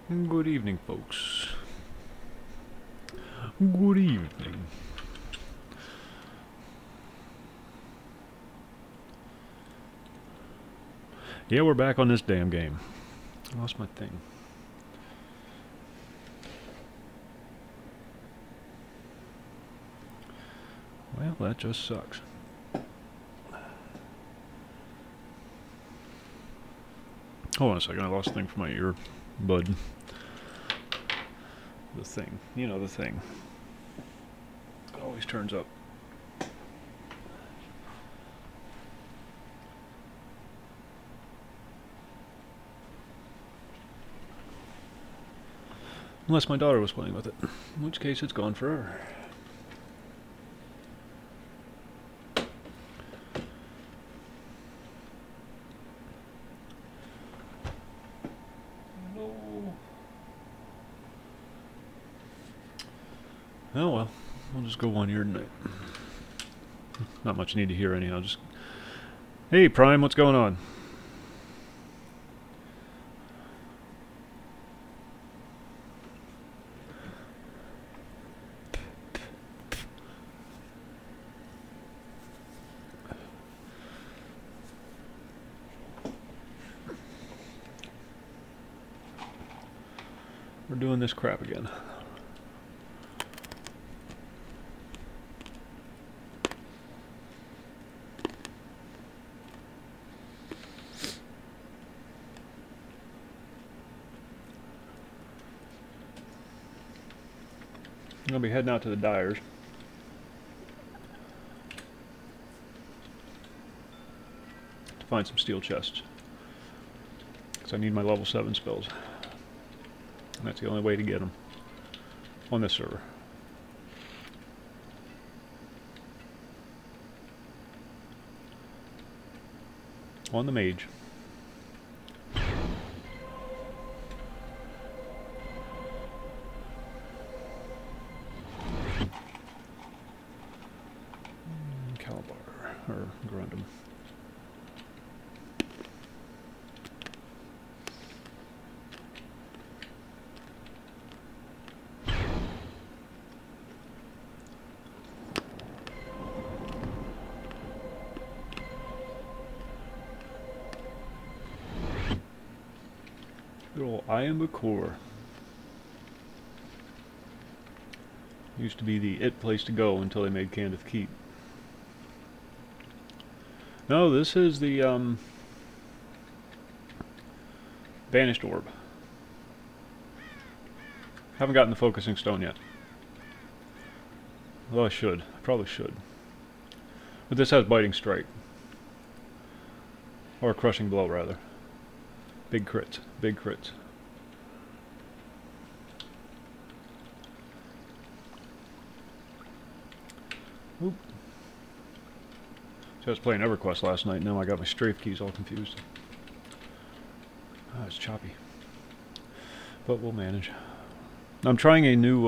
Good evening, folks. Good evening. Yeah, we're back on this damn game. I lost my thing. Well, that just sucks. Hold on a second, I lost the thing from my ear bud. The thing. You know, the thing. It always turns up. Unless my daughter was playing with it. In which case it's gone forever. Oh well, we'll just go one ear tonight. Not much need to hear anyhow, just... Hey Prime, what's going on? We're doing this crap again. I'm going to be heading out to the dyers to find some steel chests, because I need my level 7 spells, and that's the only way to get them on this server. On the mage. Or Grundum. Good old Iambucor. Used to be the it place to go until they made Candith Keep. No, this is the Banished Orb. Haven't gotten the focusing stone yet. Well, I should. I probably should. But this has Biting Strike. Or Crushing Blow, rather. Big crits. Big crits. Oop. So I was playing Everquest last night, and now I got my strafe keys all confused. Ah, it's choppy. But we'll manage. I'm trying a new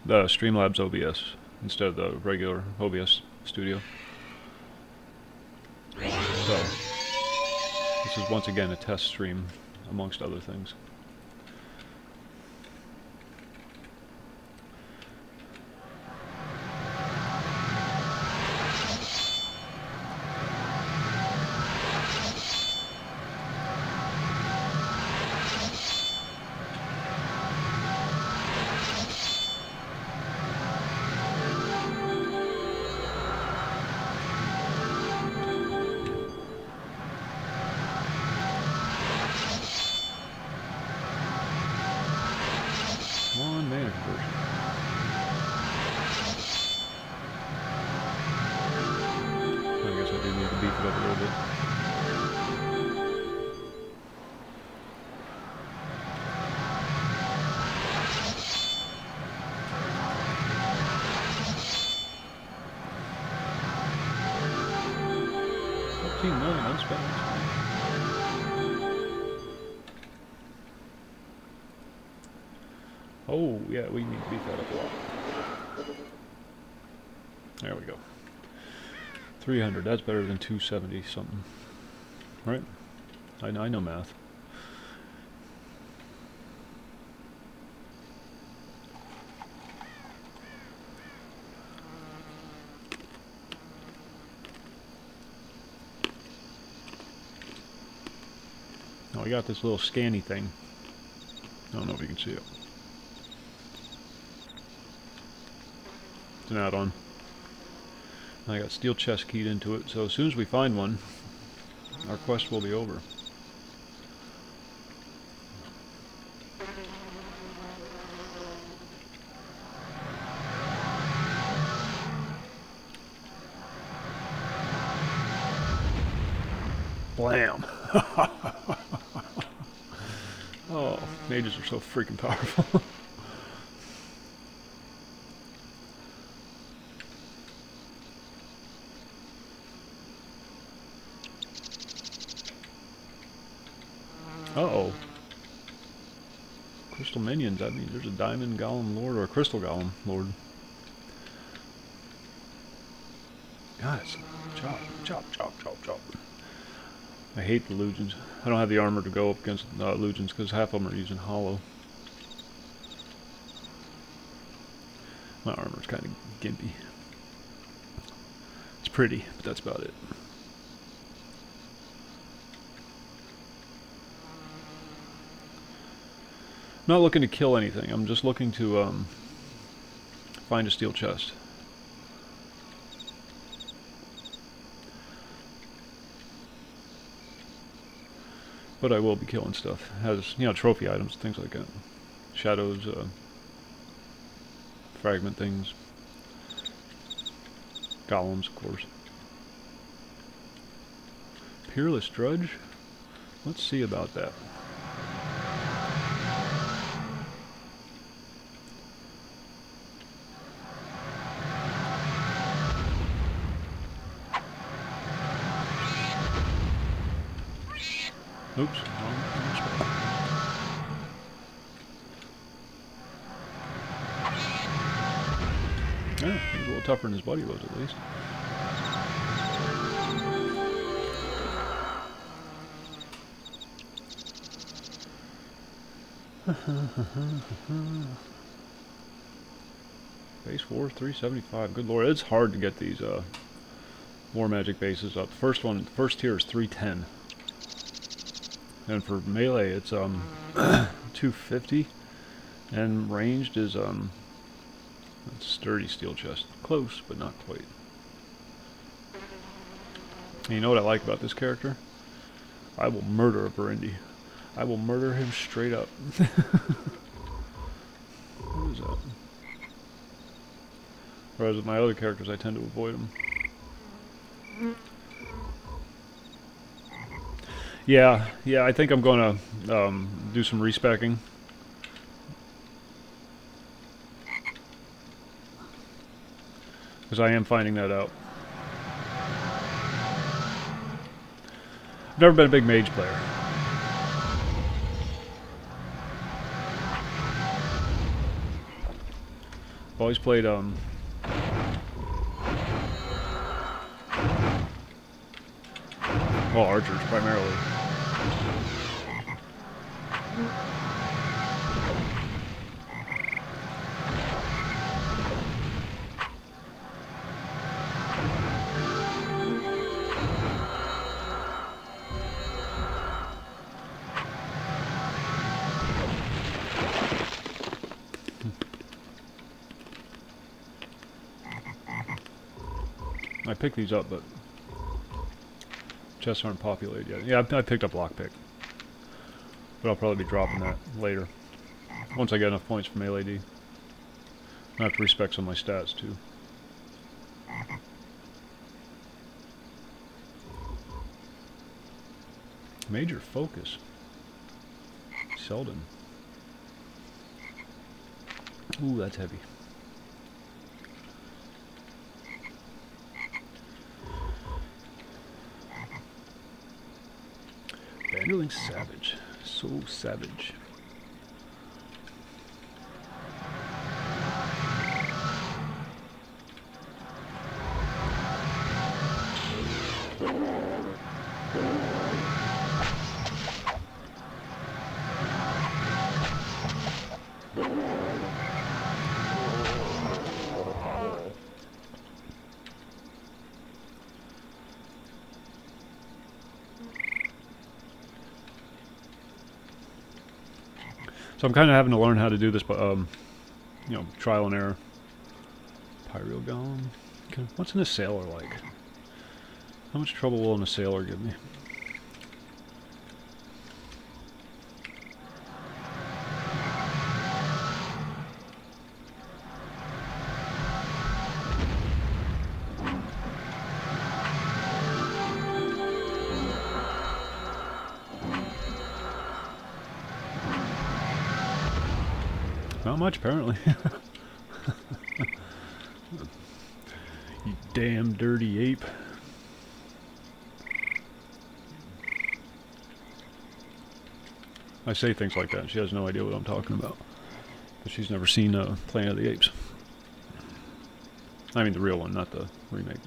Streamlabs OBS instead of the regular OBS Studio. So, this is once again a test stream, amongst other things. One mana conversion. I guess I do need to beef it up a little bit. $14 million unspent. Oh, yeah, we need to beef that up a lot. There we go. 300, that's better than 270 something. Right? I know math. Oh, we got this little scanny thing. I don't know if you can see it. It's an add-on. I got steel chest keyed into it, so as soon as we find one, our quest will be over. Blam! Oh, mages are so freaking powerful. Uh-oh. Crystal minions, that means there's a diamond golem lord or a crystal golem lord. Guys, chop, chop, chop, chop, chop. I hate the legions. I don't have the armor to go up against legions because half of them are using hollow. My armor's kind of gimpy. It's pretty, but that's about it. I'm not looking to kill anything. I'm just looking to find a steel chest. But I will be killing stuff. It has, you know, trophy items, things like that. Shadows, fragment things. Golems, of course. Peerless Drudge? Let's see about that. Oops, wrong spot. Yeah, he's a little tougher than his buddy was, at least. Base war 375. Good lord, it's hard to get these war magic bases up. The first tier is 310. And for melee, it's 250, and ranged is sturdy steel chest. Close, but not quite. And you know what I like about this character? I will murder a Burundi. I will murder him straight up. What is that? Whereas with my other characters, I tend to avoid them. Yeah, I think I'm going to do some respecking. Because I am finding that out. I've never been a big mage player. I've always played, well, archers primarily. I picked these up, but chests aren't populated yet. Yeah, I picked up lockpick. But I'll probably be dropping that later. Once I get enough points for melee D. I have to respect some of my stats too. Major focus. Selden. Ooh, that's heavy. Banderling Savage. So savage. So I'm kind of having to learn how to do this, but you know, trial and error. Pyreal Golem. Okay. What's an assailer like? How much trouble will an assailer give me? Not much, apparently. You damn dirty ape. I say things like that, and she has no idea what I'm talking about. But she's never seen Planet of the Apes. I mean the real one, not the remake.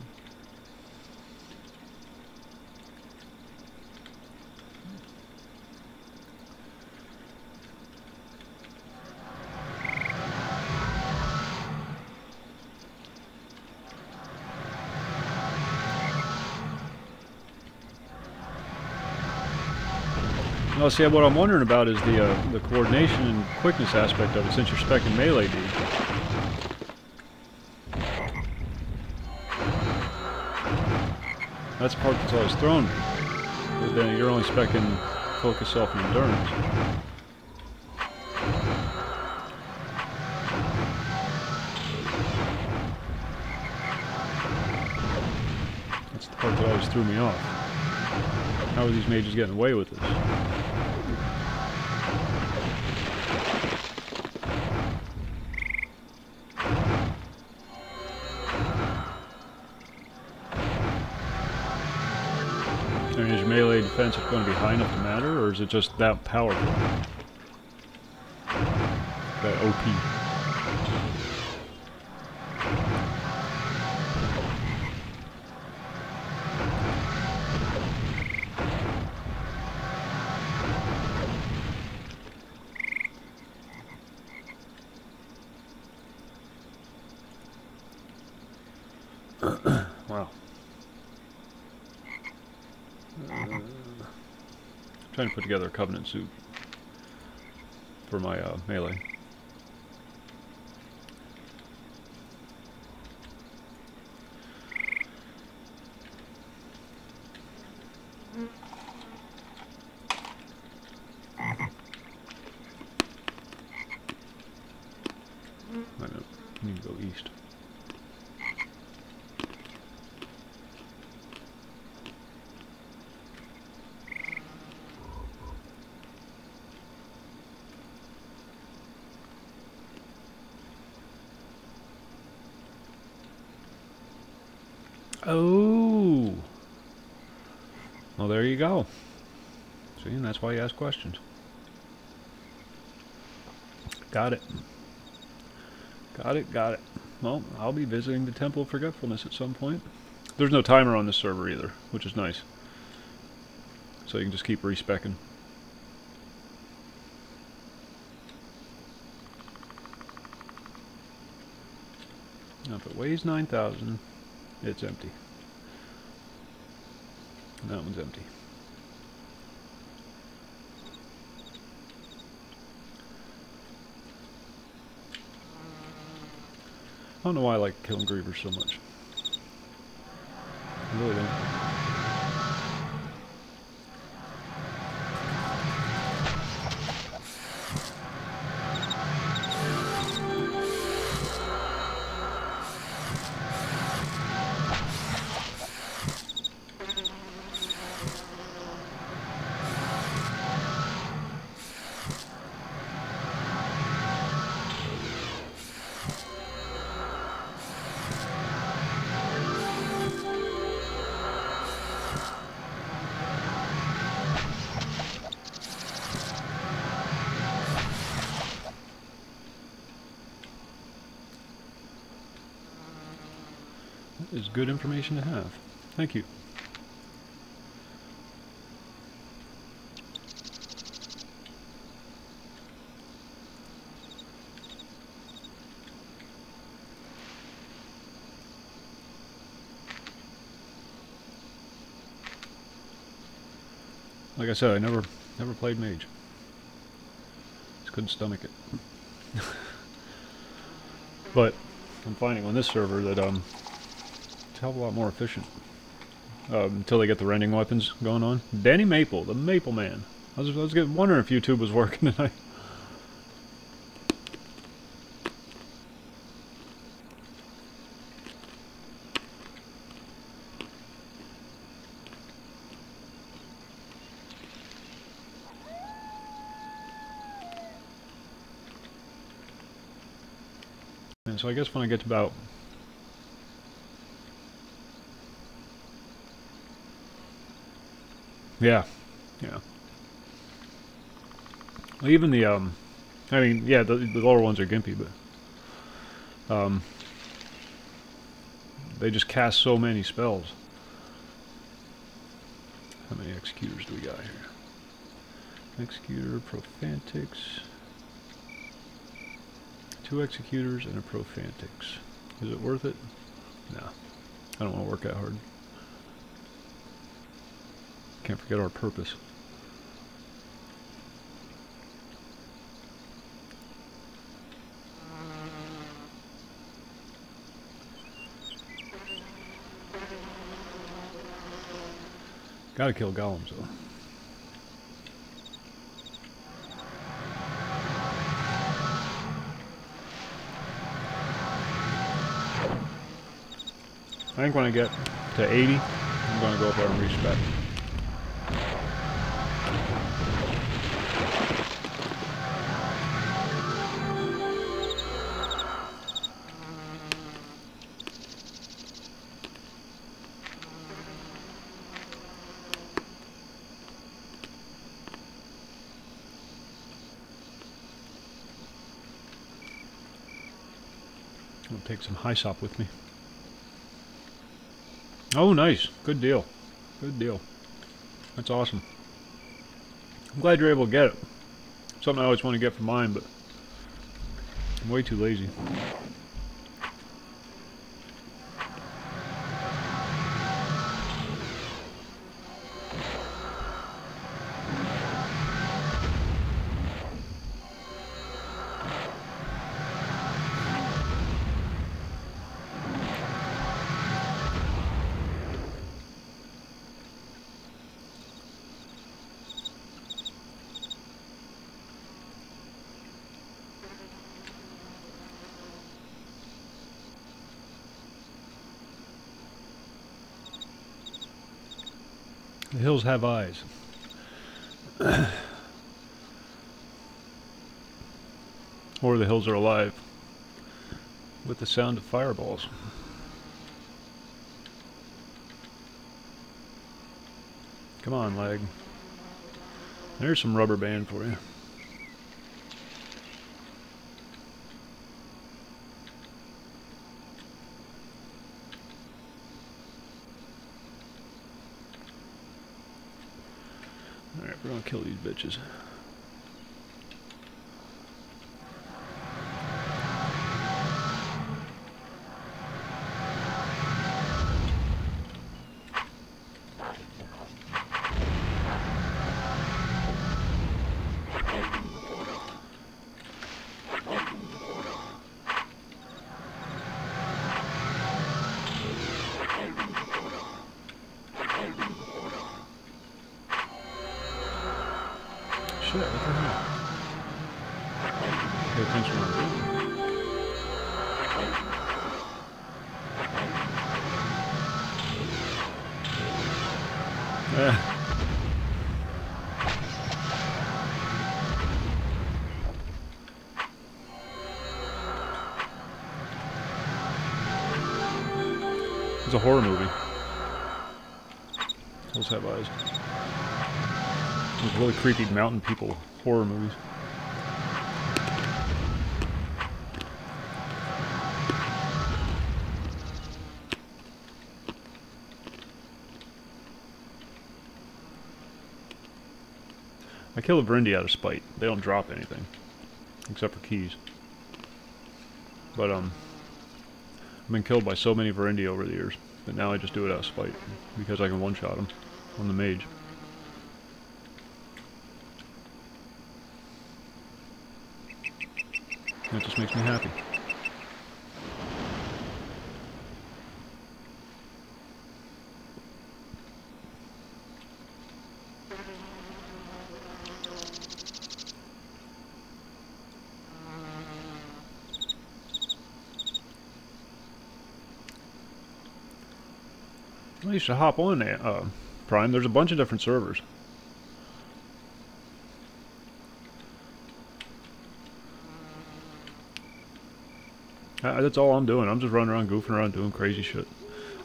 Well, see, what I'm wondering about is the coordination and quickness aspect of it, since you're spec'ing melee dude. That's the part that's always thrown me. But then you're only spec'ing focus, self, and endurance. That's the part that always threw me off. How are these mages getting away with this? I mean, is your melee defense going to be high enough to matter, or is it just that powerful? That OP. Wow. Trying to put together a Covenant suit for my melee. I know, I need to go east. Oh! Well, there you go. See, and that's why you ask questions. Got it. Got it, got it. Well, I'll be visiting the Temple of Forgetfulness at some point. There's no timer on this server either, which is nice. So you can just keep respecking. Now if it weighs 9,000, it's empty. And that one's empty. I don't know why I like killing grievers so much. I really don't. That is good information to have. Thank you. Like I said, I never played mage. Just couldn't stomach it. But I'm finding on this server that it's a hell of a lot more efficient. Until they get the rending weapons going on. Danny Maple, the Maple Man. I was wondering if YouTube was working tonight. And so I guess when I get to about... Yeah. Well, even the, I mean, yeah, the lower ones are gimpy, but, they just cast so many spells. How many executors do we got here? Executor, Prophantix. 2 executors and a Prophantix. Is it worth it? No. I don't want to work that hard. Can't forget our purpose. Gotta kill golems though. I think when I get to 80, I'm gonna go up there and respec. I'm gonna take some hyssop with me. Oh, nice. Good deal. Good deal. That's awesome. I'm glad you're able to get it. Something I always want to get for mine, but I'm way too lazy. The hills have eyes. Or the hills are alive with the sound of fireballs. Come on, lag. There's some rubber band for you. Alright, we're gonna kill these bitches. Shit, what the hell? Pay attention what I'm doing. It's a horror movie. Those have eyes. Those really creepy mountain people horror movies. I kill a Verendi out of spite. They don't drop anything. Except for keys. But, I've been killed by so many Verendi over the years that now I just do it out of spite. Because I can one-shot them on the mage. That just makes me happy. Well, you should hop on Prime. There's a bunch of different servers. That's all I'm doing. I'm just running around, goofing around, doing crazy shit.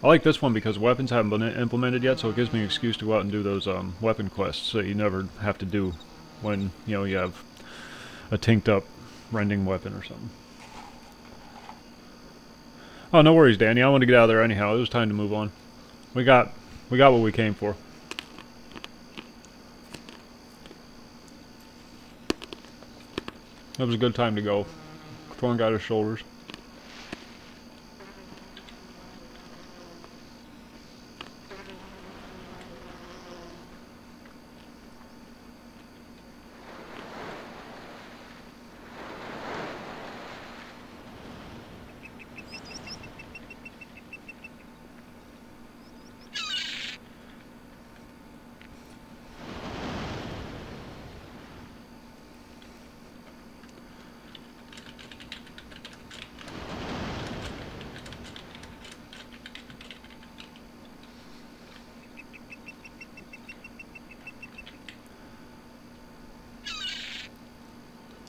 I like this one because weapons haven't been implemented yet, so it gives me an excuse to go out and do those weapon quests that you never have to do when, you know, you have a tinked up rending weapon or something. Oh, no worries, Danny. I want to get out of there anyhow. It was time to move on. We got what we came for. That was a good time to go. Throwing got his shoulders.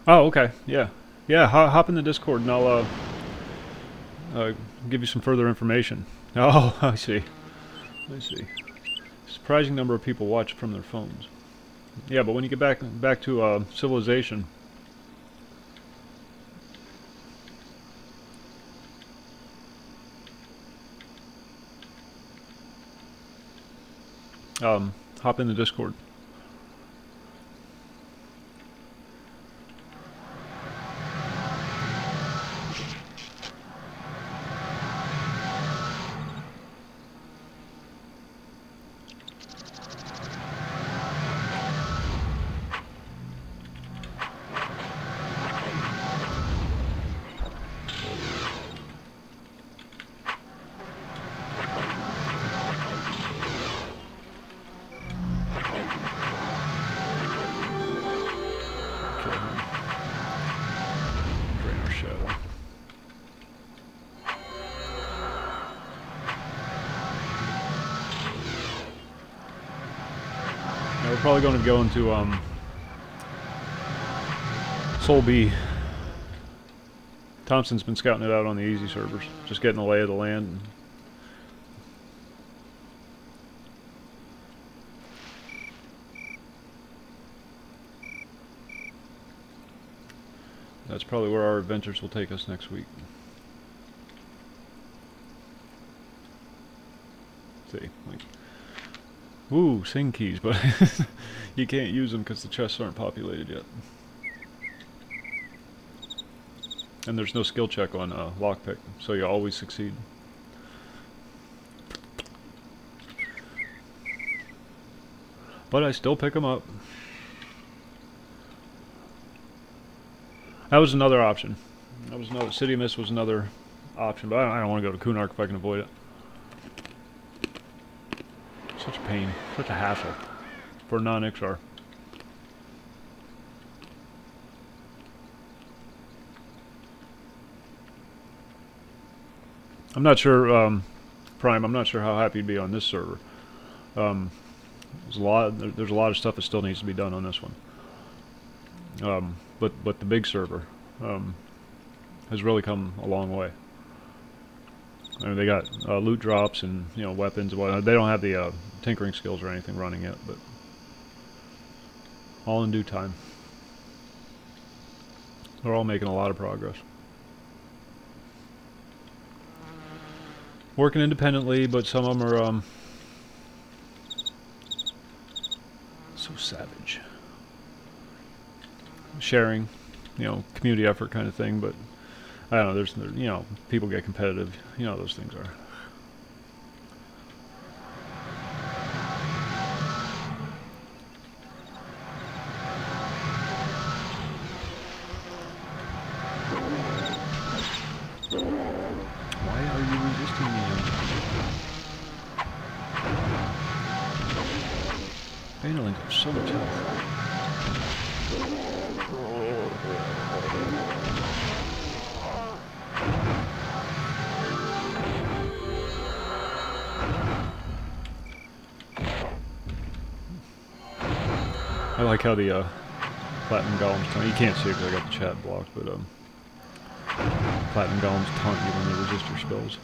Oh, okay. Yeah. Yeah, hop in the Discord and I'll give you some further information. Oh, I see. I see. Surprising number of people watch from their phones. Yeah, but when you get back to civilization, hop in the Discord. We're probably going to go into Soul B. Thompson's been scouting it out on the easy servers, just getting the lay of the land. That's probably where our adventures will take us next week. Let's see, like, ooh, sing keys, but you can't use them because the chests aren't populated yet. And there's no skill check on lockpick, so you always succeed. But I still pick them up. That was another option. That was another. City of Mist was another option, but I don't want to go to Kunark if I can avoid it. Such a pain, such a hassle for a non-XR. I'm not sure, Prime. I'm not sure how happy you'd be on this server. There's a lot of stuff that still needs to be done on this one. But the big server has really come a long way. I mean, they got loot drops and, you know, weapons and whatnot. They don't have the tinkering skills or anything running yet, but all in due time. They're all making a lot of progress. Working independently, but some of them are so savage. Sharing, you know, community effort kind of thing, but I don't know, there's, you know, people get competitive, you know, those things are. so much health. I like how the platinum golems taunt. You can't see it because I got the chat blocked, but platinum golems taunt you when they resist your spells.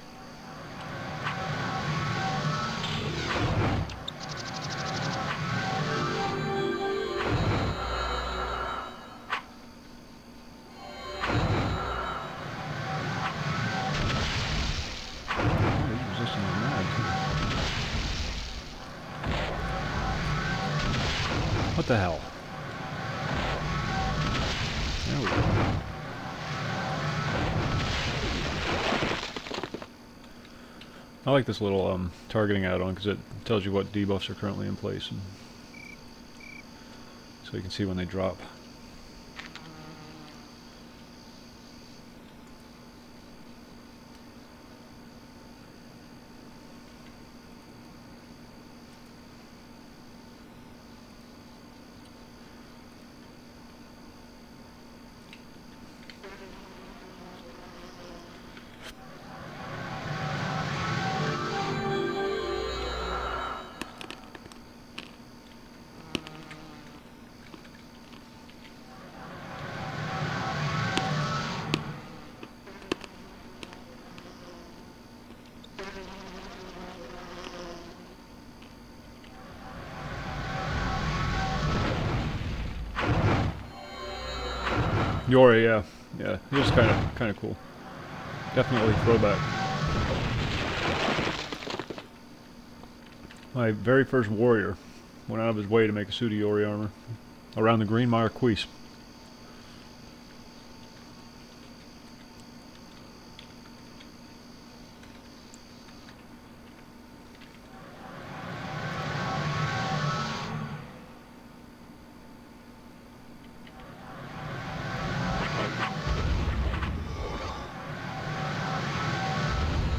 What the hell? There we go. I like this little targeting add-on because it tells you what debuffs are currently in place, and so you can see when they drop. Yori, yeah, it's kind of cool. Definitely throwback. My very first warrior went out of his way to make a suit of Yori armor around the Green Marquise.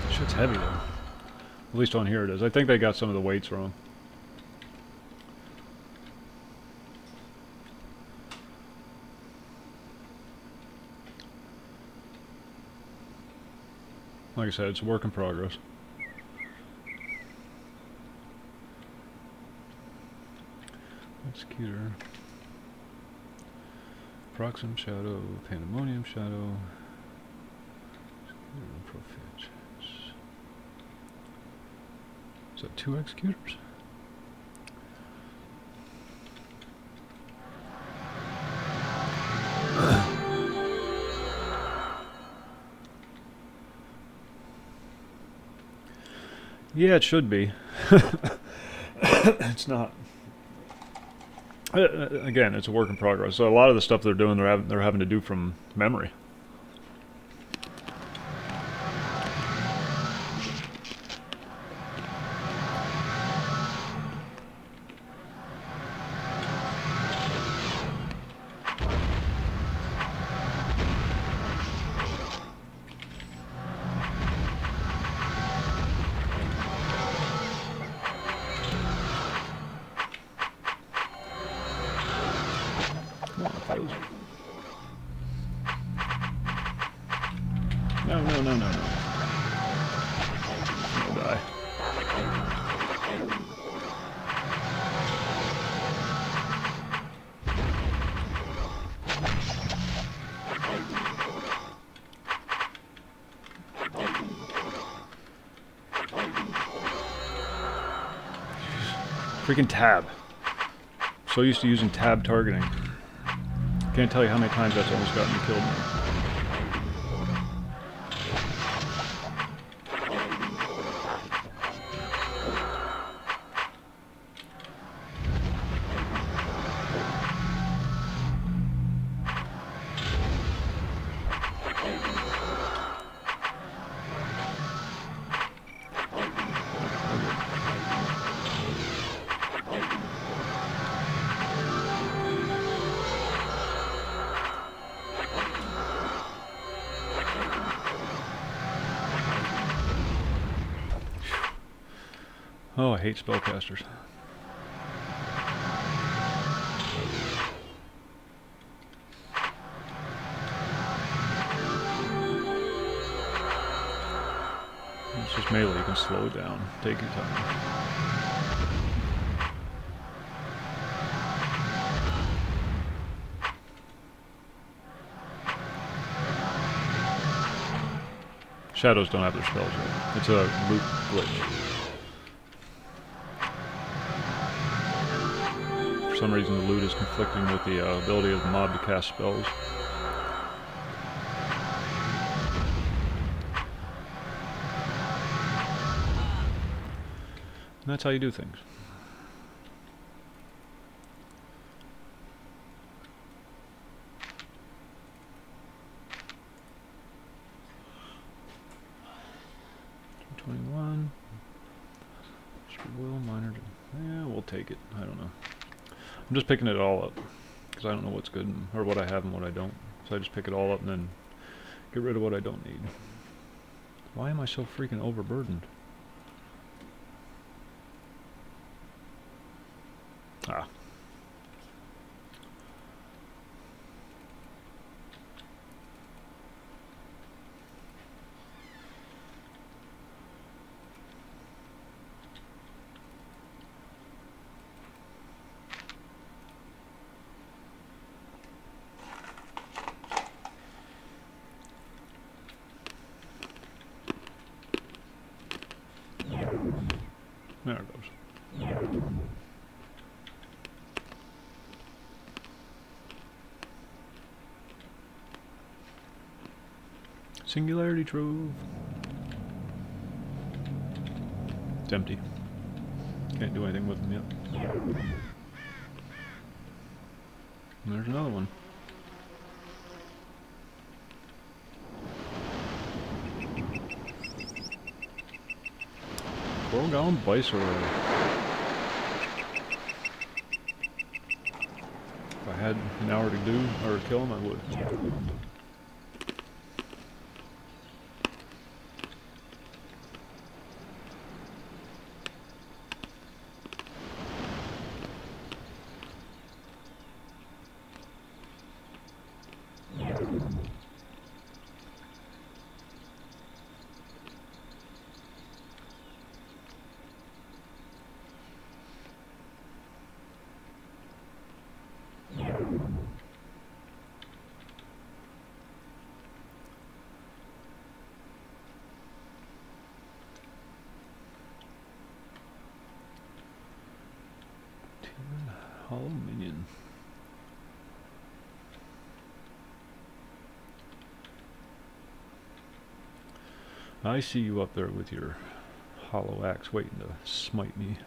Shit's heavy though. At least on here it is. I think they got some of the weights wrong. Like I said, it's a work in progress. Executor. Proxim Shadow, Pandemonium Shadow. Profit. Is that 2 executors? Yeah, it should be. It's not. Again, it's a work in progress. So a lot of the stuff they're doing, they're having to do from memory. No. I'll die. Freaking tab. So used to using tab targeting. Can't tell you how many times that's almost gotten me killed now. Oh, I hate spellcasters. Melee, you can slow it down. Take your time. Shadows don't have their spells yet. It's a loot glitch. For some reason the loot is conflicting with the ability of the mob to cast spells. And that's how you do things. Yeah, we'll take it. I don't know. I'm just picking it all up because I don't know what's good or what I have and what I don't. So I just pick it all up and then get rid of what I don't need. Why am I so freaking overburdened? Ah. There it goes. Singularity Trove. It's empty. Can't do anything with them yet. And there's another one. Gallon Viceroy. If I had an hour to do or kill him, I would. Hollow minion. I see you up there with your hollow axe waiting to smite me.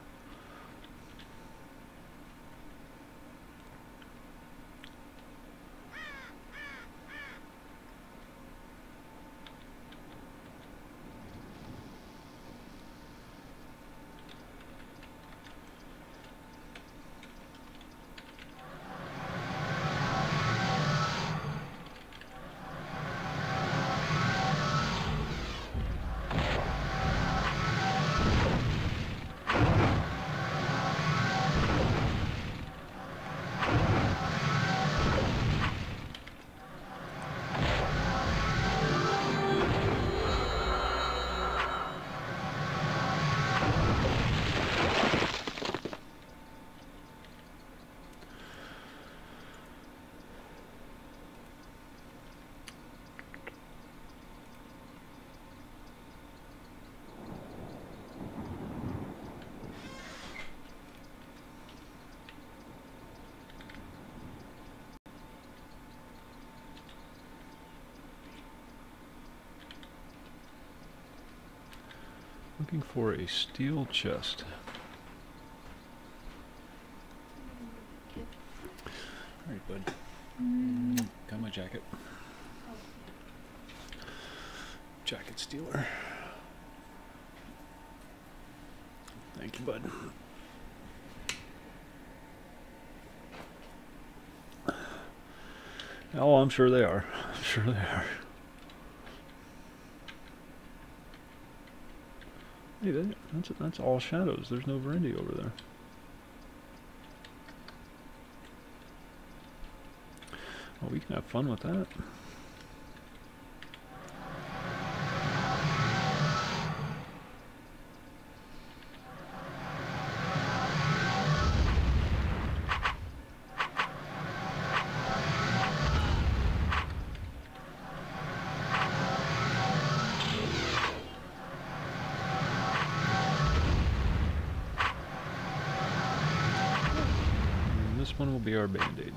Looking for a steel chest. Alright, bud. Got my jacket. Jacket stealer. Thank you, bud. Oh, I'm sure they are. I'm sure they are. Hey, that's all shadows. There's no Verendi over there. Oh, we can have fun with that. one will be our band-aid.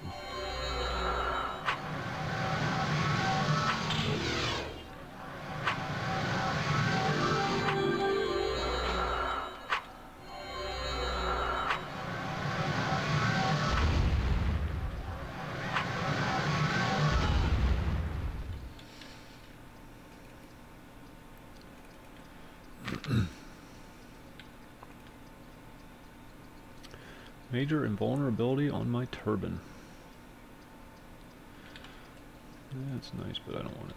Major invulnerability on my turban. That's nice, but I don't want it.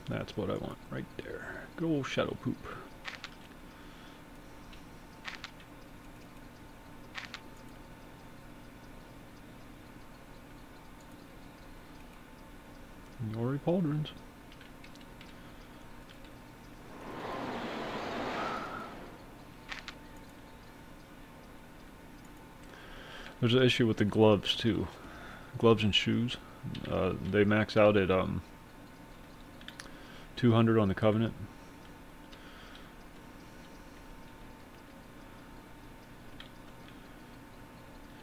That's what I want right there. Good old shadow poop. Yori pauldrons. There's an issue with the gloves too. Gloves and shoes. They max out at 200 on the Covenant.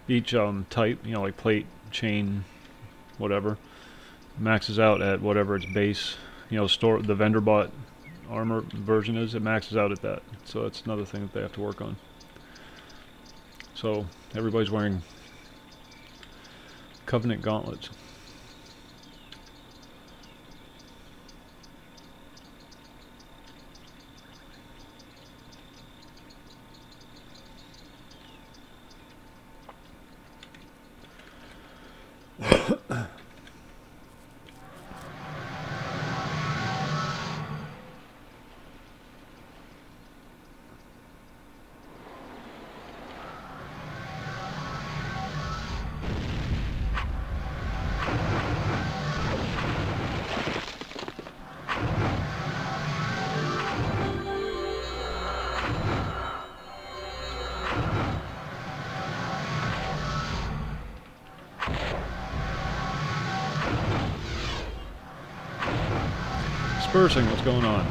Each type, you know, like plate, chain, whatever, maxes out at whatever its base, you know, the vendor bought armor version is. It maxes out at that. So that's another thing that they have to work on. So everybody's wearing Covenant gauntlets. Dispersing, what's going on?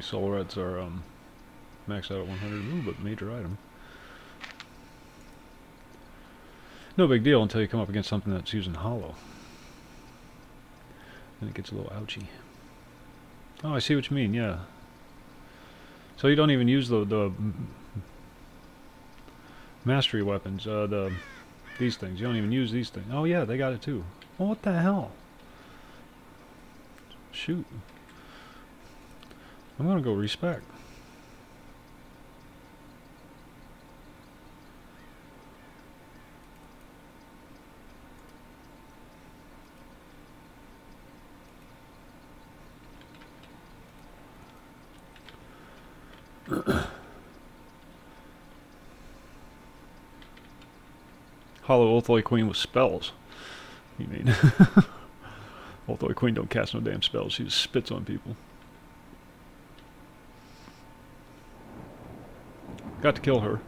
Soul Reds are maxed out at 100. Ooh, but major item. No big deal until you come up against something that's using hollow. Then it gets a little ouchy. Oh, I see what you mean, yeah. So you don't even use the mastery weapons, these things. You don't even use these things. Oh yeah, they got it too. Well, what the hell? Shoot. I'm gonna go respec. Hollow Ulthoy Queen with spells. You mean? Ulthoy Queen don't cast no damn spells. She just spits on people. Got to kill her.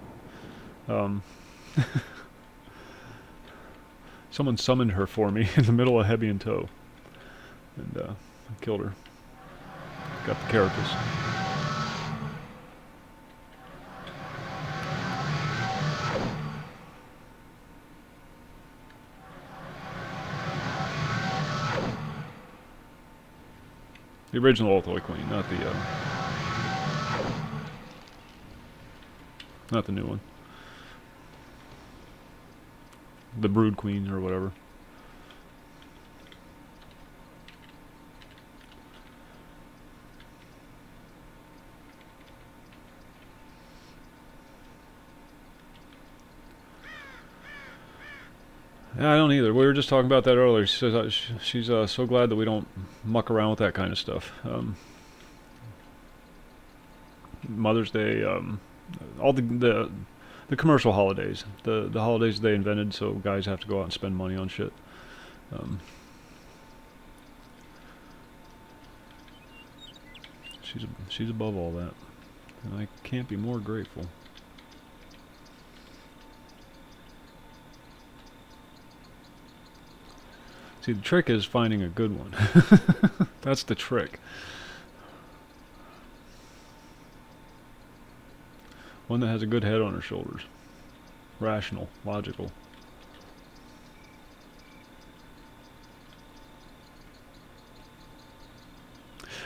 Someone summoned her for me in the middle of Heavy and Toe. And I killed her. Got the carapace. The original Ulthoy Queen, not the new one. The Brood Queen or whatever. Yeah, I don't either. We were just talking about that earlier. She says she's so glad that we don't muck around with that kind of stuff. Mother's Day, all the The commercial holidays. The holidays they invented so guys have to go out and spend money on shit. She's above all that. And I can't be more grateful. See, the trick is finding a good one. That's the trick. One that has a good head on her shoulders. Rational, logical.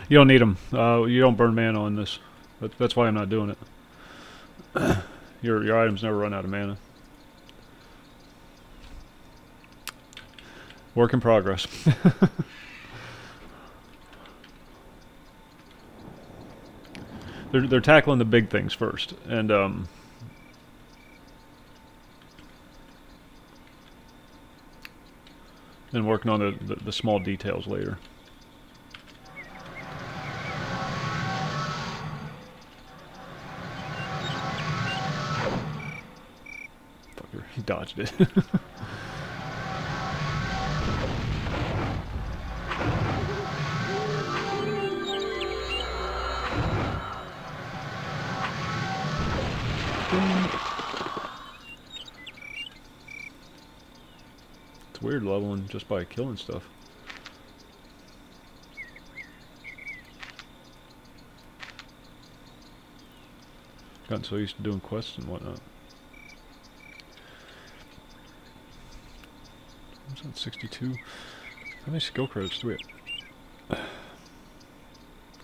You don't need them. You don't burn mana on this. That's why I'm not doing it. Your items never run out of mana. Work in progress. They're tackling the big things first, and working on the small details later. Fucker, he dodged it. It's weird leveling just by killing stuff. Gotten so used to doing quests and whatnot. What's that, 62? How many skill credits do we have?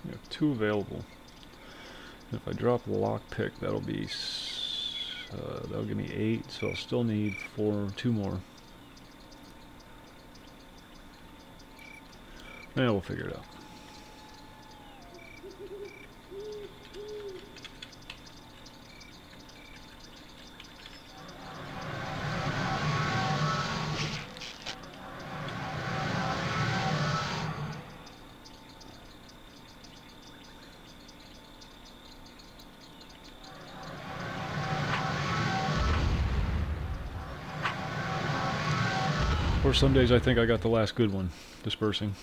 We have 2 available. And if I drop the lockpick, that'll be that'll give me 8, so I'll still need 2 more. Yeah, we'll figure it out. Or some days I think I got the last good one, dispersing.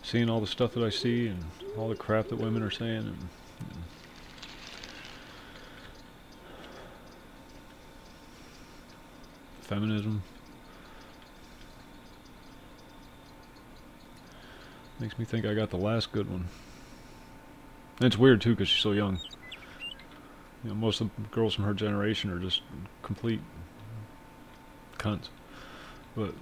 Seeing all the stuff that I see and all the crap that women are saying and feminism. Makes me think I got the last good one. And it's weird too because she's so young. You know, most of the girls from her generation are just complete cunts. But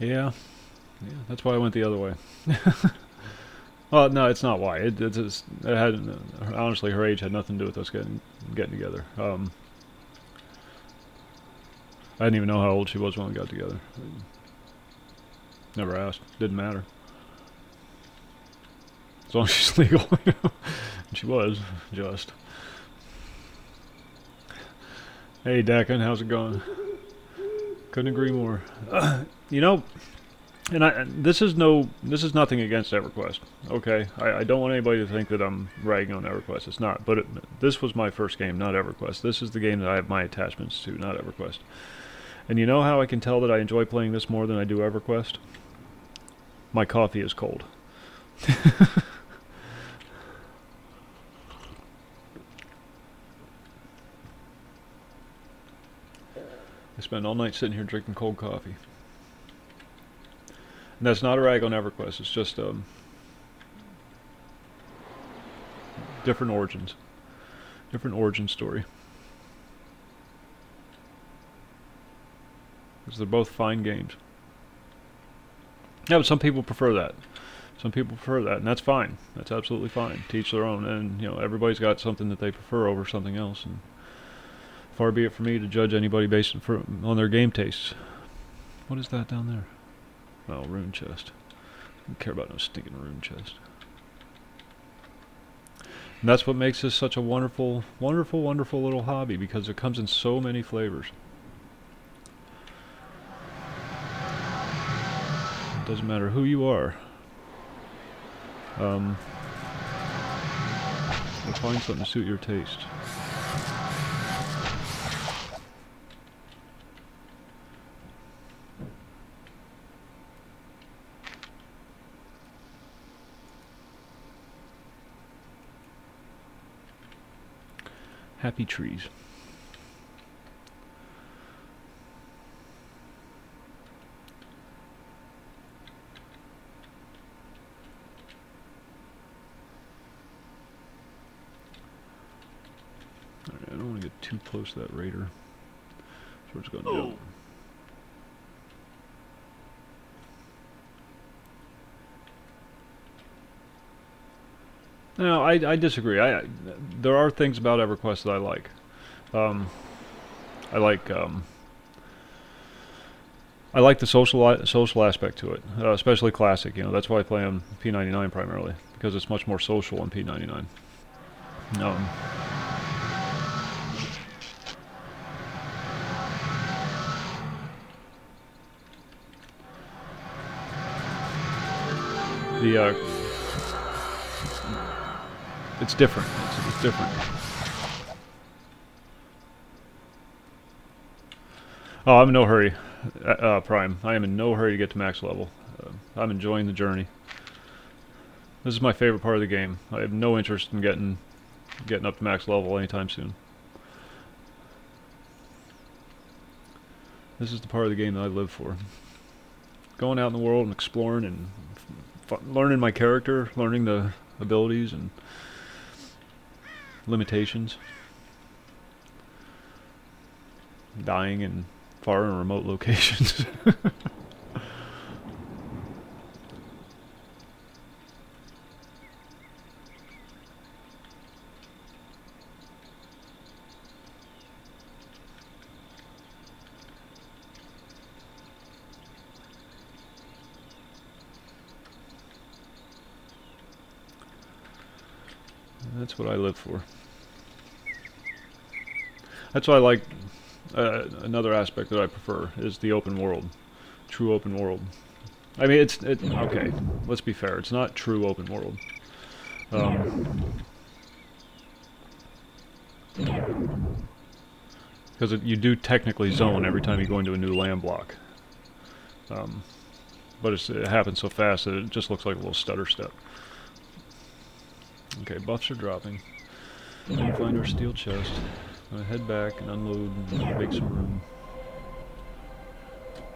yeah, that's why I went the other way. Well, no, it's not why. It had honestly, her age had nothing to do with us getting together. I didn't even know how old she was when we got together. Never asked. Didn't matter. As long as she's legal, you know. And she was just. Hey, Deccan, how's it going? Couldn't agree more. You know, and this is nothing against Everquest. Okay, I don't want anybody to think that I'm ragging on Everquest. It's not. But this was my first game, not Everquest. This is the game that I have my attachments to, not Everquest. And you know how I can tell that I enjoy playing this more than I do Everquest? My coffee is cold. I spend all night sitting here drinking cold coffee. And that's not a rag on EverQuest, it's just different origins. Different origin story. Because they're both fine games. Yeah, but some people prefer that. Some people prefer that, and that's fine. That's absolutely fine. Teach their own, and you know, everybody's got something that they prefer over something else. And far be it for me to judge anybody based on their game tastes. What is that down there? Oh, rune chest. I don't care about no stinking rune chest. And that's what makes this such a wonderful, wonderful, wonderful little hobby, because it comes in so many flavors. It doesn't matter who you are. We'll find something to suit your taste. Happy trees. Alright, I don't want to get too close to that raider. So we're just going to jump. No, I disagree. There are things about Everquest that I like. I like the social aspect to it, especially classic. You know, that's why I play on P99 primarily, because it's much more social on P99. It's different. It's different. Oh, I'm in no hurry, Prime. I am in no hurry to get to max level. I'm enjoying the journey. This is my favorite part of the game. I have no interest in getting up to max level anytime soon. This is the part of the game that I live for. Going out in the world and exploring and learning my character, learning the abilities and limitations. Dying in far and remote locations. That's what I live for. That's why I like another aspect that I prefer is the open world, true open world. I mean, okay. Let's be fair. It's not true open world. Because you do technically zone every time you go into a new land block. But it happens so fast that it just looks like a little stutter step. Okay, buffs are dropping. We'll find our steel chest. I'm gonna head back and unload and make some room.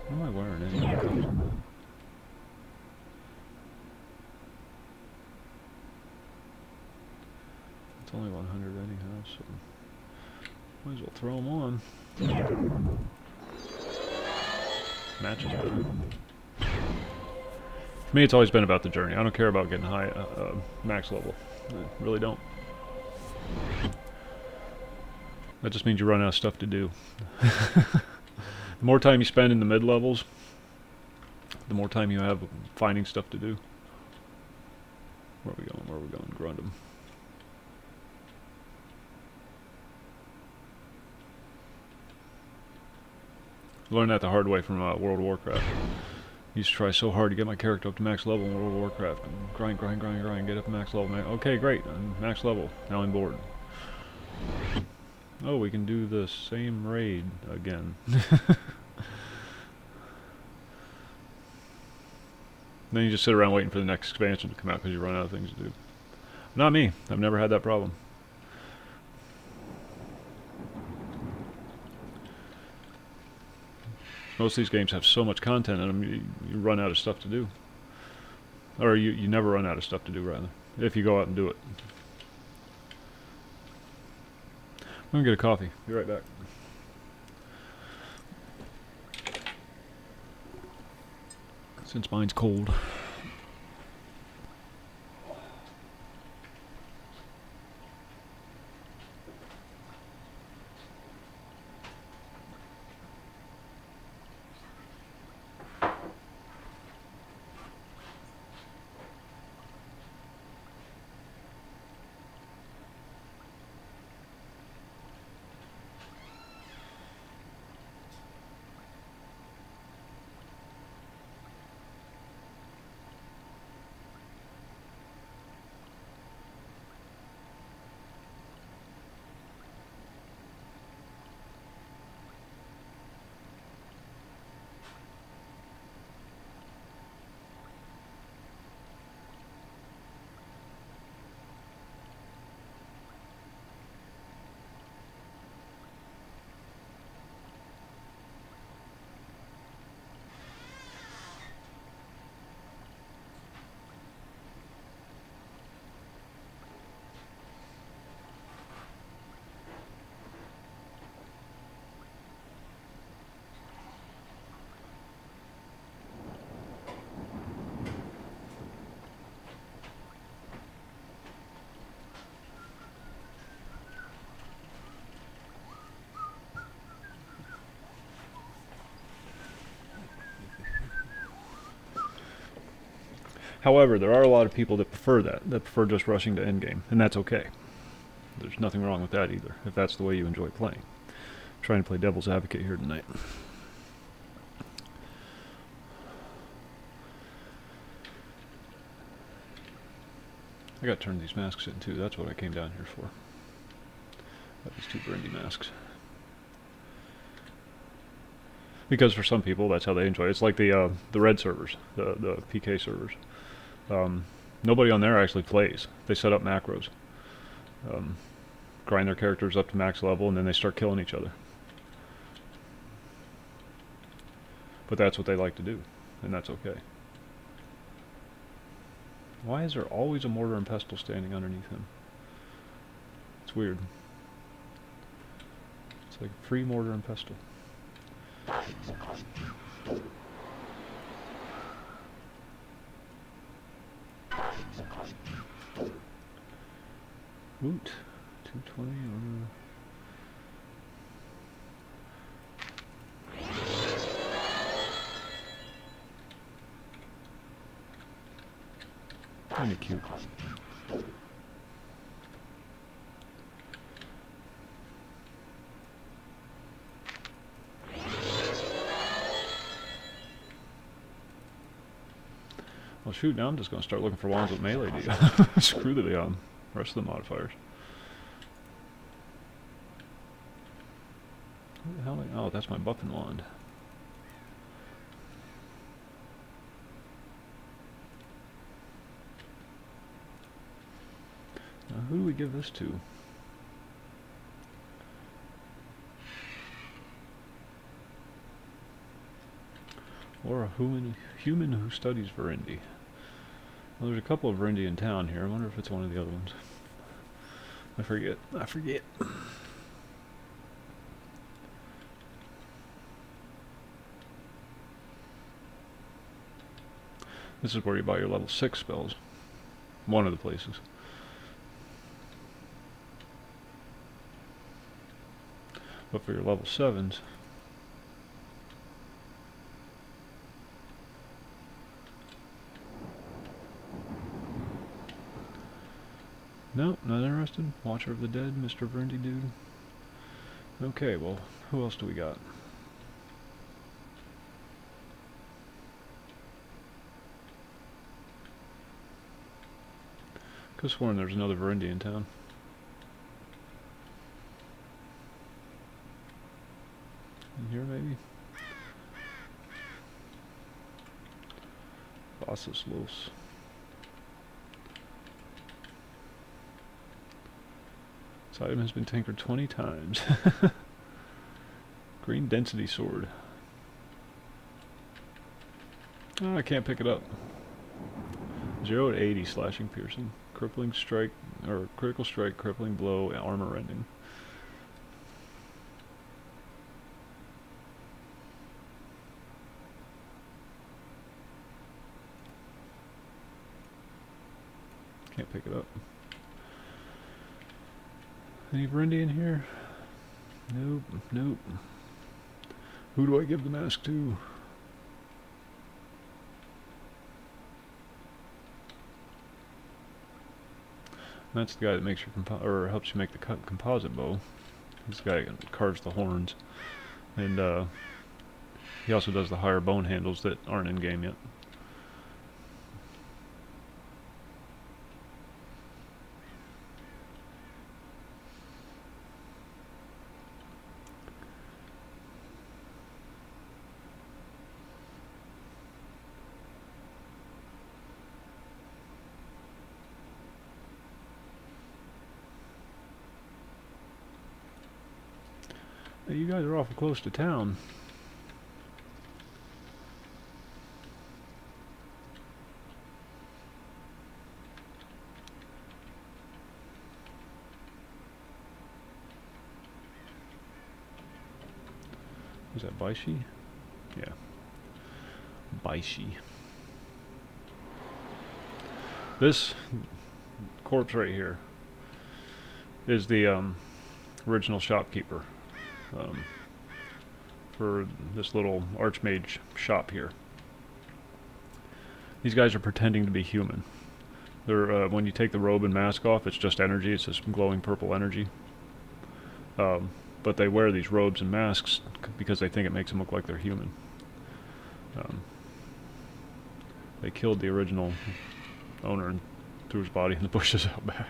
What am I wearing anyway? It's only 100 anyhow, so might as well throw them on. Matches better. For me, it's always been about the journey. I don't care about getting high, max level. I really don't. That just means you run out of stuff to do. The more time you spend in the mid-levels, the more time you have finding stuff to do. Where are we going? Where are we going? Grundum. Learned that the hard way from World of Warcraft. Used to try so hard to get my character up to max level in World of Warcraft. And grind, get up to max level. Okay, great, I'm max level. Now I'm bored. Oh, we can do the same raid again. Then you just sit around waiting for the next expansion to come out because you run out of things to do. Not me. I've never had that problem. Most of these games have so much content in them, you run out of stuff to do. Or you never run out of stuff to do, rather, if you go out and do it. I'm gonna get a coffee. Be right back. Since mine's cold. However, there are a lot of people that prefer that prefer just rushing to endgame, and that's okay. There's nothing wrong with that either, if that's the way you enjoy playing. I'm trying to play devil's advocate here tonight. I gotta turn these masks in too, that's what I came down here for. Got these 2 brandy masks. Because for some people, that's how they enjoy it. It's like the red servers, the PK servers. Nobody on there actually plays. They set up macros. Grind their characters up to max level, and then they start killing each other. But that's what they like to do, and that's okay. Why is there always a mortar and pestle standing underneath him? It's weird. It's like free mortar and pestle. Woot. 220 on kinda cute. Well shoot, now I'm just gonna start looking for wands with melee deal. Screw the rest of the modifiers. What the hell? Oh, that's my buffing wand. Now, who do we give this to? Or a human who studies Verendi. Well, there's a couple of Verendi in town here. I wonder if it's one of the other ones. I forget. This is where you buy your level 6 spells. One of the places. But for your level 7s, nope, not interested. Watcher of the Dead, Mr. Verendi dude. Okay, well, who else do we got? Could have sworn there's another Verendi in town. In here, maybe? Bosses Los. This item has been tinkered 20 times. Green density sword. Oh, I can't pick it up. 0 to 80 slashing piercing. Crippling strike, or critical strike, crippling blow, armor rending. Can't pick it up. Any Verendi in here? Nope, nope. Who do I give the mask to? That's the guy that makes your or helps you make the composite bow. This guy carves the horns, and he also does the higher bone handles that aren't in game yet. Hey, you guys are awful close to town. Was that Baishi? Yeah. Baishi. This corpse right here is the original shopkeeper. For this little archmage shop here. These guys are pretending to be human. They're when you take the robe and mask off, it's just energy. It's just glowing purple energy. But they wear these robes and masks because they think it makes them look like they're human. They killed the original owner and threw his body in the bushes out back.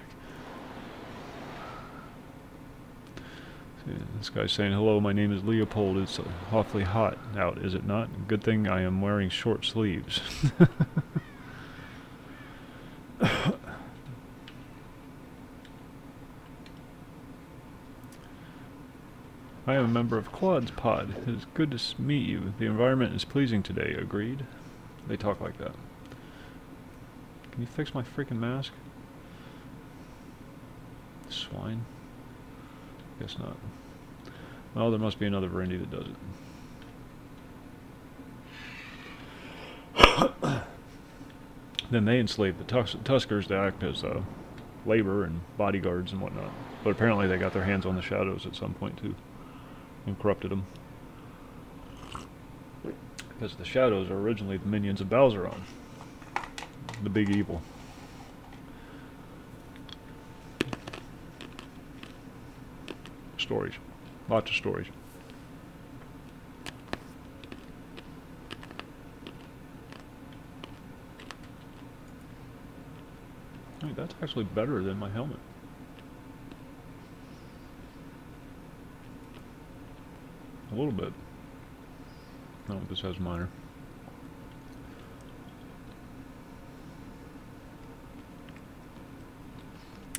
This guy's saying, hello, my name is Leopold. It's awfully hot out, is it not? Good thing I am wearing short sleeves. I am a member of Claude's pod. It is good to meet you. The environment is pleasing today, agreed? They talk like that. Can you fix my freaking mask? Swine. Guess not. Well, there must be another Verendi that does it. Then they enslaved the Tuskers to act as labor and bodyguards and whatnot. But apparently they got their hands on the shadows at some point too, and corrupted them. Because the shadows are originally the minions of Balzeron, the big evil. Stories. Lots of stories. Hey, that's actually better than my helmet. A little bit. No, this has minor.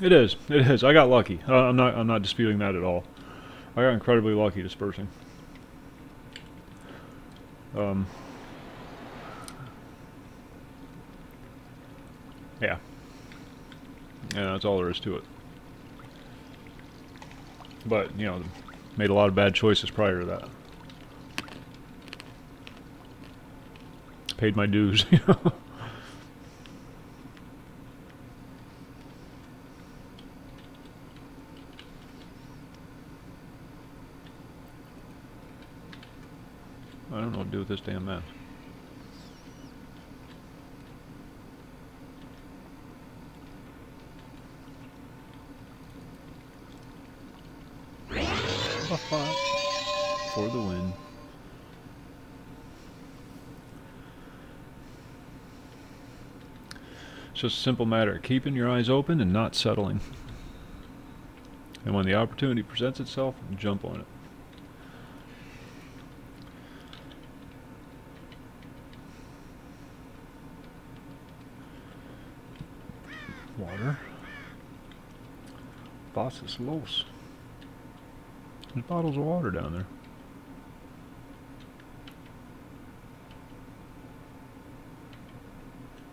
It is. It is. I got lucky. I'm not disputing that at all. I got incredibly lucky dispersing. Yeah. Yeah, that's all there is to it. But, you know, made a lot of bad choices prior to that. Paid my dues, you know. I don't know what to do with this damn mask. For the win. It's just a simple matter of keeping your eyes open and not settling. And when the opportunity presents itself, jump on it. Water. Boss is los. There's bottles of water down there.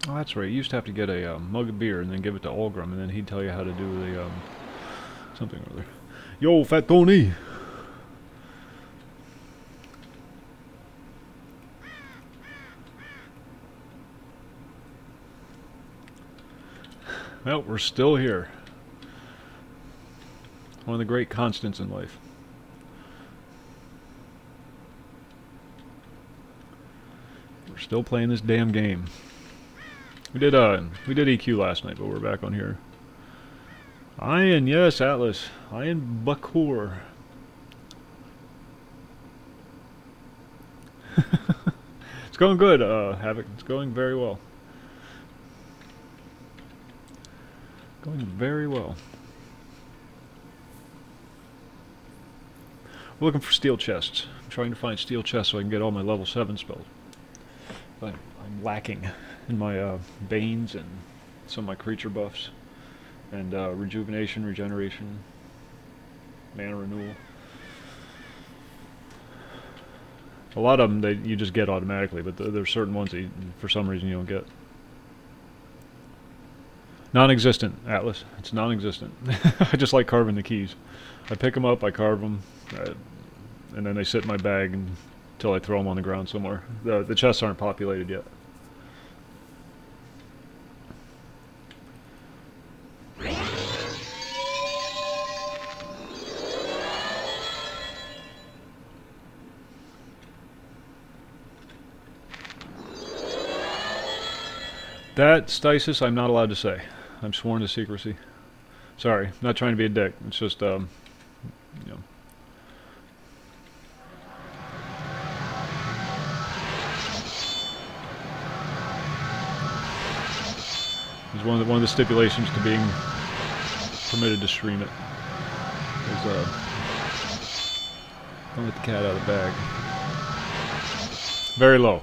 Oh, that's right. You used to have to get a mug of beer and then give it to Olgrim, and then he'd tell you how to do the something or other. Yo, Fat Tony! Well, we're still here. One of the great constants in life. We're still playing this damn game. We did EQ last night, but we're back on here. Ian, yes, Atlas. Ian Bakur. It's going good, Havoc. It's going very well. Going very well. We're looking for steel chests. I'm trying to find steel chests so I can get all my level 7 spells. But I'm lacking in my Banes and some of my creature buffs. And rejuvenation, regeneration, mana renewal. A lot of them you just get automatically, but there's certain ones that for some reason you don't get. Non-existent, Atlas. It's non-existent. I just like carving the keys. I pick them up, I carve them, and then they sit in my bag until I throw them on the ground somewhere. The chests aren't populated yet. That, Stasis, I'm not allowed to say. I'm sworn to secrecy. Sorry, not trying to be a dick. It's just, you know. It's one of the stipulations to being permitted to stream it. Is, don't let the cat out of the bag. Very low.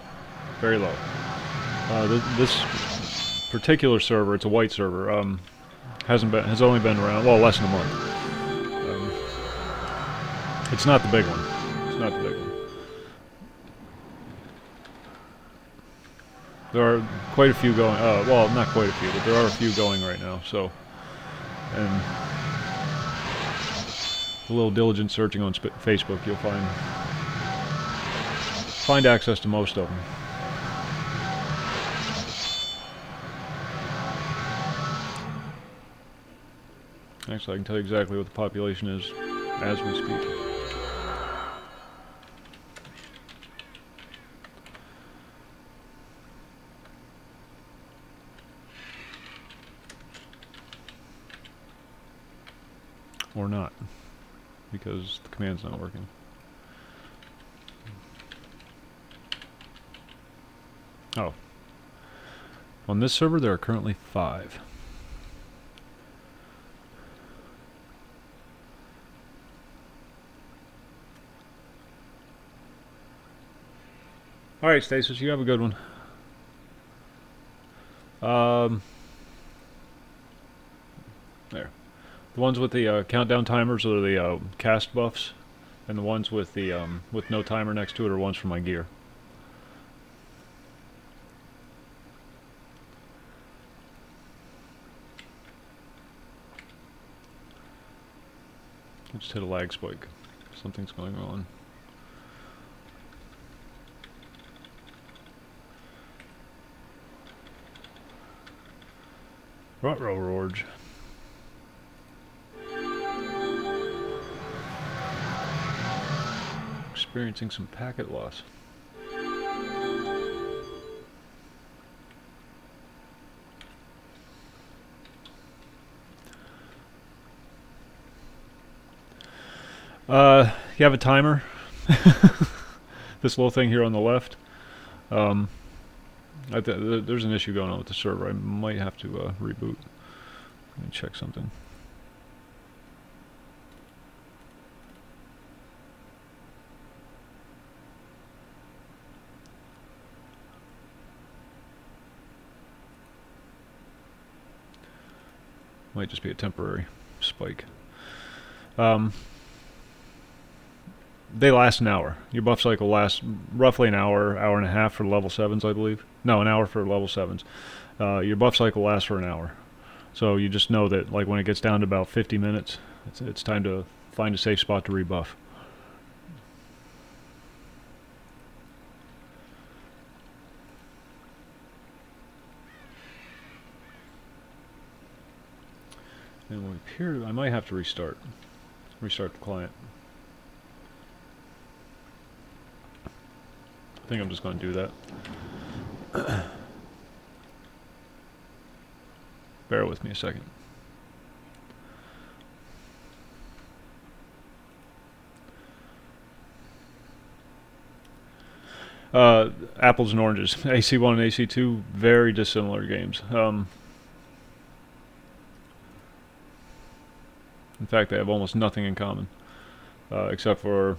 Very low. This particular server, it's a white server, has only been around, well, less than a month. It's not the big one. It's not the big one. There are quite a few going, well, not quite a few, but there are a few going right now, so, and a little diligent searching on Facebook, you'll find access to most of them. Actually, I can tell you exactly what the population is as we speak. Or not, because the command's not working. Oh. On this server, there are currently 5. Alright, Stasis, you have a good one. There. The ones with the countdown timers are the cast buffs, and the ones with the with no timer next to it are ones for my gear. I just hit a lag spike. Something's going on. Ruh-roh, Rorge. Experiencing some packet loss. You have a timer. This little thing here on the left. There's an issue going on with the server. I might have to reboot. Let me check something. Might just be a temporary spike. They last an hour. Your buff cycle lasts roughly an hour, hour and a half for level 7s, I believe. No, an hour for level 7s. Your buff cycle lasts for an hour. So you just know that, like, when it gets down to about 50 minutes, it's time to find a safe spot to rebuff. And we appear to, I might have to restart the client. I think I'm just going to do that. Bear with me a second. Apples and oranges. AC1 and AC2, very dissimilar games. In fact, they have almost nothing in common, except for,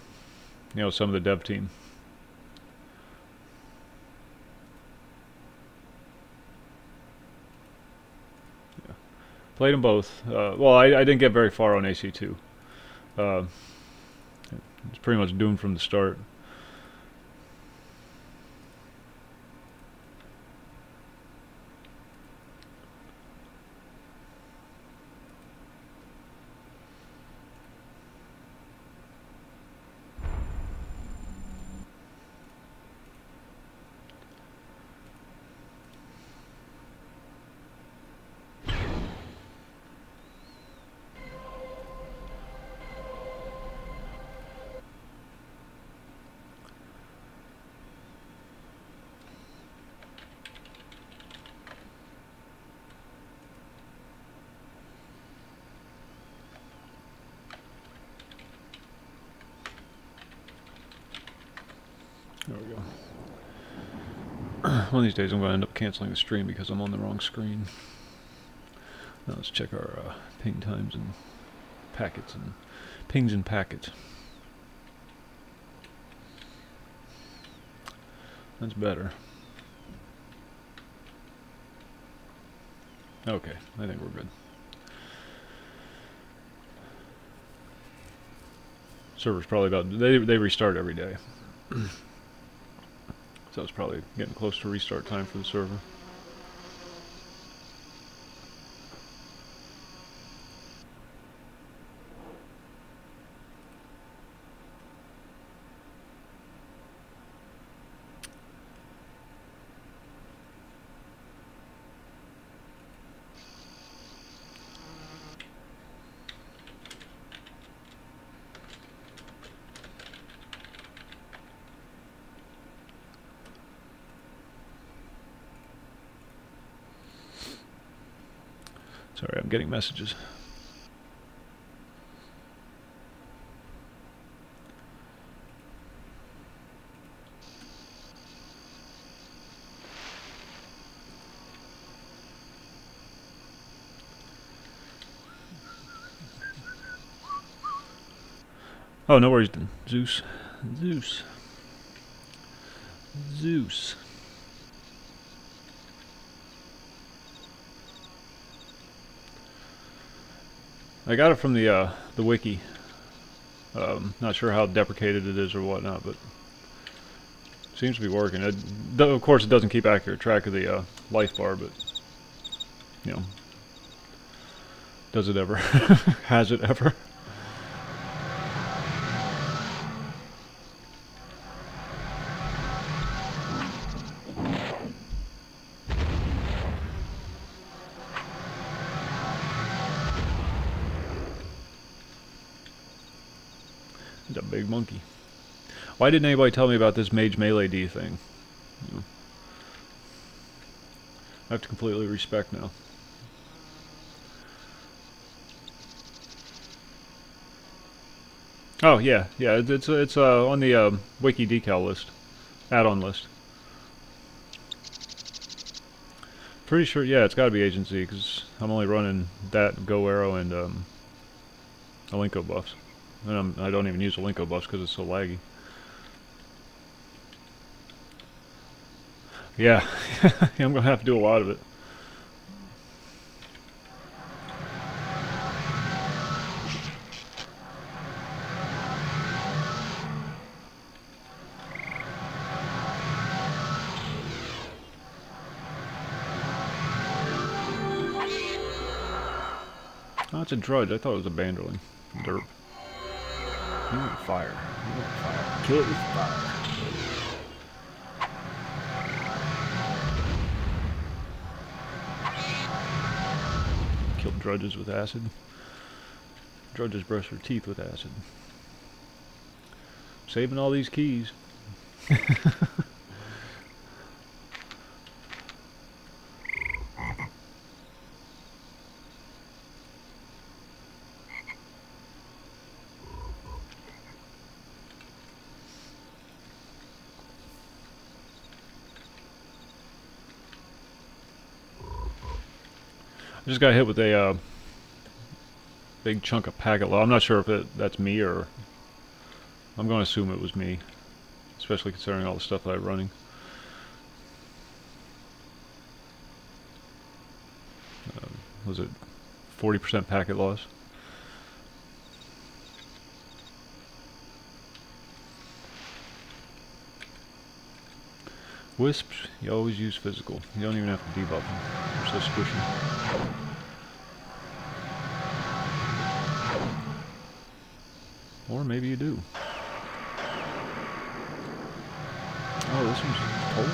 you know, some of the dev team. Yeah. Played them both. Well, I didn't get very far on AC2. It's pretty much doomed from the start. There we go. One of these days I'm going to end up canceling the stream because I'm on the wrong screen. Now let's check our ping times and packets and pings and packets. That's better. Okay, I think we're good. Server's probably about, they restart every day. So it's probably getting close to restart time for the server. Sorry, I'm getting messages. Oh, no worries, Zeus. Zeus. Zeus. I got it from the wiki. Not sure how deprecated it is or whatnot, but it seems to be working. Of course, it doesn't keep accurate track of the life bar, but you know, does it ever? Has it ever? He's a big monkey. Why didn't anybody tell me about this mage melee D thing? You know, I have to completely respect now. Oh yeah, yeah. It's on the wiki decal list, add-on list. Pretty sure. Yeah, it's got to be agency because I'm only running that Go Arrow and Alinko buffs. And I don't even use Alinko buffs because it's so laggy. Yeah, I'm gonna have to do a lot of it. Oh, it's a drudge. I thought it was a banderling. Derp. You want fire. You want fire. Kill it with fire. Kill drudges with acid. Drudges brush their teeth with acid. Saving all these keys. I just got hit with a big chunk of packet loss. I'm not sure if that's me or... I'm going to assume it was me, especially considering all the stuff that I'm running. Was it 40% packet loss? Wisps, you always use physical. You don't even have to debuff them. They're so squishy. Or maybe you do. Oh, this one's cold.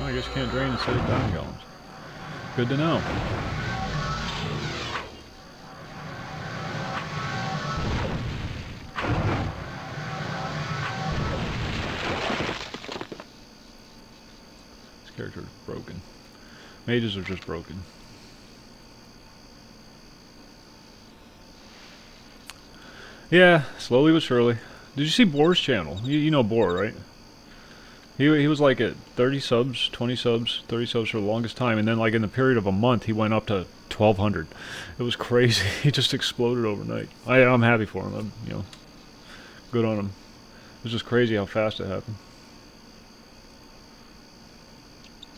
I guess you can't drain and save diamond golems. Good to know. Mages are just broken. Yeah, slowly but surely. Did you see Boar's channel? You know Boar, right? He was like at 30 subs, 20 subs, 30 subs for the longest time, and then like in the period of a month he went up to 1,200. It was crazy. He just exploded overnight. I'm happy for him. You know, good on him. It was just crazy how fast it happened.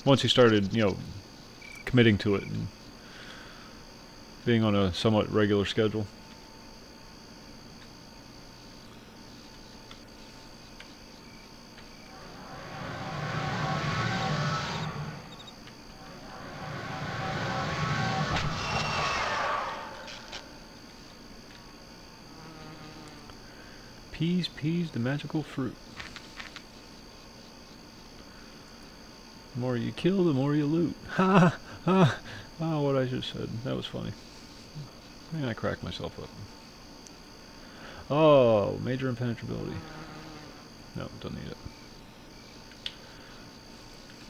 Once he started, you know, committing to it and being on a somewhat regular schedule. Peas, peas, the magical fruit. The more you kill, the more you loot. Ha ha! Oh, what I just said. That was funny. And I cracked myself up. Oh, major impenetrability. No, don't need it.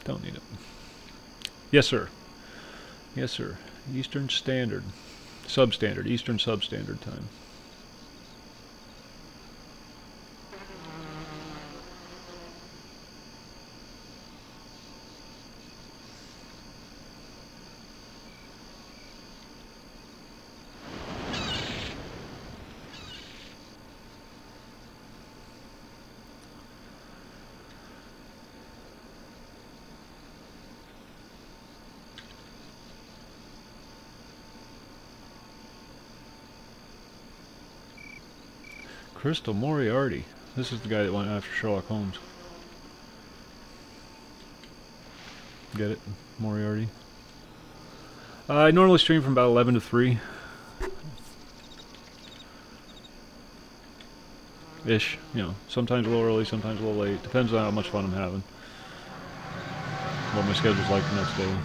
Don't need it. Yes, sir. Yes, sir. Eastern Standard. Substandard. Eastern Substandard time. Crystal Moriarty. This is the guy that went after Sherlock Holmes. Get it? Moriarty. I normally stream from about 11 to 3. Ish. You know, sometimes a little early, sometimes a little late. Depends on how much fun I'm having. What my schedule's like the next day.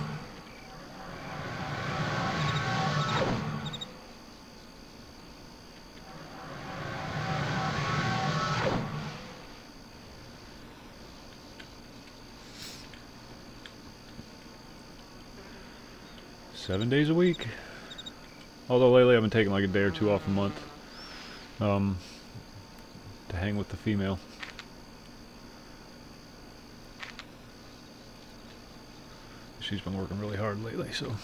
Seven days a week. Although lately I've been taking like a day or two off a month. To hang with the female. She's been working really hard lately, so.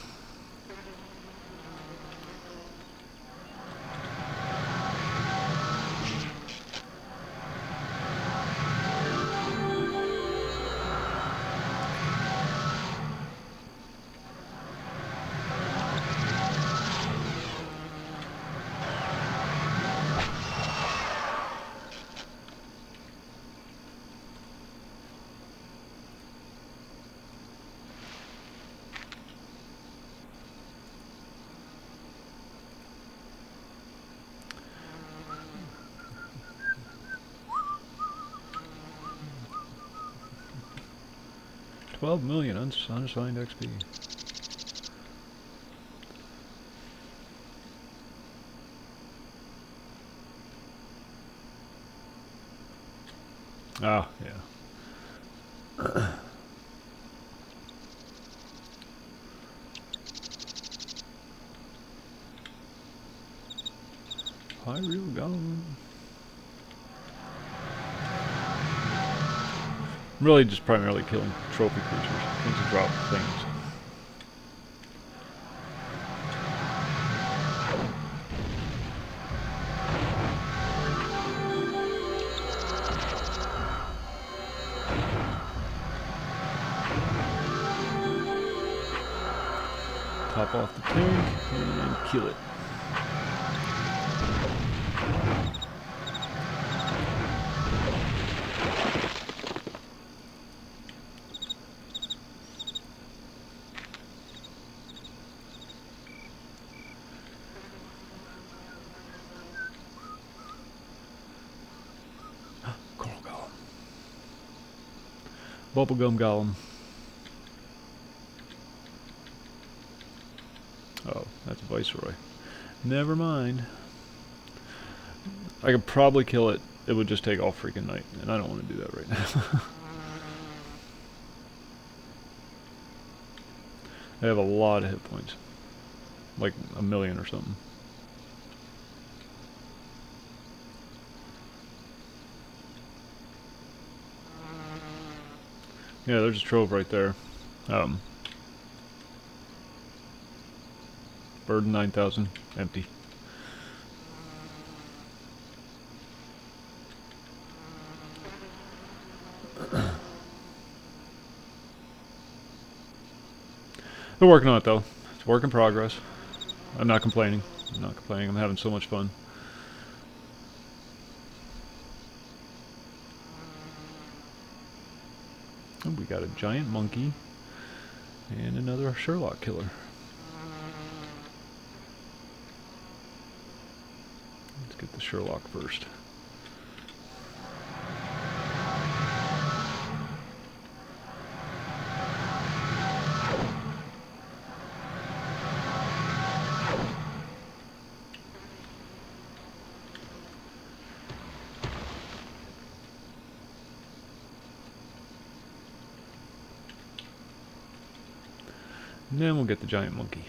$12 million unassigned XP. Ah, yeah. Pyro Golem. I'm really just primarily killing trophy creatures, things that drop things. Top off the tank and kill it. Bubblegum Golem. Oh, that's a Viceroy. Never mind. I could probably kill it. It would just take all freaking night, and I don't want to do that right now. They have a lot of hit points. Like 1,000,000 or something. Yeah, there's a trove right there. Burden 9,000, empty. They're working on it though. It's a work in progress. I'm not complaining. I'm not complaining. I'm having so much fun. Oh, we got a giant monkey and another Sherlock killer. Let's get the Sherlock first. And then we'll get the giant monkey.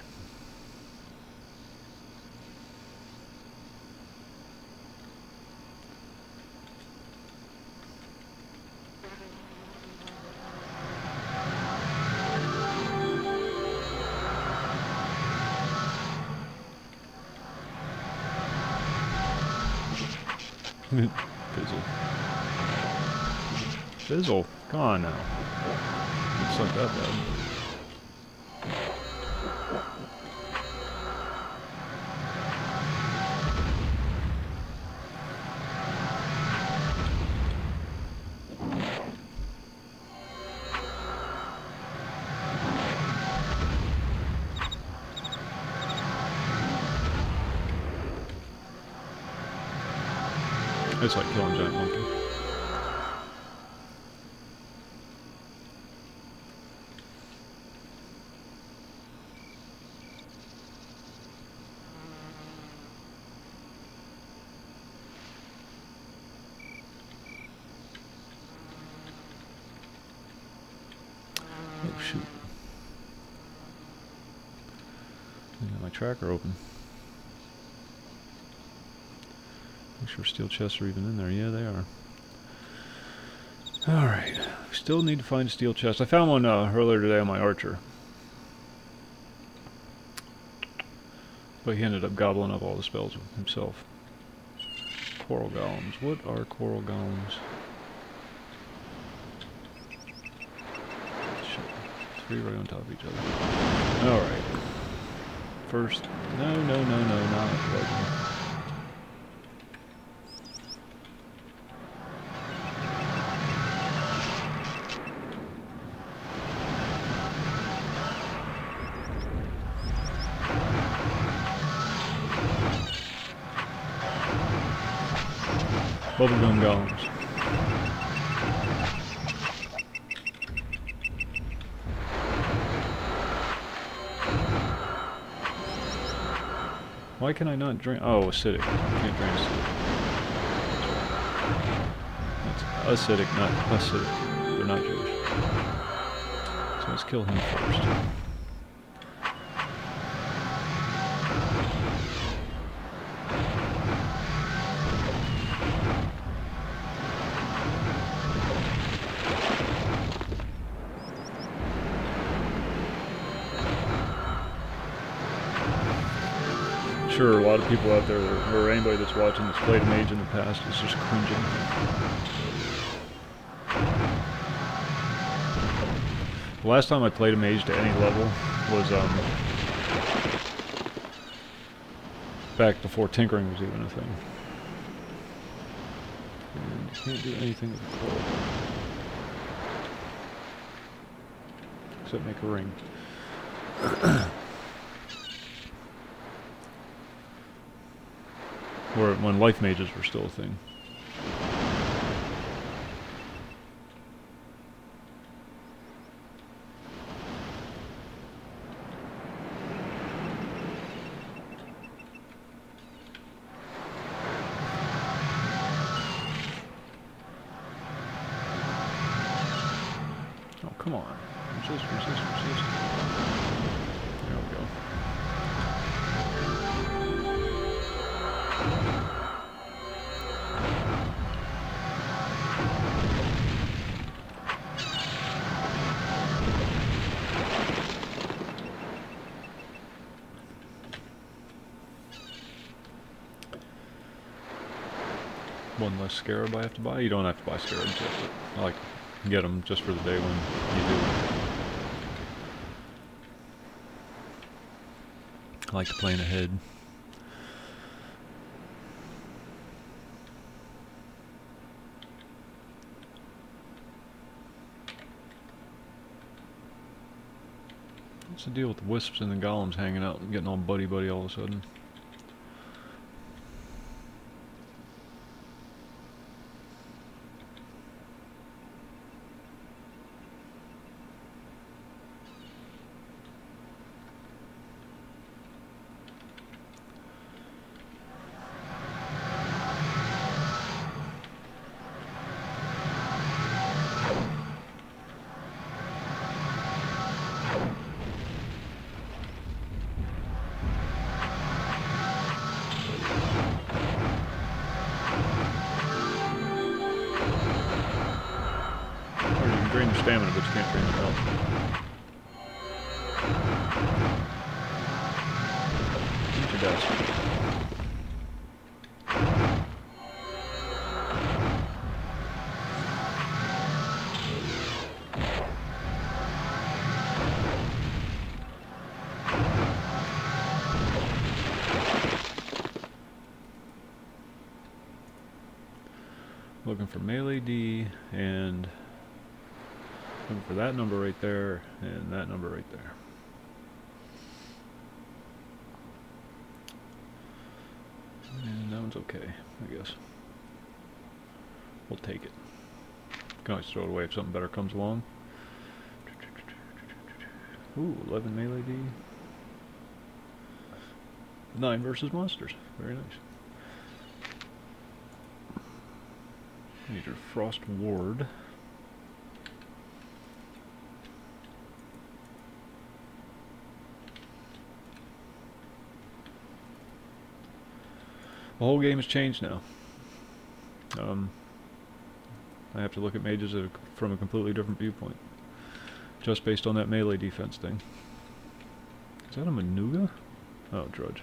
Fizzle. Fizzle. Come on now. It's not that bad. It's like killing a giant monkey. Oh shoot. I got my tracker open. Make sure steel chests are even in there. Yeah, they are. Alright. Still need to find a steel chest. I found one earlier today on my archer. But he ended up gobbling up all the spells himself. Coral golems. What are coral golems? Shit. 3 right on top of each other. Alright. First. No, not legend. Bubblegum golems. Why can I not drink? Oh, acidic. I can't drink acidic. That's acidic, not acidic. They're not Jewish. So let's kill him first. Sure, a lot of people out there, or anybody that's watching that's played a mage in the past, is just cringing. The last time I played a mage to any level was back before tinkering was even a thing. And you can't do anything with the coral. Except make a ring. Or when life mages were still a thing. Oh, come on. Resist. One less scarab I have to buy. You don't have to buy scarabs yet, but I like to get them just for the day when you do. I like to plan ahead. What's the deal with the wisps and the golems hanging out and getting all buddy-buddy all of a sudden? Drain your stamina, but you can't drain your health. Eat your dust. Looking for melee D and looking for that number right there and that number right there. And that one's okay, I guess. We'll take it. Can always throw it away if something better comes along. Ooh, 11 melee D. 9 versus monsters. Very nice. Need your frost ward. The whole game has changed now. I have to look at mages from a completely different viewpoint, just based on that melee defense thing. Is that a Manuga? Oh, Drudge.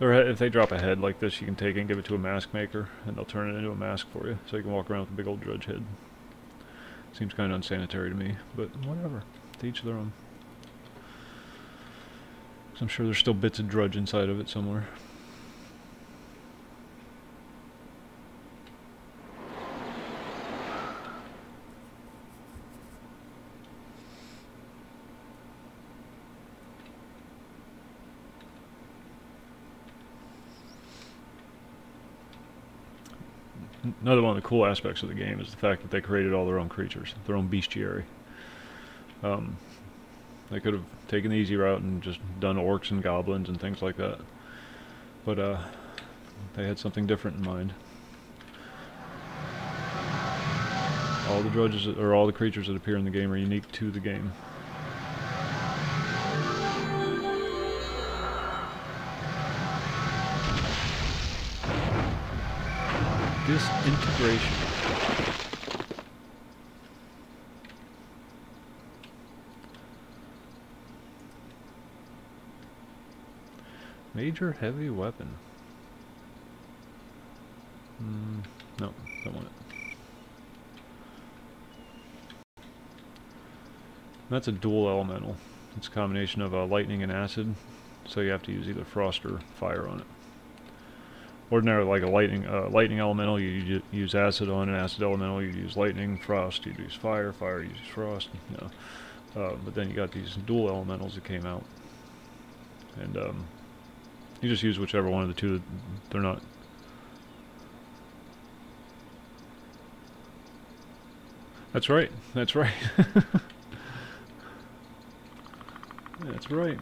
If they drop a head like this, you can take it and give it to a mask maker, and they'll turn it into a mask for you, so you can walk around with a big old Drudge head. Seems kind of unsanitary to me, but whatever. To each their own. So I'm sure there's still bits of Drudge inside of it somewhere. Another one of the cool aspects of the game is the fact that they created all their own creatures, their own bestiary. They could have taken the easy route and just done orcs and goblins and things like that, but they had something different in mind. All the drudges, or all the creatures that appear in the game, are unique to the game. Disintegration. Major heavy weapon. No, don't want it. That's a dual elemental. It's a combination of lightning and acid, so you have to use either frost or fire on it. Ordinarily, like a lightning elemental, you use acid on. An acid elemental, you use lightning. Frost, you use fire. Fire, you use frost. You know. But then you got these dual elementals that came out, and you just use whichever one of the two. They're not. That's right. That's right. That's right.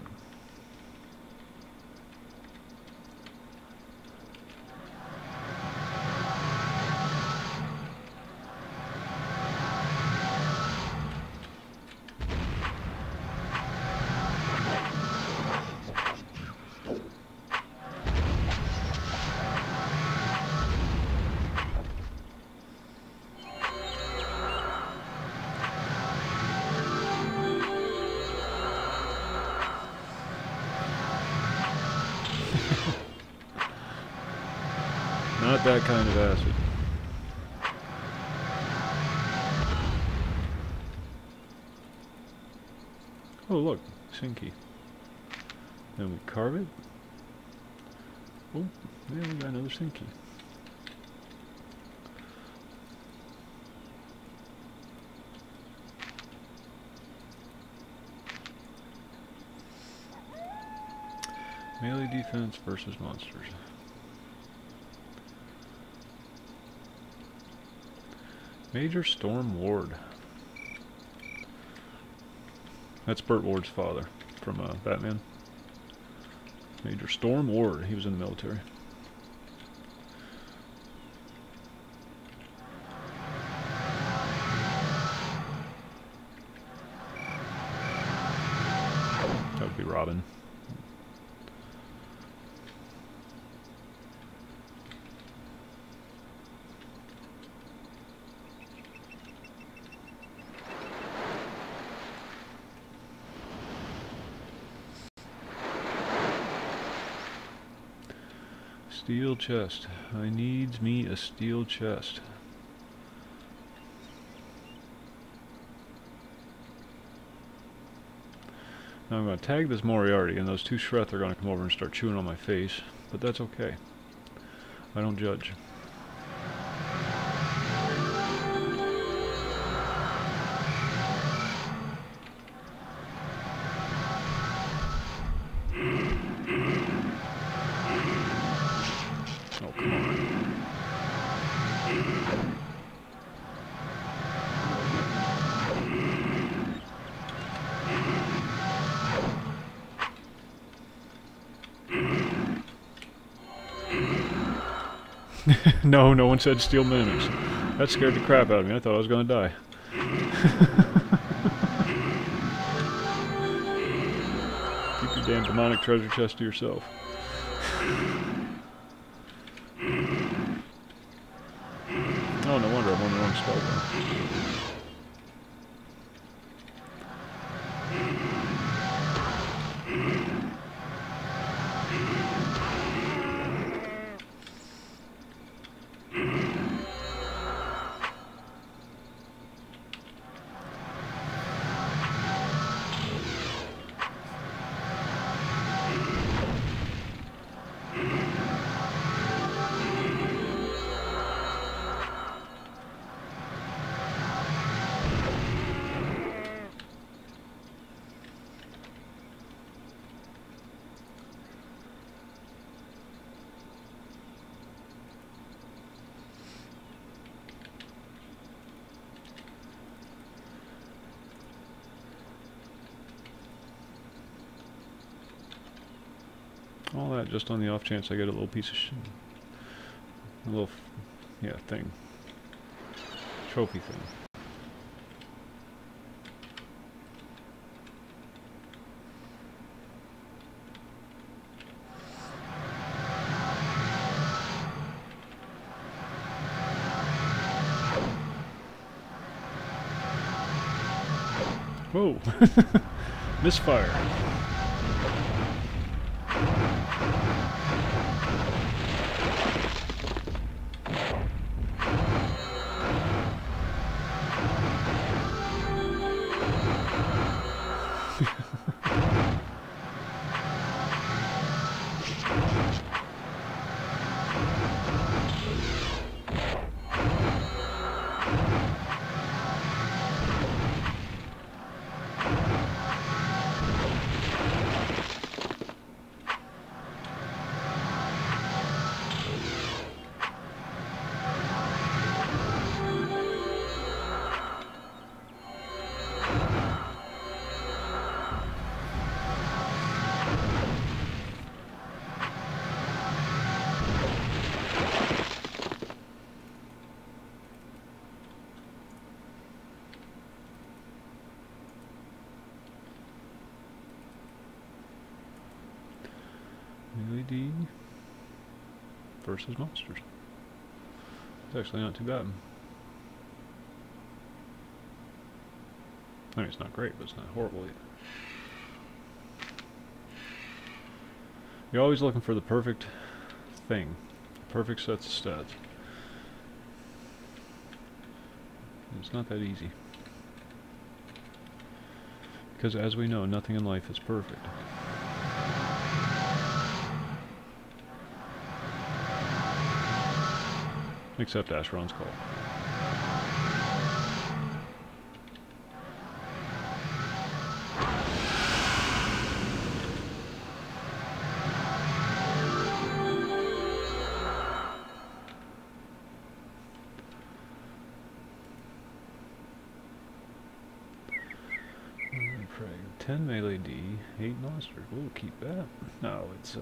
that kind of acid. Oh look, Sinky. Then we carve it. Oh, yeah, we got another Sinky. Melee defense versus monsters. Major Storm Ward. That's Burt Ward's father from Batman. Major Storm Ward. He was in the military. That would be Robin. Steel chest. I needs me a steel chest. Now I'm going to tag this Moriarty, and those two Shreth are going to come over and start chewing on my face, but that's okay. I don't judge. Oh, come on. No, no one said steel mimics. That scared the crap out of me. I thought I was going to die. Keep your damn demonic treasure chest to yourself. Oh, no wonder I'm on the wrong spell there. All that just on the off chance I get a little piece of shit. A little, yeah, thing. Trophy thing. Whoa! Misfire. LED versus monsters. It's actually not too bad. I mean, it's not great, but it's not horrible either. You're always looking for the perfect thing, perfect sets of stats. It's not that easy. Because as we know, nothing in life is perfect. Except Asheron's Call. Pray. 10 melee D, 8 monsters. We'll keep that. No, it's,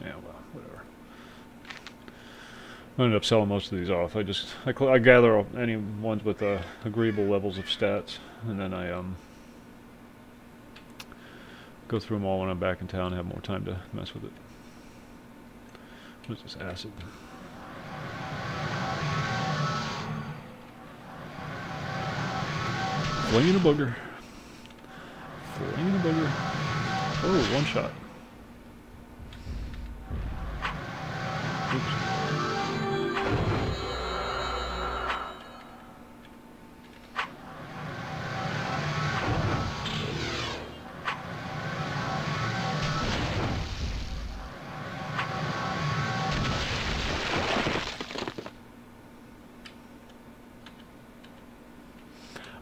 yeah, well, whatever. I ended up selling most of these off. I gather any ones with agreeable levels of stats, and then I go through them all when I'm back in town and have more time to mess with it. What is this, acid? Flinging a booger. Flinging a booger. Oh, one shot. Oops.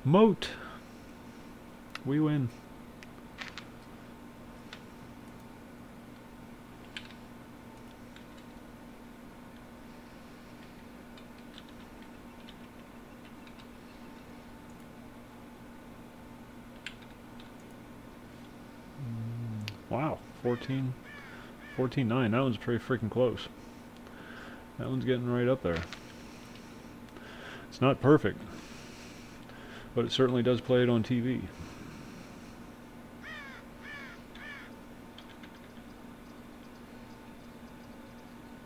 Moat. We win. Wow, 14-9. That one's pretty freaking close. That one's getting right up there. It's not perfect, but it certainly does play it on TV.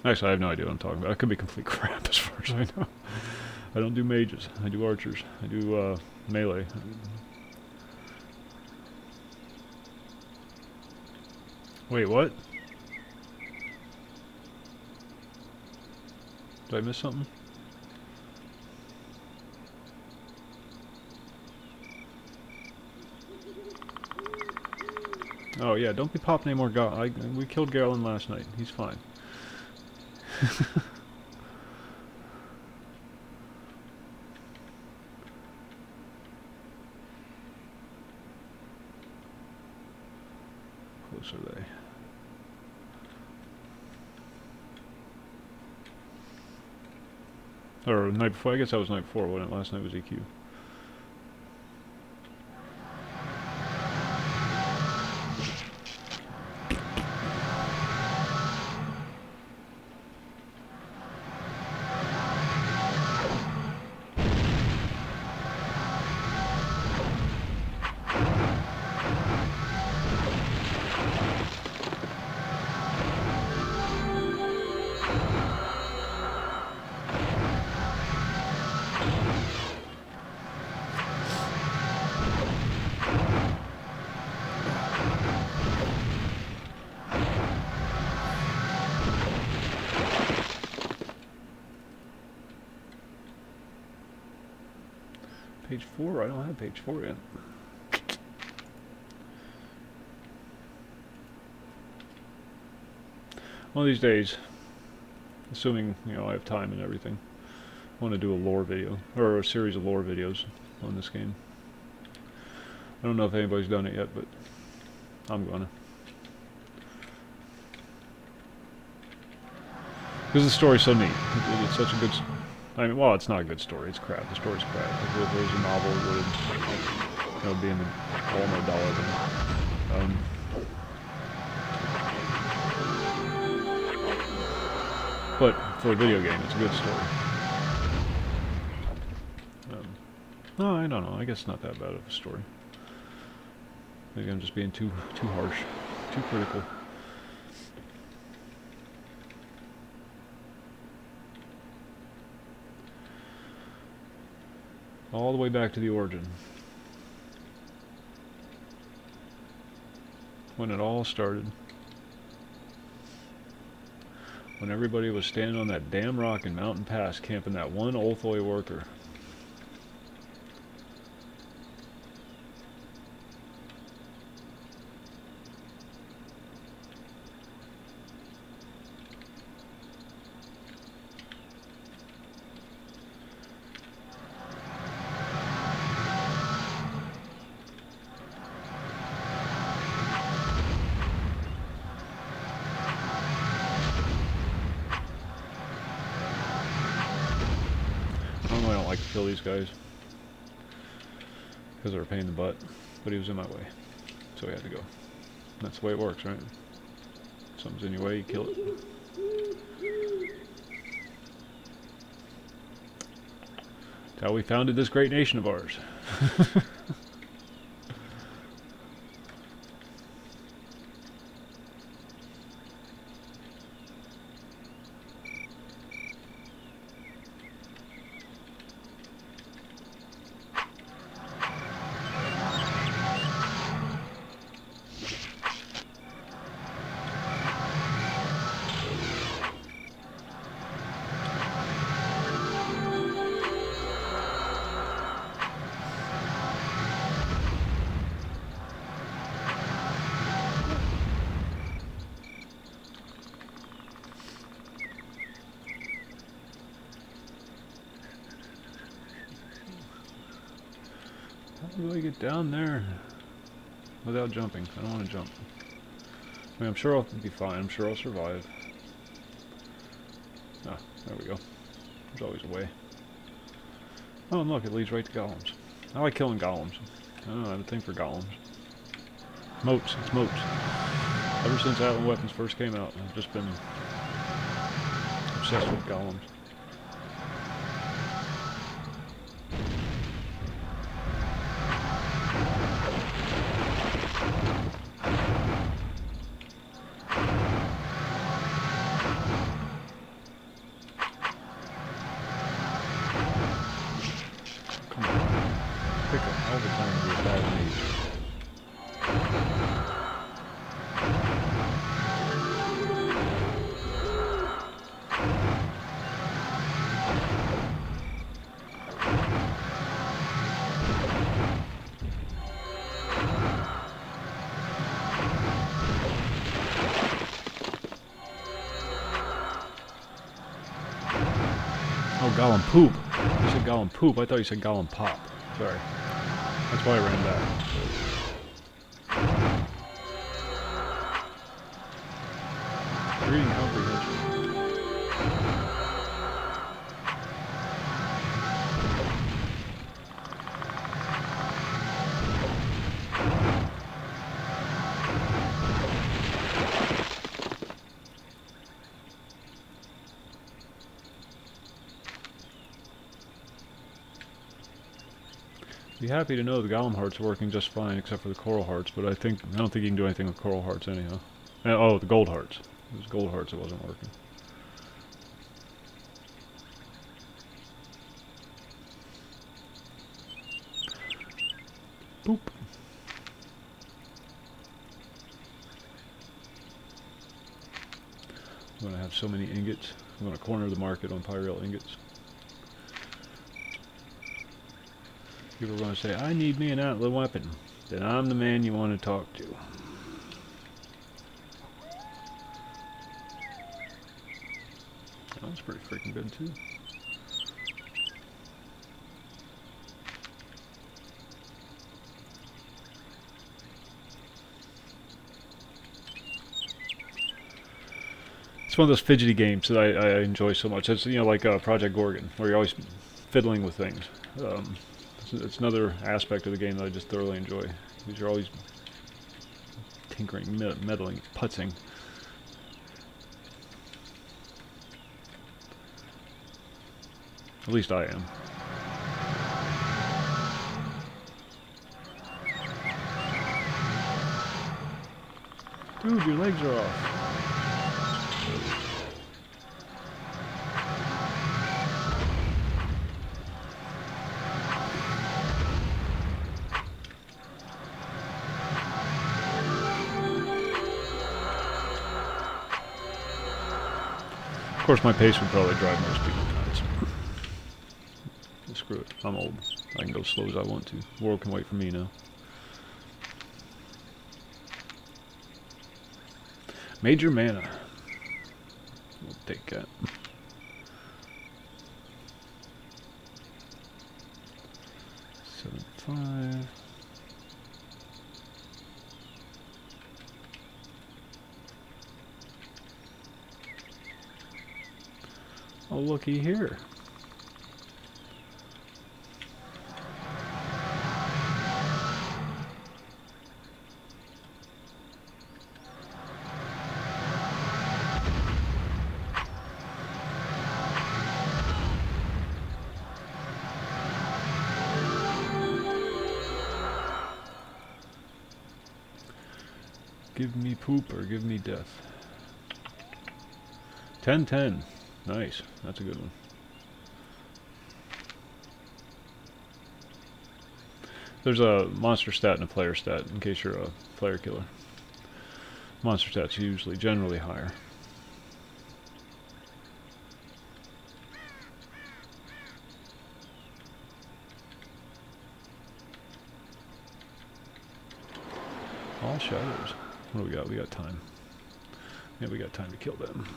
Actually, I have no idea what I'm talking about. I could be complete crap as far as I know. I don't do mages. I do archers. I do melee. Wait, what? Did I miss something? Oh yeah, don't be popping any more we killed Galen last night. He's fine. Close are they? Or night before, I guess that was night before, wasn't it? Last night was EQ. Page 4? I don't have page 4 yet. One of these days, assuming, you know, I have time and everything, I want to do a lore video, or a series of lore videos on this game. I don't know if anybody's done it yet, but I'm gonna. Because the story's so neat. It's such a good... I mean, well, it's not a good story. It's crap. The story's crap. If it was a novel, it would have, you know, be in the Walmart dollar. But for a video game, it's a good story. No, I don't know. I guess it's not that bad of a story. Maybe I'm just being too harsh, too critical. All the way back to the origin. When it all started. When everybody was standing on that damn rock in Mountain Pass camping that one Olthoi worker. I don't like to kill these guys because they're a pain in the butt, but he was in my way, so he had to go. That's the way it works, right? Something's in your way, you kill it. That's how we founded this great nation of ours. How do I get down there without jumping? I don't want to jump. I mean, I'm sure I'll be fine. I'm sure I'll survive. Ah, there we go. There's always a way. Oh, and look, it leads right to golems. I like killing golems. I don't know, I have a thing for golems. Moats, it's moats. Ever since Atlan Weapons first came out, I've just been obsessed with golems. All the time to be a bad mage. Oh, golem poop. You said golem poop. I thought you said golem pop. Sorry. That's why I ran back. Reading comprehension. Be happy to know the golem hearts are working just fine, except for the coral hearts. But I don't think you can do anything with coral hearts anyhow. Oh, the gold hearts. It was gold hearts that wasn't working. Boop. I'm gonna have so many ingots. I'm gonna corner the market on Pyrail ingots. People are going to say, I need me an Atlan weapon. Then I'm the man you want to talk to. Oh, that's pretty freaking good too. It's one of those fidgety games that I enjoy so much. It's, you know, like Project Gorgon, where you're always fiddling with things. It's another aspect of the game that I just thoroughly enjoy, because you're always tinkering, meddling, putzing. At least I am. Dude, your legs are off. Of course, my pace would probably drive most people nuts. Screw it. I'm old. I can go as slow as I want to. The world can wait for me now. Major mana. We'll take that. Five. Oh, looky here. Give me poop or give me death. 10-10. Nice. That's a good one. There's a monster stat and a player stat in case you're a player killer. Monster stat's usually generally higher. All shadows. What do we got? We got time. Yeah, we got time to kill them.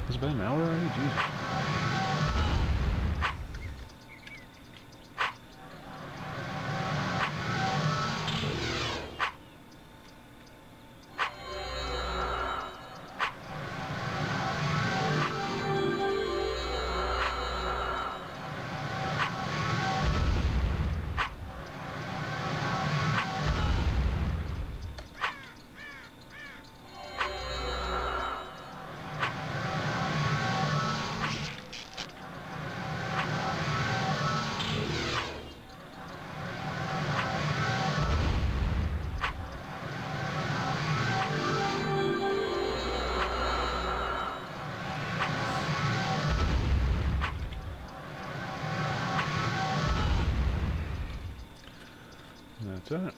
Has it been an hour already? Jesus. That's it.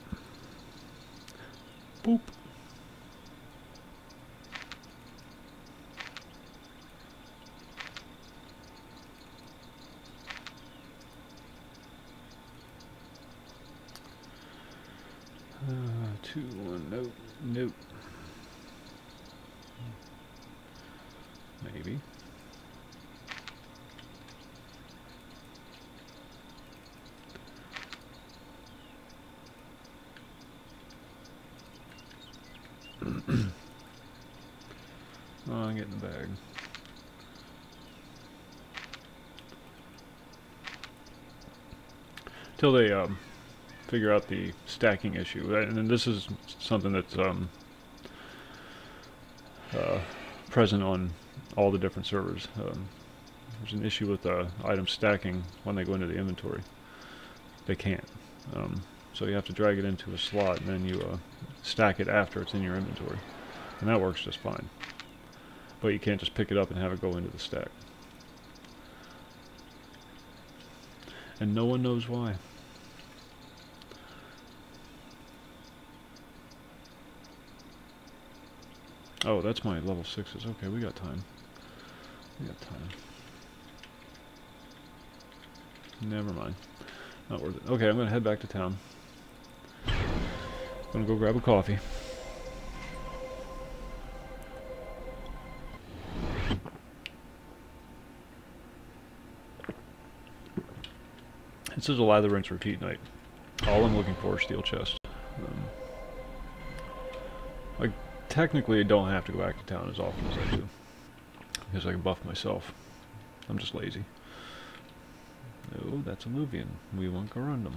Boop. Two, one, nope, nope. Maybe. Oh, I'm getting the bag. Till they figure out the stacking issue, and this is something that's present on all the different servers. There's an issue with items stacking when they go into the inventory. They can't. So you have to drag it into a slot, and then you stack it after it's in your inventory. And that works just fine. But you can't just pick it up and have it go into the stack. And no one knows why. Oh, that's my level 6s. Okay, we got time. We got time. Never mind. Not worth it. Okay, I'm gonna head back to town. Gonna go grab a coffee. This is a lather, rinse, repeat night. All I'm looking for is steel chest. Like, technically I don't have to go back to town as often as I do, because I can buff myself. I'm just lazy. Oh, that's Alluvian. We want Corundum.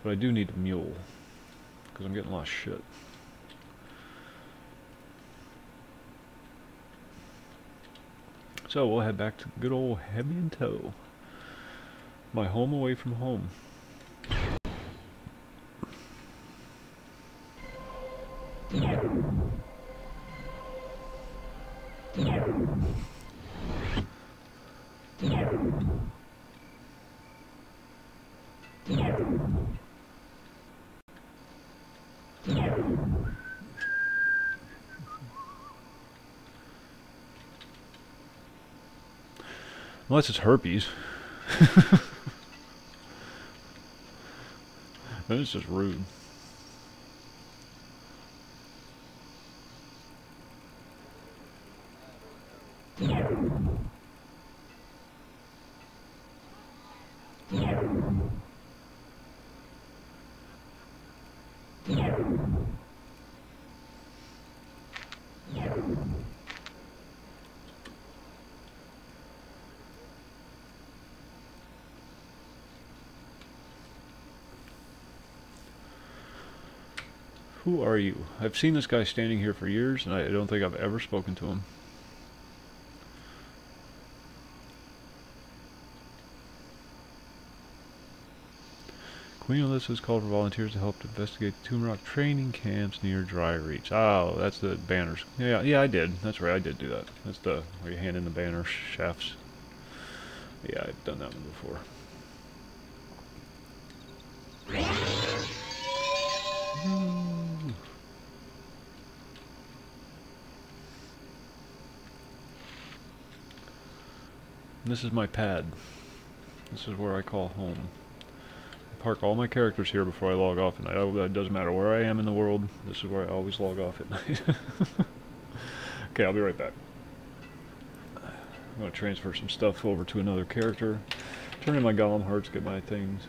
But I do need a mule, because I'm getting a lot of shit. So we'll head back to good old Heavy in Tow. My home away from home. Unless it's herpes. Then it's just rude. Who are you? I've seen this guy standing here for years, and I don't think I've ever spoken to him. Queen Alyssa has called for volunteers to help to investigate the Tomb Rock training camps near Dry Reach. Oh, that's the banners. Yeah, I did. That's right, I did do that. That's the where you hand in the banner shafts. Yeah, I've done that one before. This is my pad. This is where I call home. I park all my characters here before I log off at night. It doesn't matter where I am in the world. This is where I always log off at night. Okay, I'll be right back. I'm going to transfer some stuff over to another character. Turn in my Golem Hearts, get my things,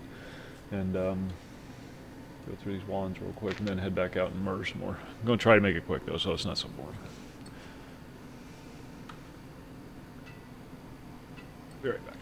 and go through these wands real quick, and then head back out and murder some more. I'm going to try to make it quick, though, so it's not so boring. Be right back.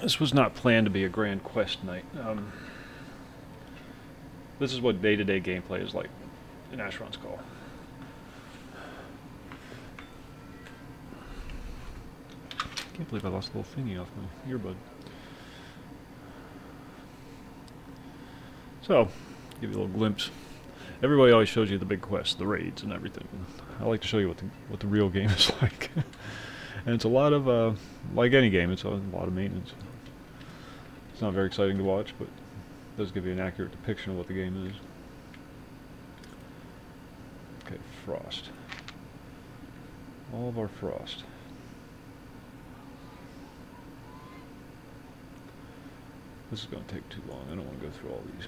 This was not planned to be a grand quest night. This is what day-to-day gameplay is like in Asheron's Call. Can't believe I lost a little thingy off my earbud. So, give you a little glimpse. Everybody always shows you the big quests, the raids, and everything. I like to show you what the real game is like. And it's a lot of, like any game, it's a lot of maintenance. It's not very exciting to watch, but it does give you an accurate depiction of what the game is. Okay, frost. All of our frost. This is going to take too long. I don't want to go through all these.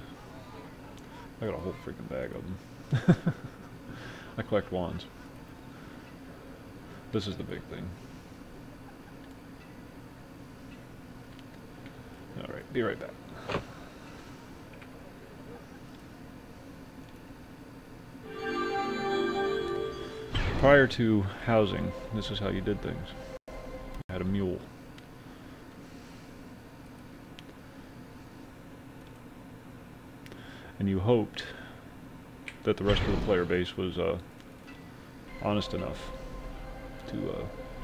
I got a whole freaking bag of them. I collect wands. This is the big thing. Alright, be right back. Prior to housing, this is how you did things. You had a mule. And you hoped that the rest of the player base was honest enough to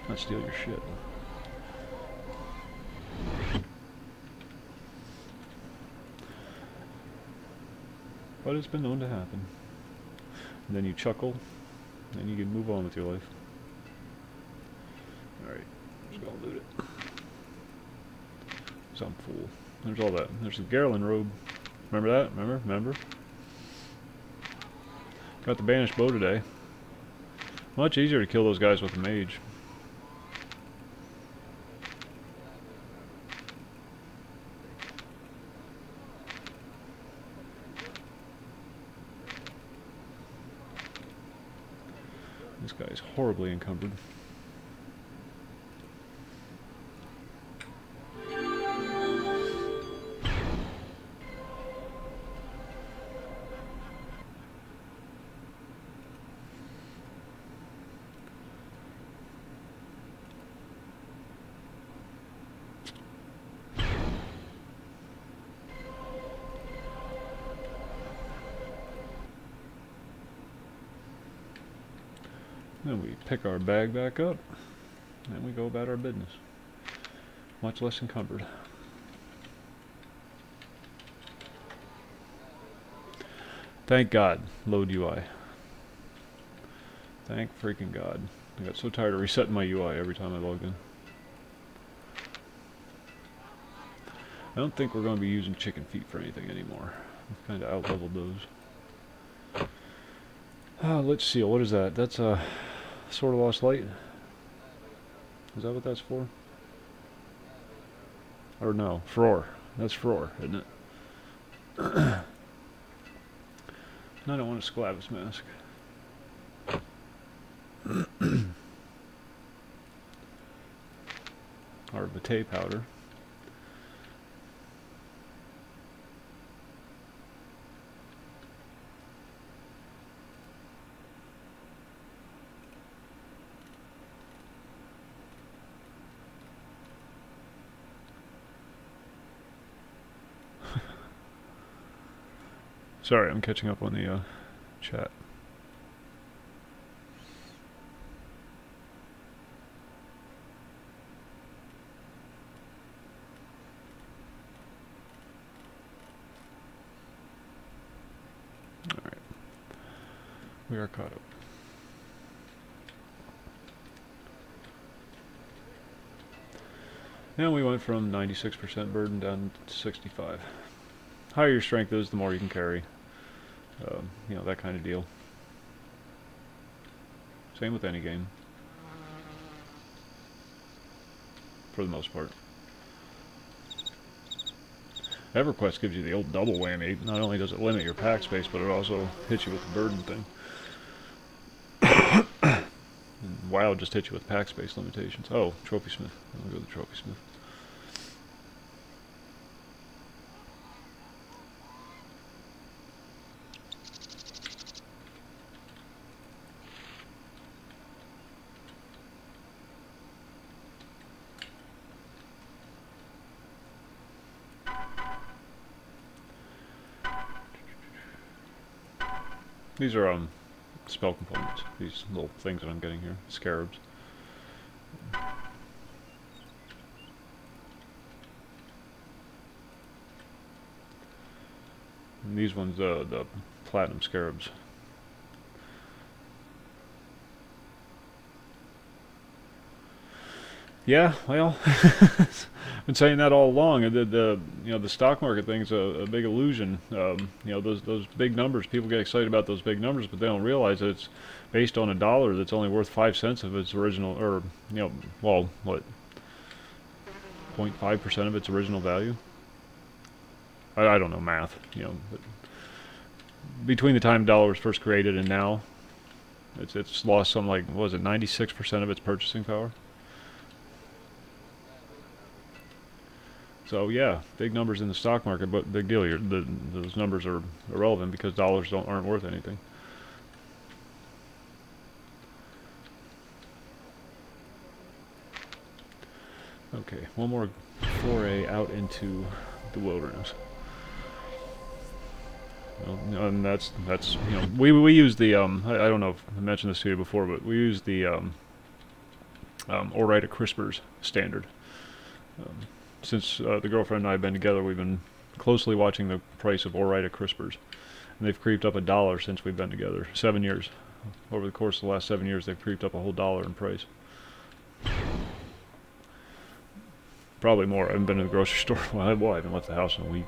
not steal your shit. But it's been known to happen. And then you chuckle, and you can move on with your life. Alright, just gonna loot it. Some fool. There's all that. There's the Garland robe. Remember that? Remember? Got the banished bow today. Much easier to kill those guys with a mage. This guy is horribly encumbered. Then we pick our bag back up, and we go about our business. Much less encumbered. Thank God, load UI. Thank freaking God. I got so tired of resetting my UI every time I logged in. I don't think we're going to be using chicken feet for anything anymore. We've kind of out-leveled those. Let's see, what is that? That's a Sword of Lost Light? Is that what that's for? Or no, Furor. That's Furor, isn't it? No, I don't want a Sclavus mask. Or Vitae powder. Sorry, I'm catching up on the chat. Alright. We are caught up. And we went from 96% burden down to 65. Higher your strength is, the more you can carry. You know, that kind of deal. Same with any game. For the most part. Everquest gives you the old double whammy. Not only does it limit your pack space, but it also hits you with the burden thing. And WoW just hits you with pack space limitations. Oh, Trophy Smith. I'll go to the Trophy Smith. These are spell components, these little things that I'm getting here, scarabs. And these ones, the platinum scarabs. Yeah, well, I've been saying that all along. You know, the stock market thing's a big illusion. You know, those big numbers. People get excited about those big numbers, but they don't realize that it's based on $1 that's only worth 5 cents of its original, or you know, well, what, 0.5% of its original value. I don't know math, you know, but between the time dollar was first created and now, it's lost something like, what was it, 96% of its purchasing power. So yeah, big numbers in the stock market, but big deal. Those numbers are irrelevant because dollars aren't worth anything. Okay, one more foray out into the wilderness. Well, and that's you know, we use the I don't know if I mentioned this to you before, but we use the Orita Crispers standard. Since the girlfriend and I have been together, we've been closely watching the price of Orita Crispers, and they've creeped up $1 since we've been together. 7 years. Over the course of the last 7 years, they've creeped up a whole $1 in price. Probably more. I haven't been to the grocery store. Well, I haven't left the house in a week.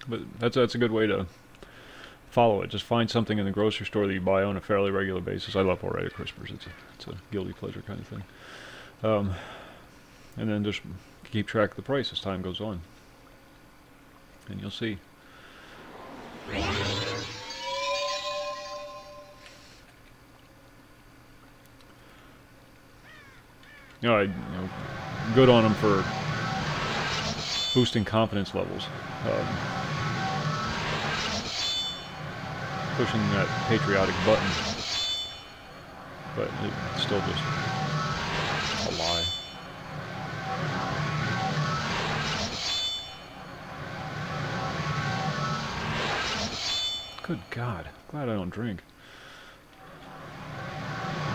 But that's a good way to follow it. Just find something in the grocery store that you buy on a fairly regular basis. I love Orita Crispers. It's a guilty pleasure kind of thing. And then just keep track of the price as time goes on, and you'll see. You know, good on them for boosting confidence levels. Pushing that patriotic button, but it's still just a lie. Good God, glad I don't drink.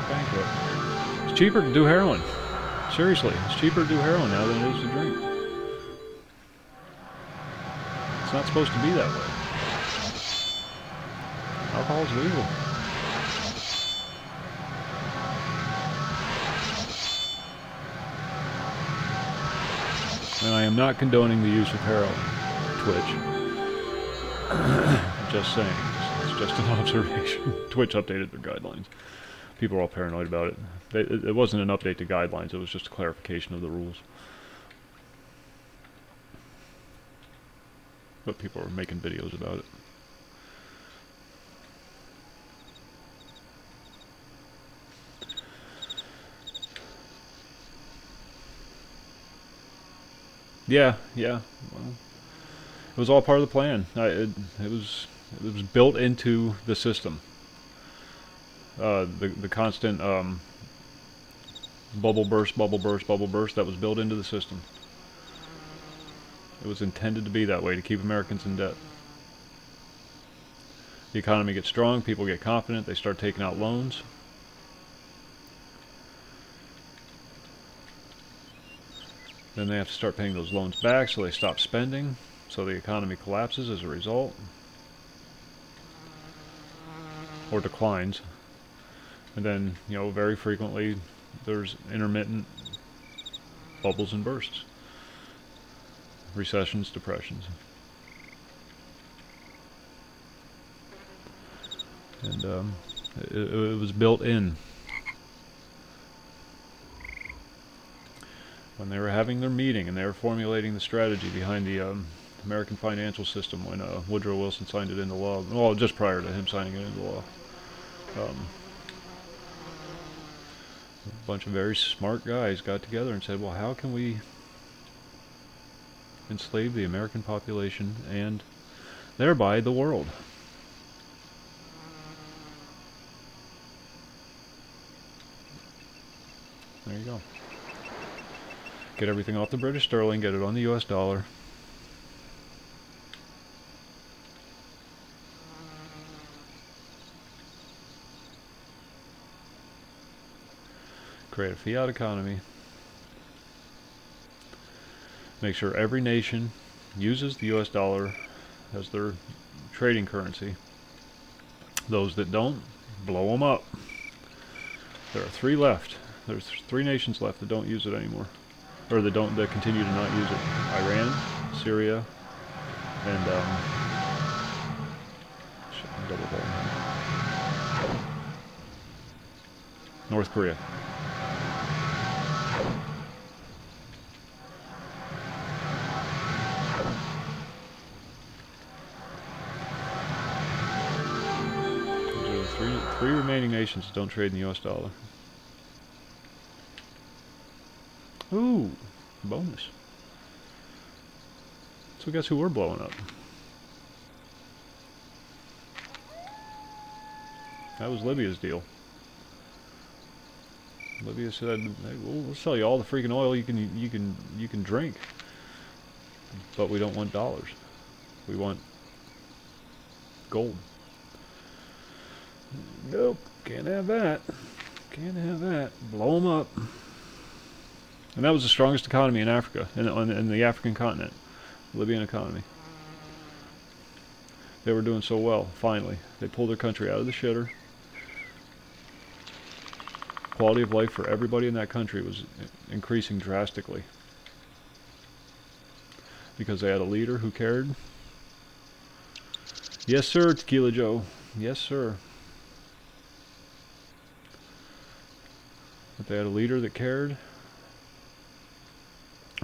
Bankrupt. It's cheaper to do heroin. Seriously, it's cheaper to do heroin now than it is to drink. It's not supposed to be that way. Alcohol's legal. And I am not condoning the use of heroin. Twitch. Just saying. It's just an observation. Twitch updated their guidelines. People are all paranoid about it. It wasn't an update to guidelines, it was just a clarification of the rules. But people are making videos about it. Yeah. Well, it was all part of the plan. It was built into the system. The constant bubble burst, that was built into the system. It was intended to be that way, to keep Americans in debt. The economy gets strong, people get confident, they start taking out loans. Then they have to start paying those loans back, so they stop spending, so the economy collapses as a result. Or declines. And then, you know, very frequently there's intermittent bubbles and bursts. Recessions, depressions. And it was built in. When they were having their meeting and they were formulating the strategy behind the American financial system, when Woodrow Wilson signed it into law, well, just prior to him signing it into law, a bunch of very smart guys got together and said, well, how can we enslave the American population and thereby the world? There you go. Get everything off the British sterling, get it on the US dollar. Create a fiat economy. Make sure every nation uses the US dollar as their trading currency. Those that don't, blow them up. There are 3 left. There's 3 nations left that don't use it anymore. Or that continue to not use it. Iran, Syria, and shit, I'm double balling here. North Korea. Three remaining nations that don't trade in the US dollar. Ooh, bonus. So guess who we're blowing up? That was Libya's deal. Libya said, hey, we'll sell you all the freaking oil you can drink, but we don't want dollars. We want gold. Nope, can't have that. Can't have that. Blow them up. And that was the strongest economy in Africa, in the African continent, Libyan economy. They were doing so well, finally. They pulled their country out of the shitter. Quality of life for everybody in that country was increasing drastically. Because they had a leader who cared. Yes, sir, Tequila Joe. Yes, sir. But they had a leader that cared.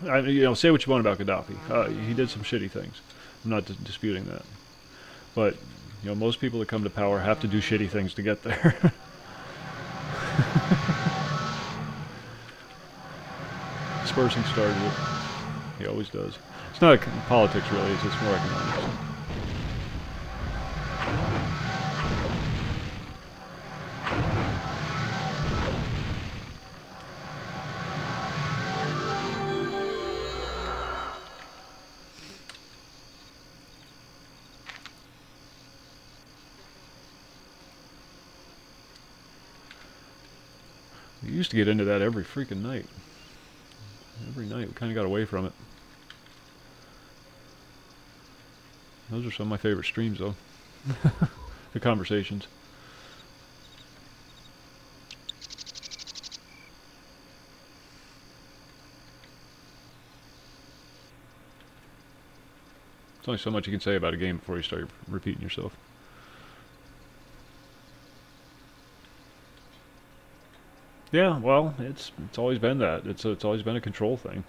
You know, say what you want about Gaddafi. He did some shitty things. I'm not disputing that. But, you know, most people that come to power have to do shitty things to get there. This person started it. He always does. It's not politics, really. It's just more economics. We used to get into that every freaking night. Every night, we kind of got away from it. Those are some of my favorite streams, though. The conversations. There's only so much you can say about a game before you start repeating yourself. Yeah, well, it's always been that. It's always been a control thing.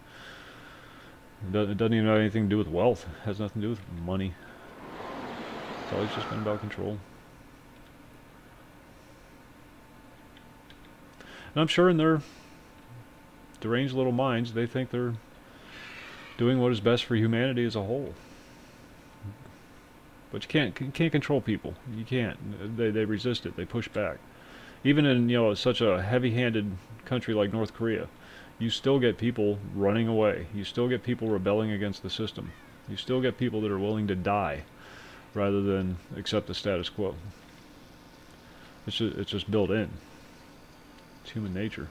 It doesn't even have anything to do with wealth. It has nothing to do with money. It's always just been about control. And I'm sure in their deranged little minds, they think they're doing what is best for humanity as a whole. But you can't control people. You can't. They resist it. They push back. Even in, you know, such a heavy-handed country like North Korea, you still get people running away. You still get people rebelling against the system. You still get people that are willing to die rather than accept the status quo. It's just built in. It's human nature.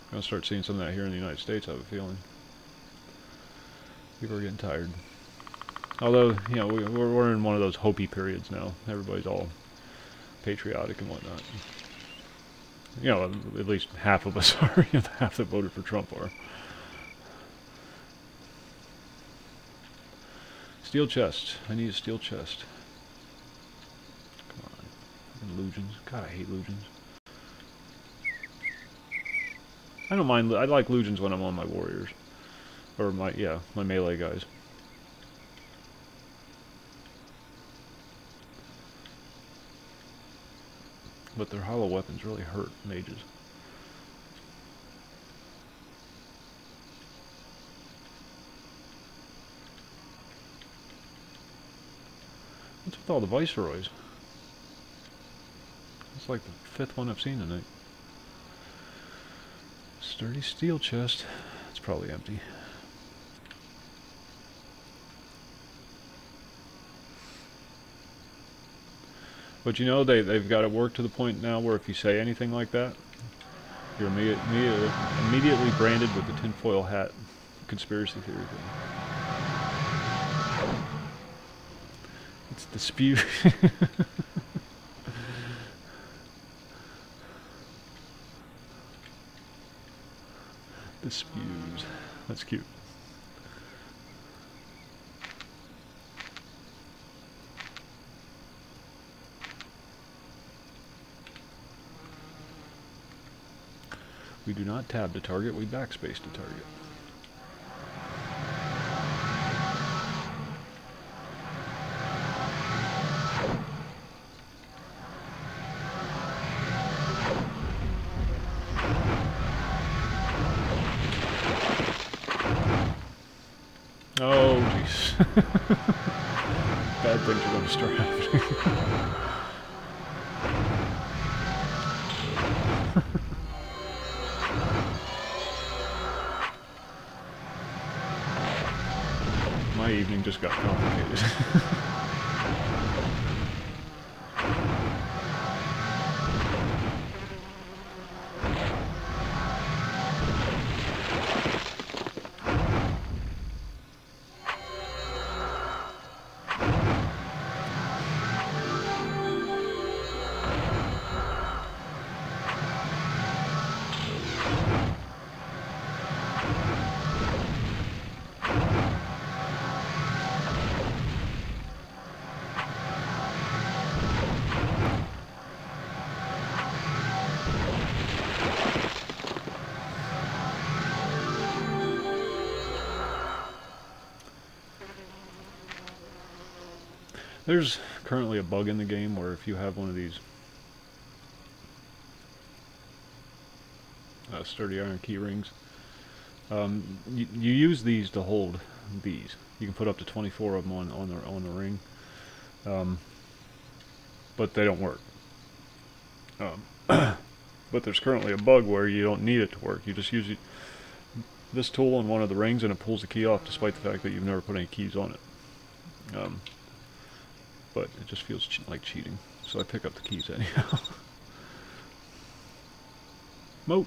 I'm going to start seeing some of that here in the United States, I have a feeling. People are getting tired. Although, you know, we're in one of those Hopi periods now. Everybody's all patriotic and whatnot. You know, at least half of us are. You know, half that voted for Trump are. Steel chest. I need a steel chest. Come on. Legions. God, I hate legions. I don't mind. I like legions when I'm on my warriors. Or my melee guys. But their hollow weapons really hurt mages. What's with all the viceroys? It's like the 5th one I've seen tonight. Sturdy steel chest. It's probably empty. But you know, they've got it worked to the point now where if you say anything like that, you're immediately branded with the tinfoil hat conspiracy theory thing. It's dispute. cute. We do not tab to target, we backspace to target. Oh, jeez. Bad things are going to start happening. My evening just got complicated. There's currently a bug in the game where if you have one of these sturdy iron key rings, you use these to hold these. You can put up to 24 of them on the ring, but they don't work. But there's currently a bug where you don't need it to work. You just use this tool on one of the rings and it pulls the key off, despite the fact that you've never put any keys on it. But it just feels like cheating, so I pick up the keys anyhow. Moat.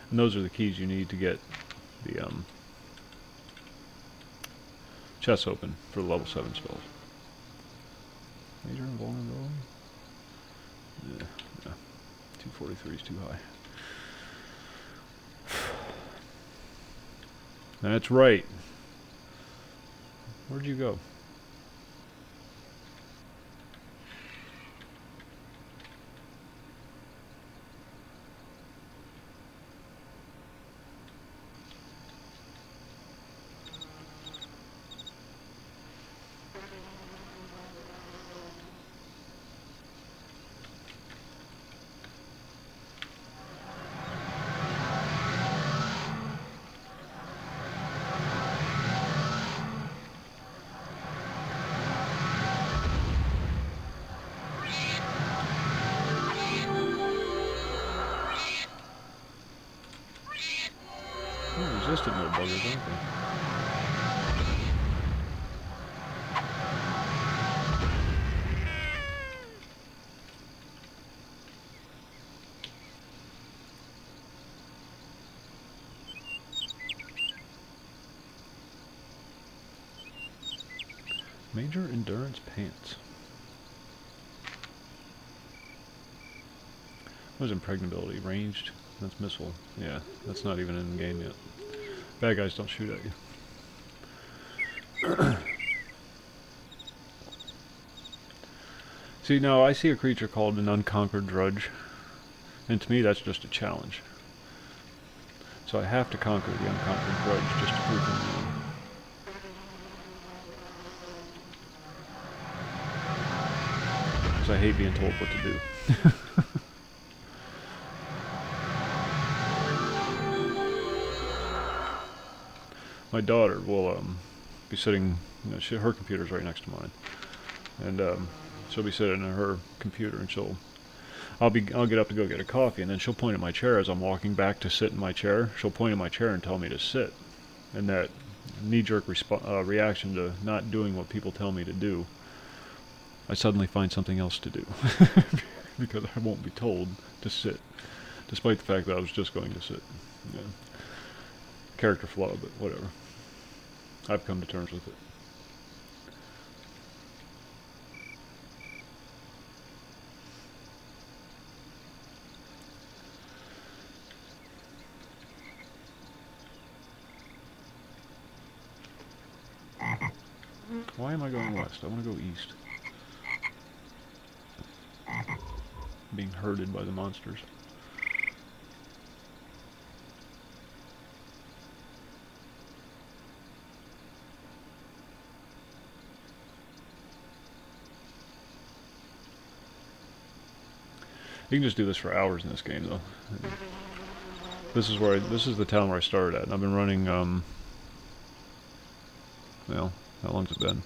And those are the keys you need to get the chests open for the level 7 spells. Major invulnerability? Yeah, 243 is too high. That's right. Where'd you go? Resistant little buggers, aren't they? Major endurance pants. What is impregnability? Ranged? That's missile. Yeah, that's not even in the game yet. Bad guys don't shoot at you. See, now I see a creature called an unconquered drudge, and to me that's just a challenge. So I have to conquer the unconquered drudge just to prove him wrong. Because I hate being told what to do. My daughter will be sitting, you know, her computer's right next to mine, and she'll be sitting at her computer, and I'll get up to go get a coffee, and then she'll point at my chair as I'm walking back to sit in my chair. She'll point at my chair and tell me to sit, and that knee-jerk reaction to not doing what people tell me to do, I suddenly find something else to do because I won't be told to sit, despite the fact that I was just going to sit. Yeah. Character flaw, but whatever. I've come to terms with it. Why am I going west? I want to go east. Being herded by the monsters. You can just do this for hours in this game, though. This is the town where I started at, and I've been running. Well, how long's it been?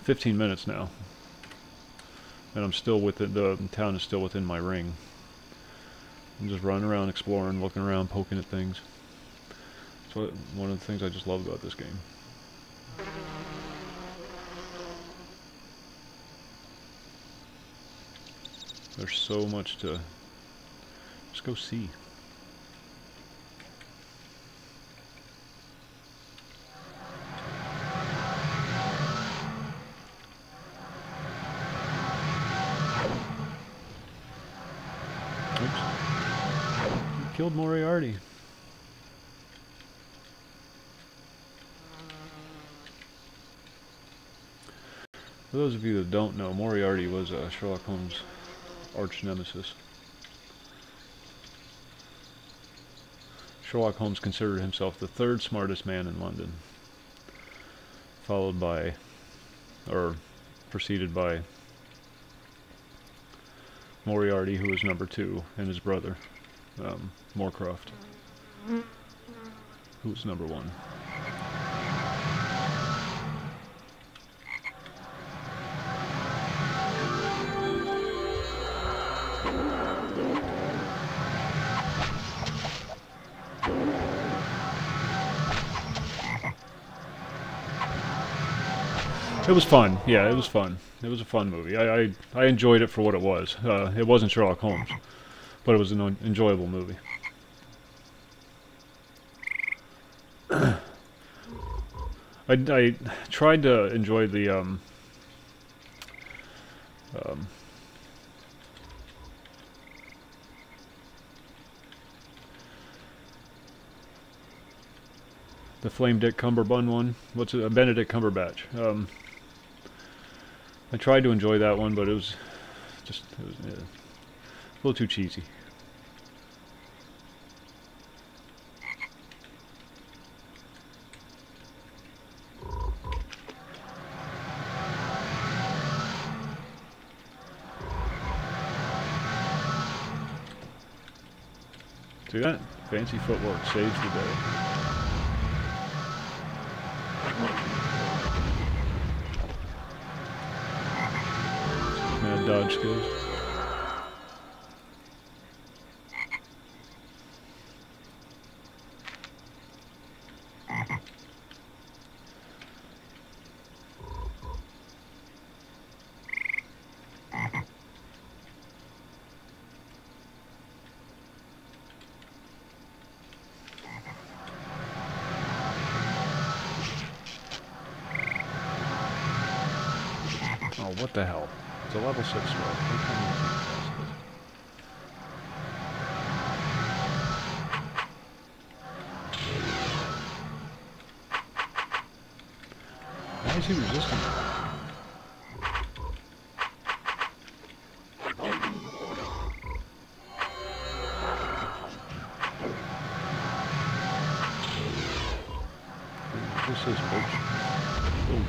15 minutes now, and I'm still within the town is still within my ring. I'm just running around, exploring, looking around, poking at things. That's one of the things I just love about this game. There's so much to just go see. Oops. You killed Moriarty. For those of you that don't know, Moriarty was Sherlock Holmes' arch nemesis. Sherlock Holmes considered himself the third smartest man in London, followed by, or preceded by, Moriarty, who was number 2, and his brother, Moorcroft, who was number 1. It was fun. Yeah, it was fun. It was a fun movie. I enjoyed it for what it was. It wasn't Sherlock Holmes, but it was an enjoyable movie. I tried to enjoy the Flame Dick Cumberbund one. What's it? Benedict Cumberbatch. I tried to enjoy that one, but it was a little too cheesy. See that? Fancy footwork saves the day. Mad dodge skills. Oh, what the hell? It's a level 6 sword. Why is he resisting that? This is folks. Oh.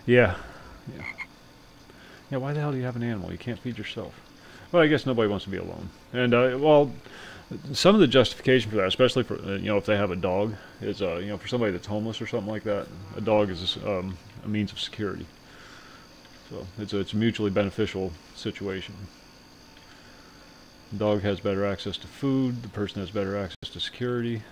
Yeah. Yeah, why the hell do you have an animal? You can't feed yourself. Well, I guess nobody wants to be alone. And, well, some of the justification for that, especially for, you know, if they have a dog, is, you know, for somebody that's homeless or something like that, a dog is a means of security. So, it's a mutually beneficial situation. The dog has better access to food, the person has better access to security.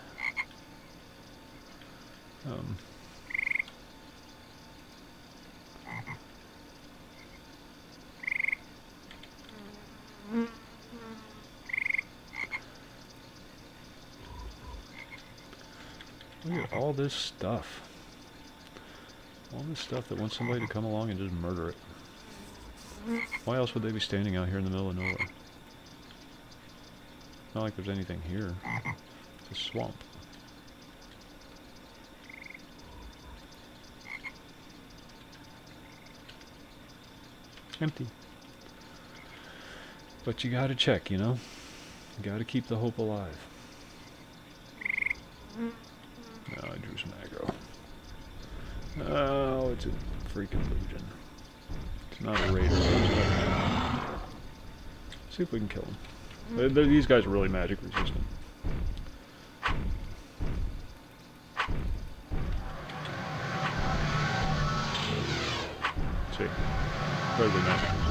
Look at all this stuff. All this stuff that wants somebody to come along and just murder it. Why else would they be standing out here in the middle of nowhere? Not like there's anything here. It's a swamp. Empty. But you gotta check, you know? You gotta keep the hope alive. Oh, I drew some aggro. Oh, it's a freaking legion. It's not a raider. See if we can kill them. These guys are really magic resistant. See, incredibly magic resistant.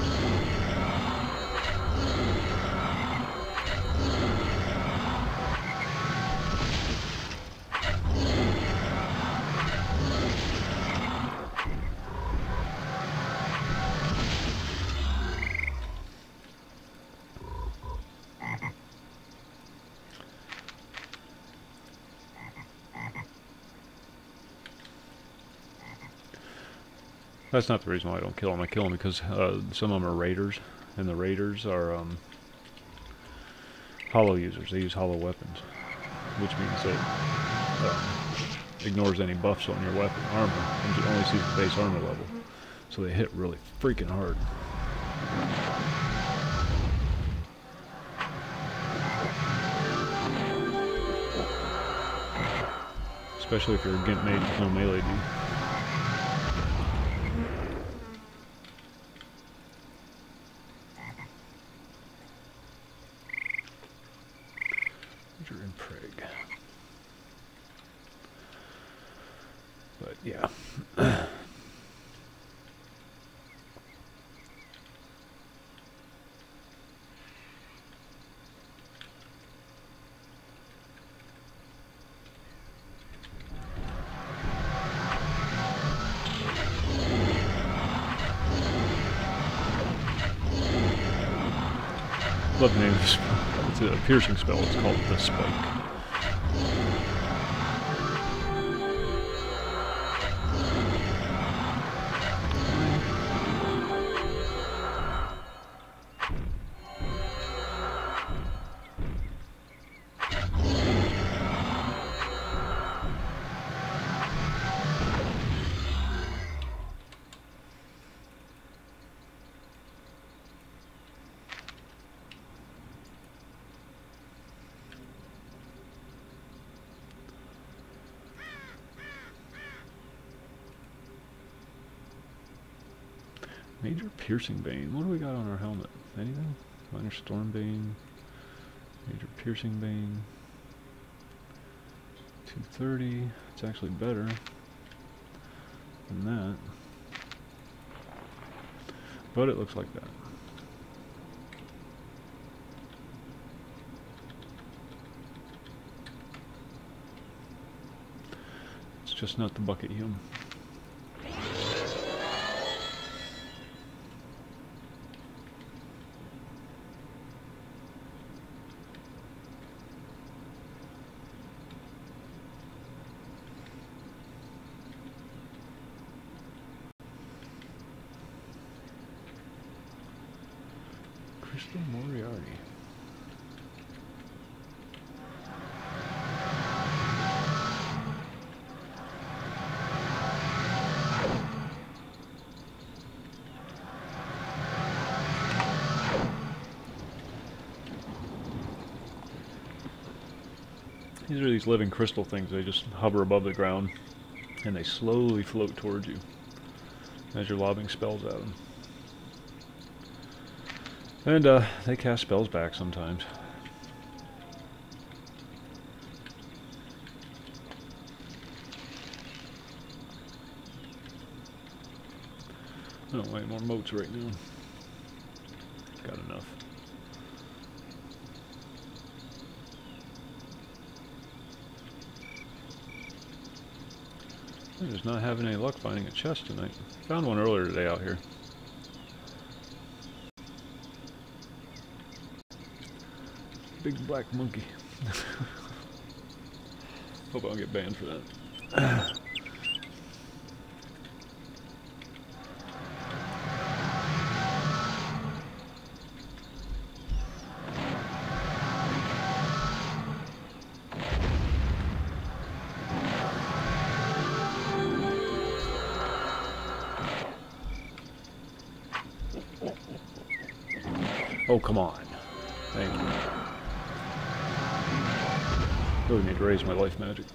That's not the reason why I don't kill them. I kill them because some of them are raiders, and the raiders are hollow users. They use hollow weapons, which means they ignores any buffs on your weapon armor and only sees the base armor level. So they hit really freaking hard. Especially if you're a Gimp mage with no melee dude. But yeah. Love the name of the spell. It's a piercing spell. It's called the Spike. Major piercing bane. What do we got on our helmet? Anything? Minor storm bane. Major piercing bane. 230. It's actually better than that. But it looks like that. It's just not the bucket hume. Moriarty. These are these living crystal things. They just hover above the ground and they slowly float towards you as you're lobbing spells at them. And they cast spells back sometimes. I don't want any more moats right now. Got enough. I'm just not having any luck finding a chest tonight. Found one earlier today out here. Big black monkey. Hope I don't get banned for that. Oh, come on. Thank you. Really need to raise my life magic.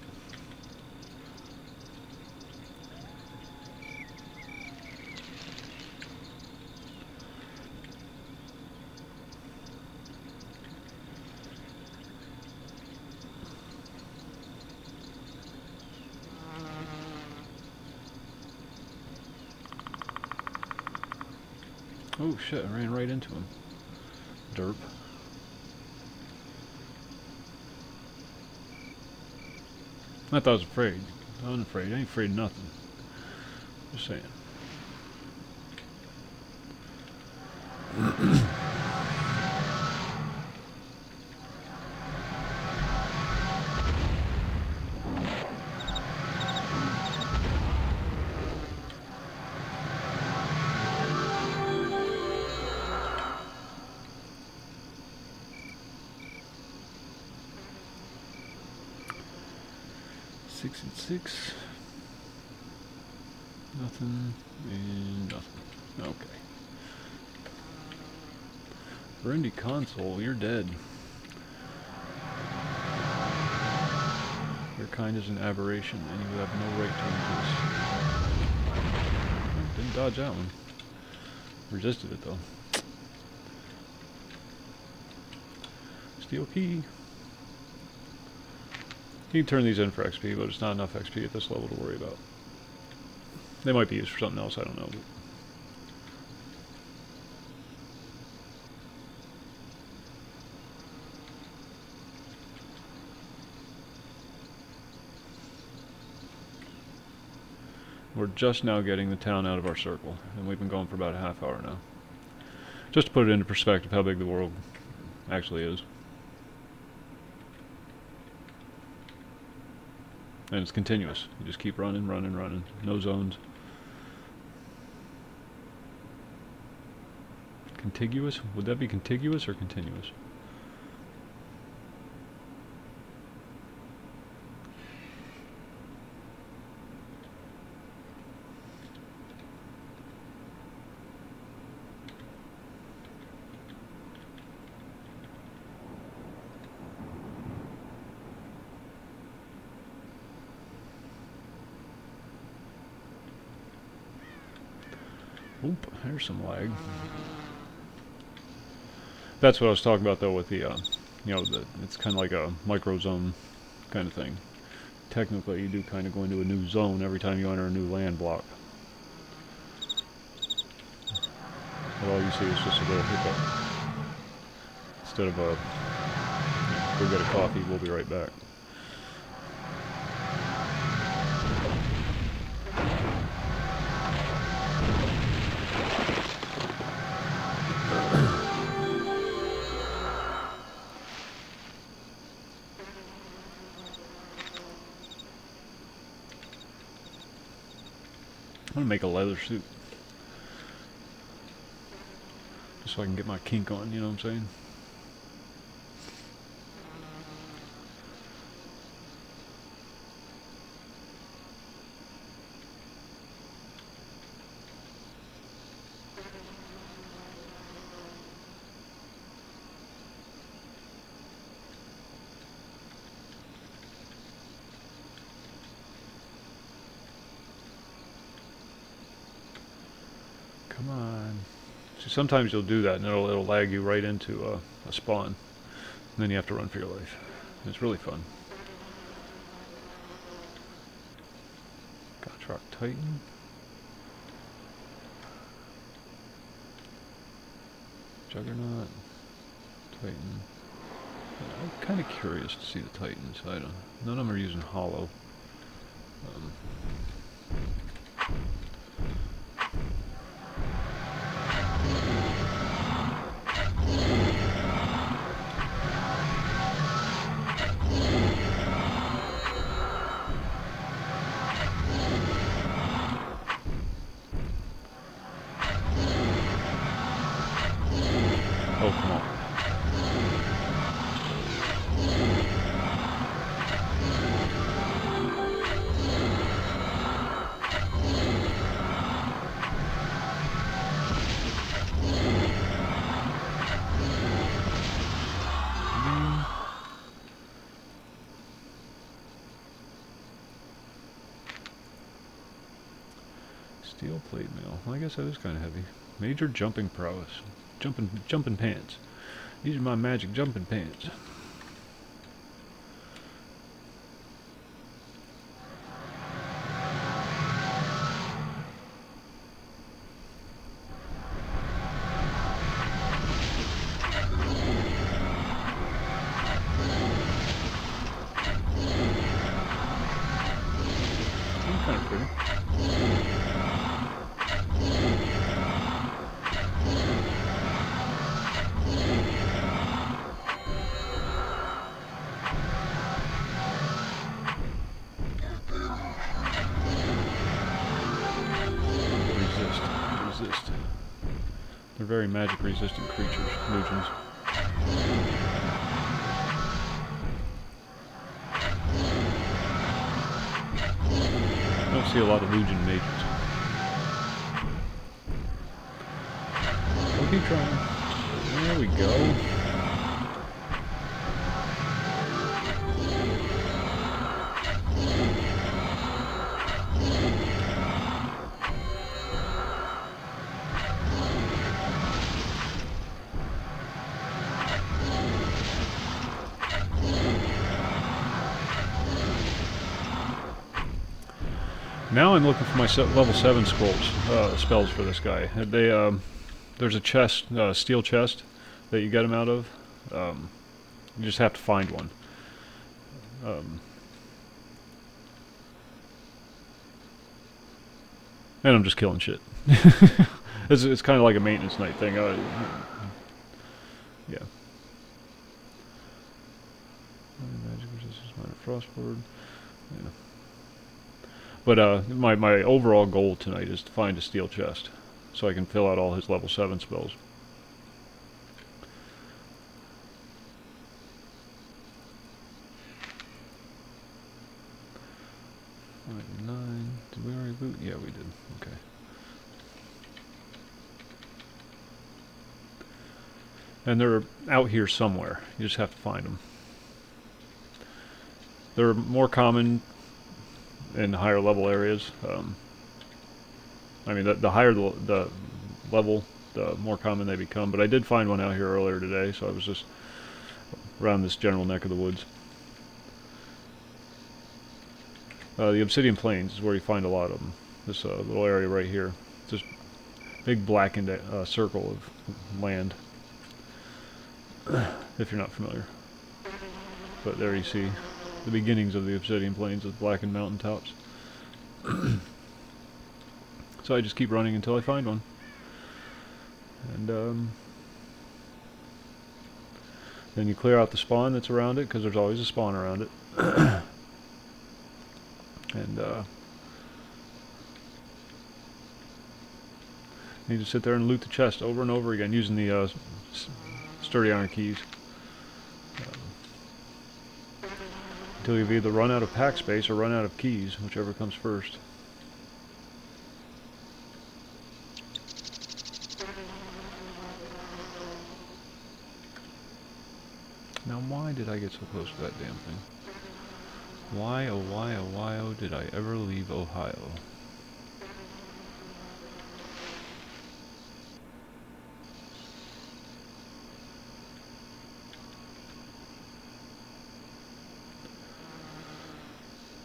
Oh shit, I ran right into him. Derp. I thought I was afraid. I wasn't afraid. I ain't afraid of nothing. Just saying. Six and six. Nothing and nothing. Okay. Brandy console, you're dead. Your kind is an aberration, and you have no right to exist. Didn't dodge that one. Resisted it though. Steel key. You can turn these in for XP, but it's not enough XP at this level to worry about. They might be used for something else, I don't know. But we're just now getting the town out of our circle, and we've been going for about a half hour now. Just to put it into perspective how big the world actually is. And it's continuous. You just keep running, running, running. No zones. Contiguous? Would that be contiguous or continuous? Oop, there's some lag. That's what I was talking about though with the, you know, it's kind of like a micro zone kind of thing. Technically you do kind of go into a new zone every time you enter a new land block. But all you see is just a little hiccup. Instead of a, go get a coffee, we'll be right back. I'm gonna make a leather suit. Just so I can get my kink on, you know what I'm saying? Come on. See, sometimes you'll do that and it'll lag you right into a spawn. And then you have to run for your life. It's really fun. Gotrock Titan. Juggernaut. Titan. I'm kind of curious to see the Titans. I don't. None of them are using hollow. Oh, come on. Steel plate mail. Well, I guess that is kind of heavy. Major jumping prowess. Jumping pants. These are my magic jumping pants. Kind of pretty. Resist. They're very magic resistant creatures, legions. I don't see a lot of legion mages. We'll keep trying. There we go. Now I'm looking for my level 7 spells for this guy. There's a chest, steel chest, that you get him out of. You just have to find one. And I'm just killing shit. It's kind of like a maintenance night thing. Yeah. Magic resistance, minor frostboard. Yeah. But my overall goal tonight is to find a steel chest, so I can fill out all his level 7 spells. Alright, 9. Did we already loot? Yeah, we did. Okay. And they're out here somewhere. You just have to find them. They're more common in higher level areas. I mean, the higher the level, the more common they become. But I did find one out here earlier today, so I was just around this general neck of the woods. The Obsidian Plains is where you find a lot of them. This little area right here. Just big blackened circle of land, if you're not familiar. But there you see the beginnings of the Obsidian Plains with blackened mountaintops. So I just keep running until I find one. And then you clear out the spawn that's around it, because there's always a spawn around it. And you just sit there and loot the chest over and over again using the sturdy iron keys. Until you've either run out of pack space or run out of keys, whichever comes first. Now why did I get so close to that damn thing? Why, oh why, oh why, oh did I ever leave Ohio?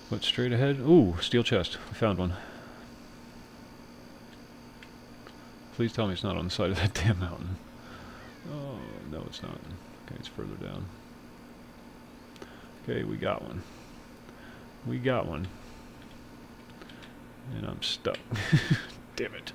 What's straight ahead? Ooh, steel chest. I found one. Please tell me it's not on the side of that damn mountain. Oh, no it's not. Okay, it's further down. Okay, we got one. We got one. And I'm stuck. Damn it.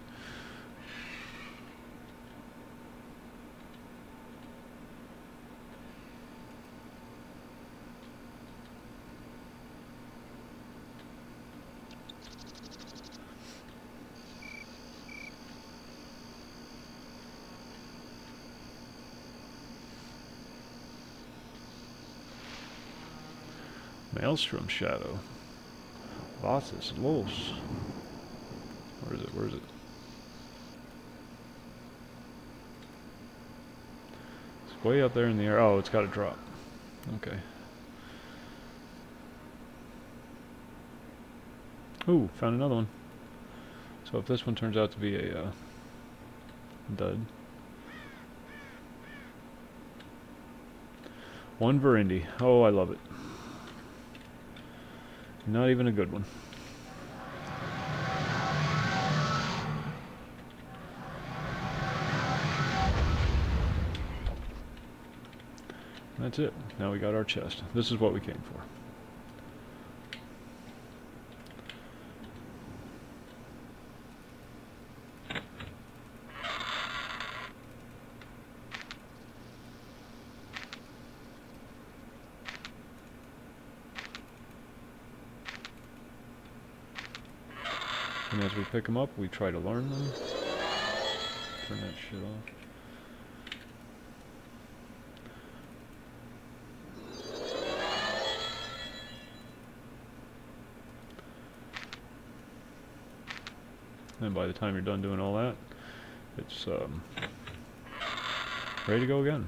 Maelstrom Shadow. Vasis Los. Where is it? Where is it? It's way up there in the air. Oh, it's got to drop. Okay. Ooh, found another one. So if this one turns out to be a dud. One Verindy. Oh, I love it. Not even a good one. That's it. Now we got our chest. This is what we came for. And as we pick them up, we try to learn them. Turn that shit off. And by the time you're done doing all that, it's ready to go again.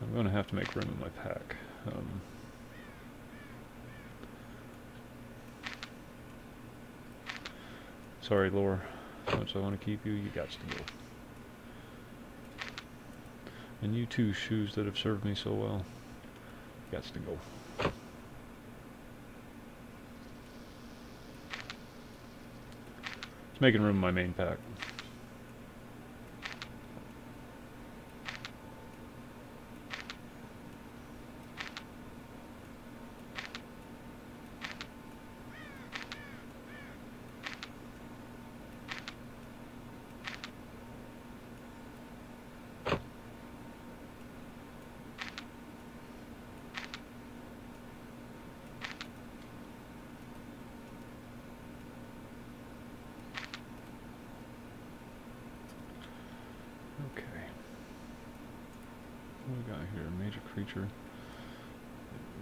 I'm going to have to make room in my pack. Sorry, lore. As much as I want to keep you, you got to go. And you too, shoes that have served me so well. You got to go. It's making room in my main pack. Okay. What do we got here? Major creature.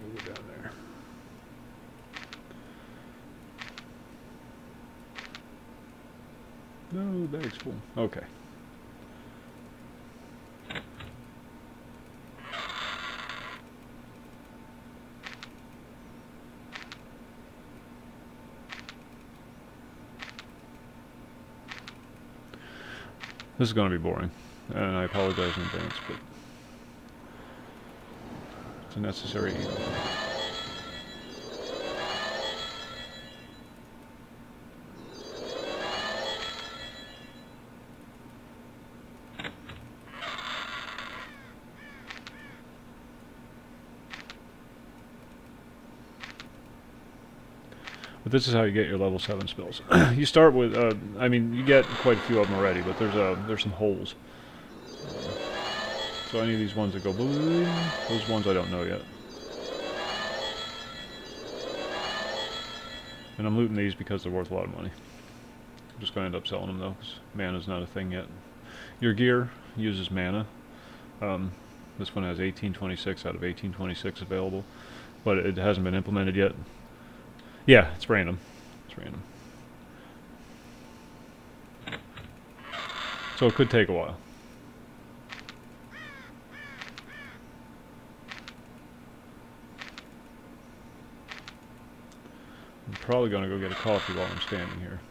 We'll go down there. No, the bag's full. Okay. This is going to be boring, and I apologize in advance, but it's a necessary evil. But this is how you get your level 7 spells. You start with, I mean, you get quite a few of them already, but there's some holes. So any of these ones that go boom, those ones I don't know yet. And I'm looting these because they're worth a lot of money. I'm just going to end up selling them though, because mana's not a thing yet. Your gear uses mana. This one has 1826 out of 1826 available, but it hasn't been implemented yet. Yeah, it's random. It's random. So it could take a while. I'm probably going to go get a coffee while I'm standing here.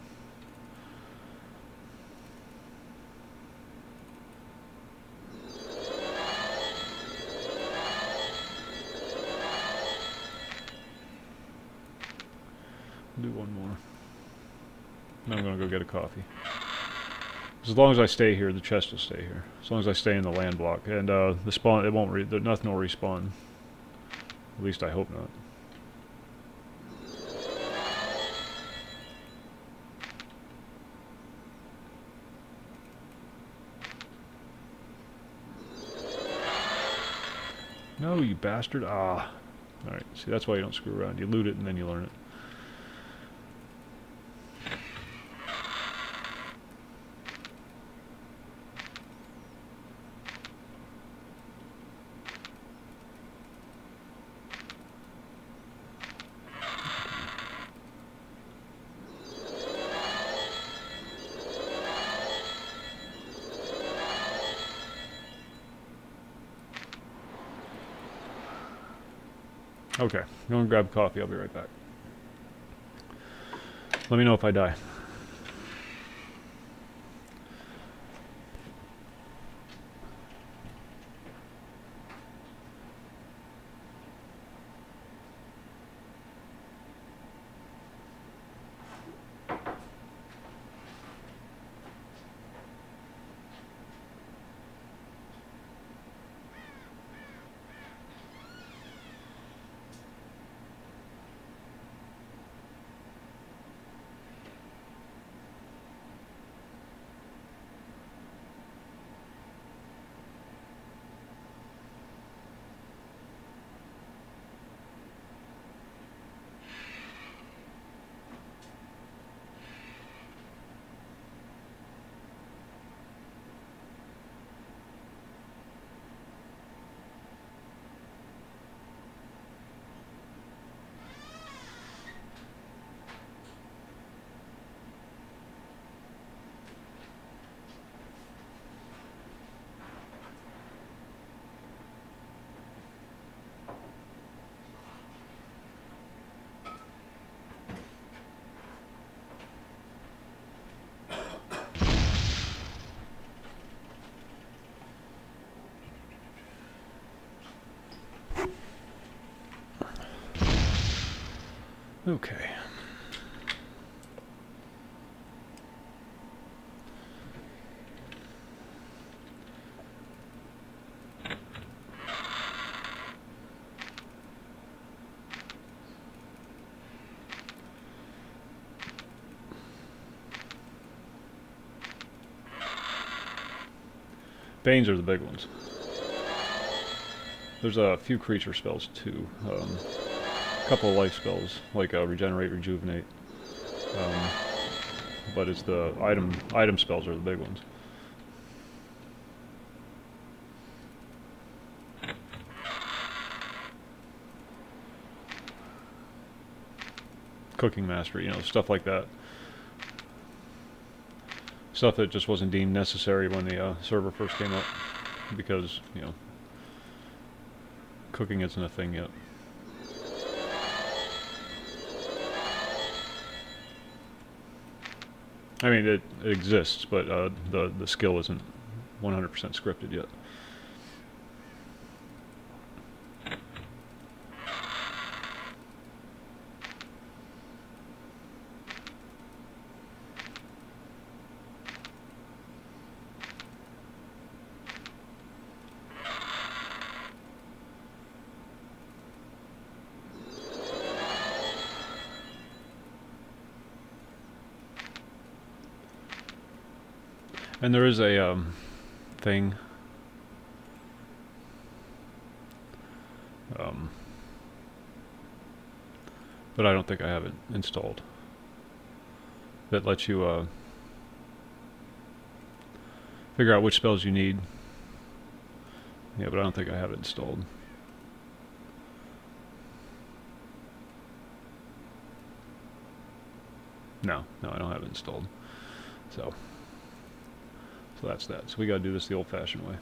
Do one more. Then I'm going to go get a coffee. As long as I stay here, the chest will stay here. As long as I stay in the land block. And the spawn, it won't, nothing will respawn. At least I hope not. No, you bastard. Ah. Alright, see, that's why you don't screw around. You loot it and then you learn it. Okay, I'm going to grab coffee. I'll be right back. Let me know if I die. Okay. Banes are the big ones. There's a few creature spells too. A couple of life spells, like regenerate, rejuvenate. But it's the item spells are the big ones. Cooking mastery, you know, stuff like that. Stuff that just wasn't deemed necessary when the server first came up, because, you know, cooking isn't a thing yet. I mean, it exists, but the skill isn't 100% scripted yet. And there is a thing but I don't think I have it installed, that lets you figure out which spells you need. Yeah, but I don't think I have it installed. No, I don't have it installed. So that's that. So we gotta do this the old-fashioned way.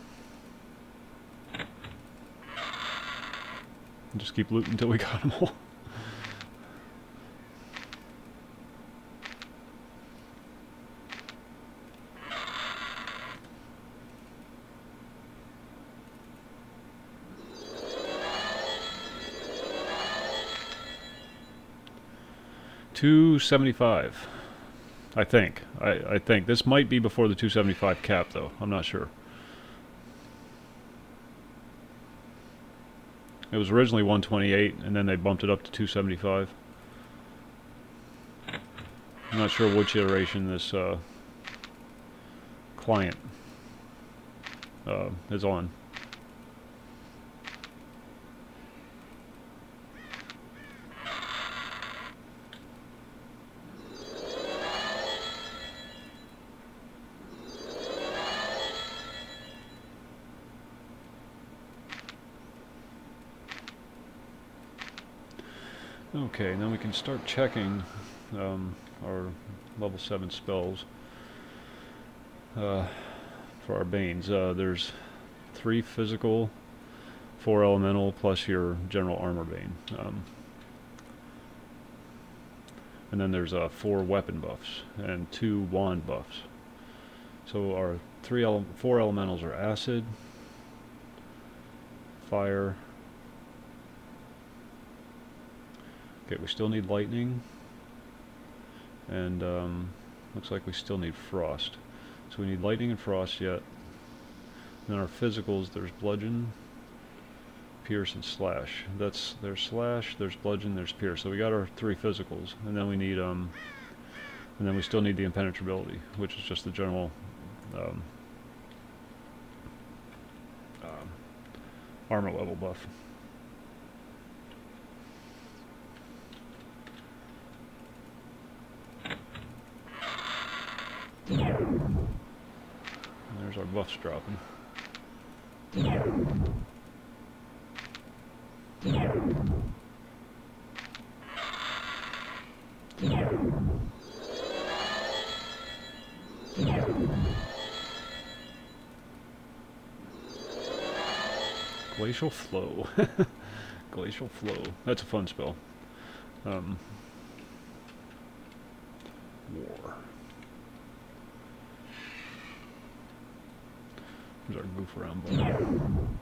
And just keep looting until we got them all. $275. I think. I think. This might be before the 275 cap, though. I'm not sure. It was originally 128, and then they bumped it up to 275. I'm not sure which iteration this client is on. Okay, and then we can start checking our level 7 spells for our Banes. There's 3 physical, 4 elemental plus your general armor bane. And then there's 4 weapon buffs and 2 wand buffs. So our 4 elementals are acid, fire. Okay, we still need lightning, and looks like we still need frost. So we need lightning and frost yet. And then our physicals, there's bludgeon, pierce, and slash. There's slash, there's bludgeon, there's pierce. So we got our 3 physicals, and then we need and then we still need the impenetrability, which is just the general armor level buff. And there's our buffs dropping. Glacial Flow. Glacial Flow. That's a fun spell. War. There's our goof around button.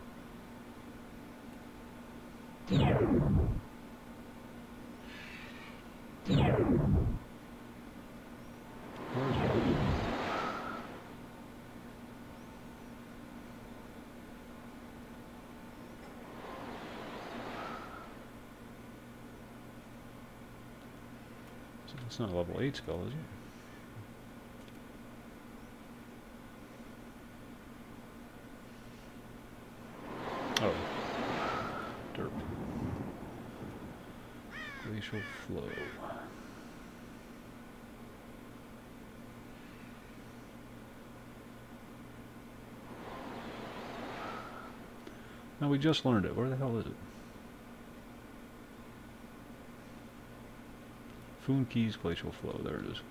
It's not a level 8 spell, is it? Oh. Derp. Glacial Flow. Now we just learned it. Where the hell is it? Foon Keys Glacial Flow. There it is.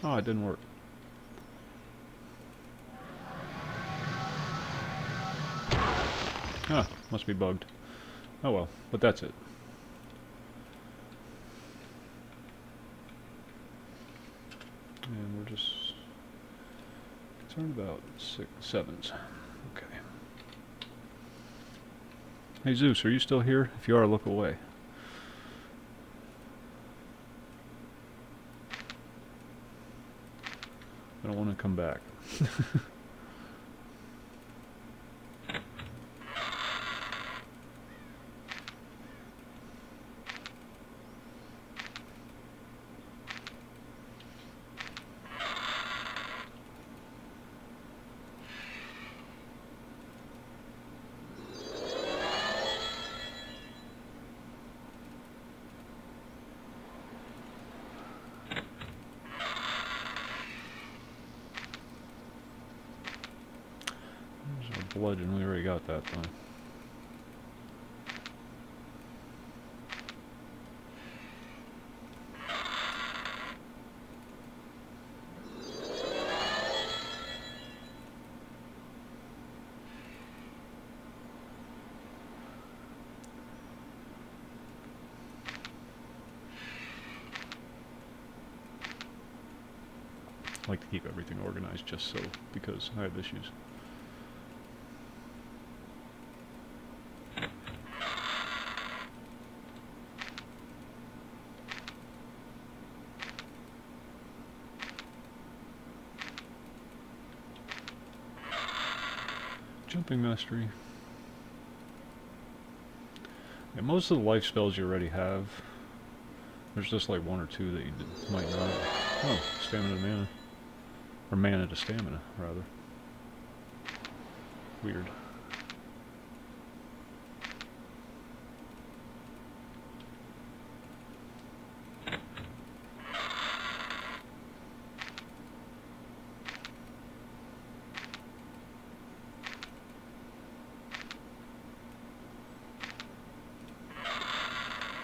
Oh, it didn't work. Ah, must be bugged. Oh well, but that's it. And we're just concerned about 7s. Okay. Hey Zeus, are you still here? If you are, look away. I don't want to come back. Bludgeon, we already got that though. I like to keep everything organized just so, because I have issues. Jumping Mastery. Yeah, most of the life spells you already have. There's just like 1 or 2 that you might not. Oh, stamina to mana. Or mana to stamina, rather. Weird.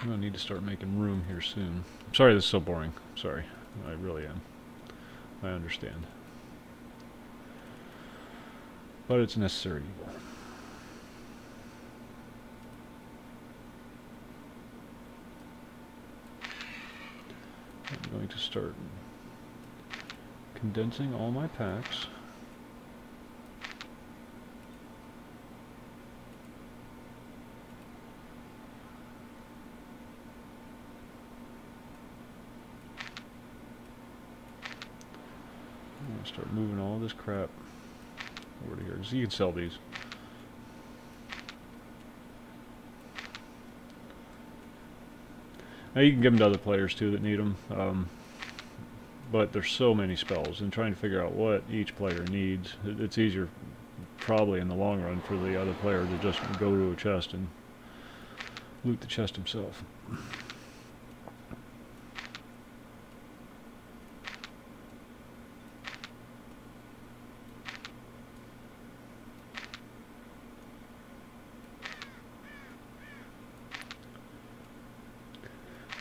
I'm gonna need to start making room here soon. Sorry this is so boring. Sorry. I really am. I understand. But it's necessary evil. I'm going to start condensing all my packs. I'm going to start moving all this crap over to here. So you can sell these. Now you can give them to other players too that need them, but there's so many spells, and trying to figure out what each player needs, it's easier probably in the long run for the other player to just go to a chest and loot the chest himself.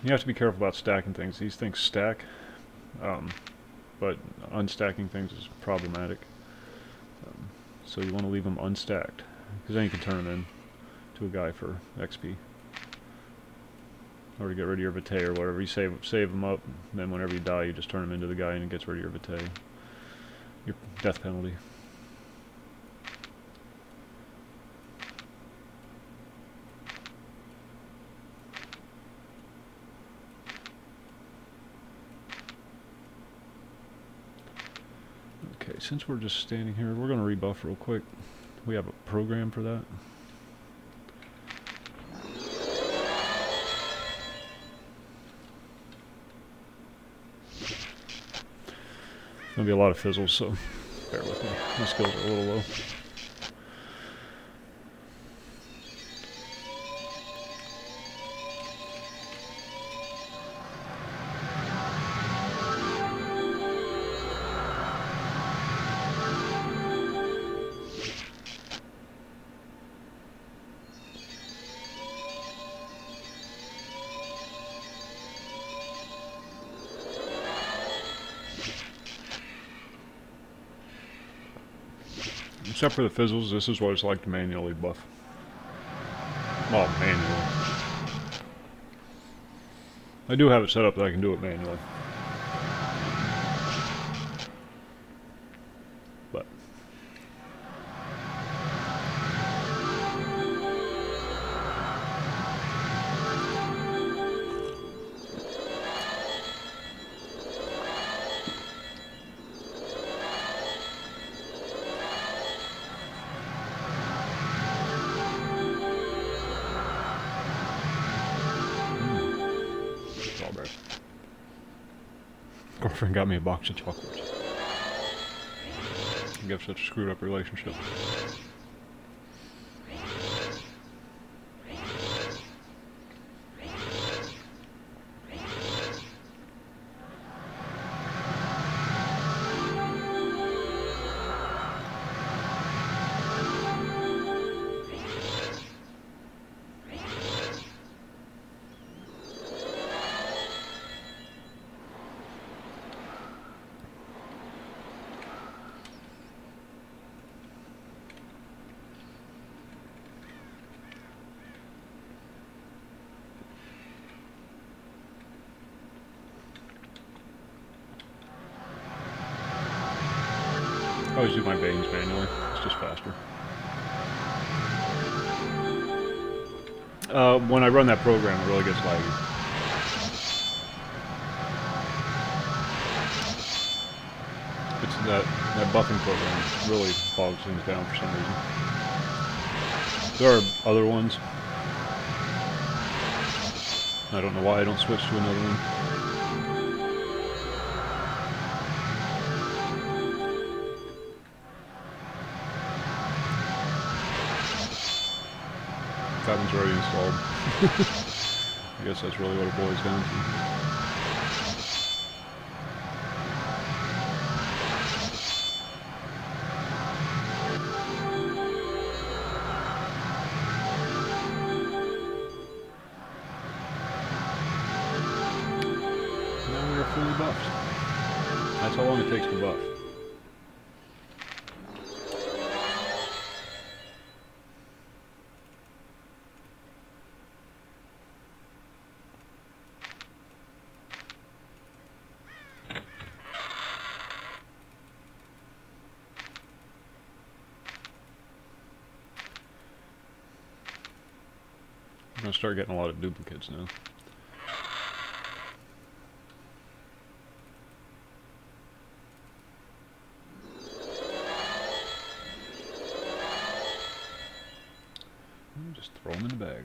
You have to be careful about stacking things. These things stack, but unstacking things is problematic. So you want to leave them unstacked, because then you can turn them in to a guy for XP. Or to get rid of your vitae or whatever. You save them up, and then whenever you die you just turn them into the guy and it gets rid of your vitae. Your death penalty. Okay, since we're just standing here, we're going to rebuff real quick. We have a program for that. There'll be a lot of fizzles, so bear with me. My skills are a little low. Except for the fizzles, this is what it's like to manually buff. Well, manually. I do have it set up that I can do it manually. But girlfriend got me a box of chocolates. I guess such a screwed up relationship. I always do my veins manually, it's just faster. When I run that program, it really gets laggy. It's that buffing program really bogs things down for some reason. There are other ones. I don't know why I don't switch to another one. That one's already installed. I guess that's really what it boils down to. takes the buff. I'm gonna start getting a lot of duplicates now. Just throw them in the bag.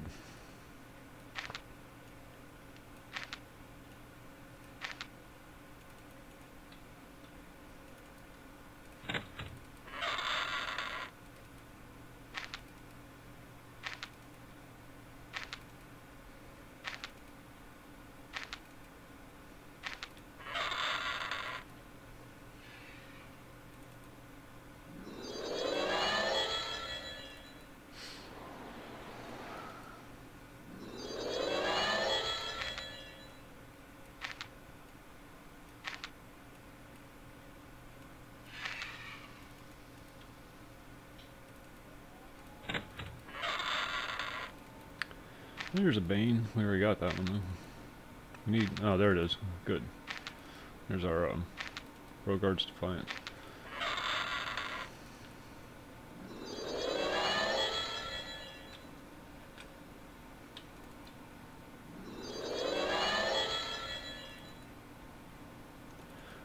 There's a Bane. We already got that one though. We need. Oh, there it is. Good. There's our Roguard's Defiance.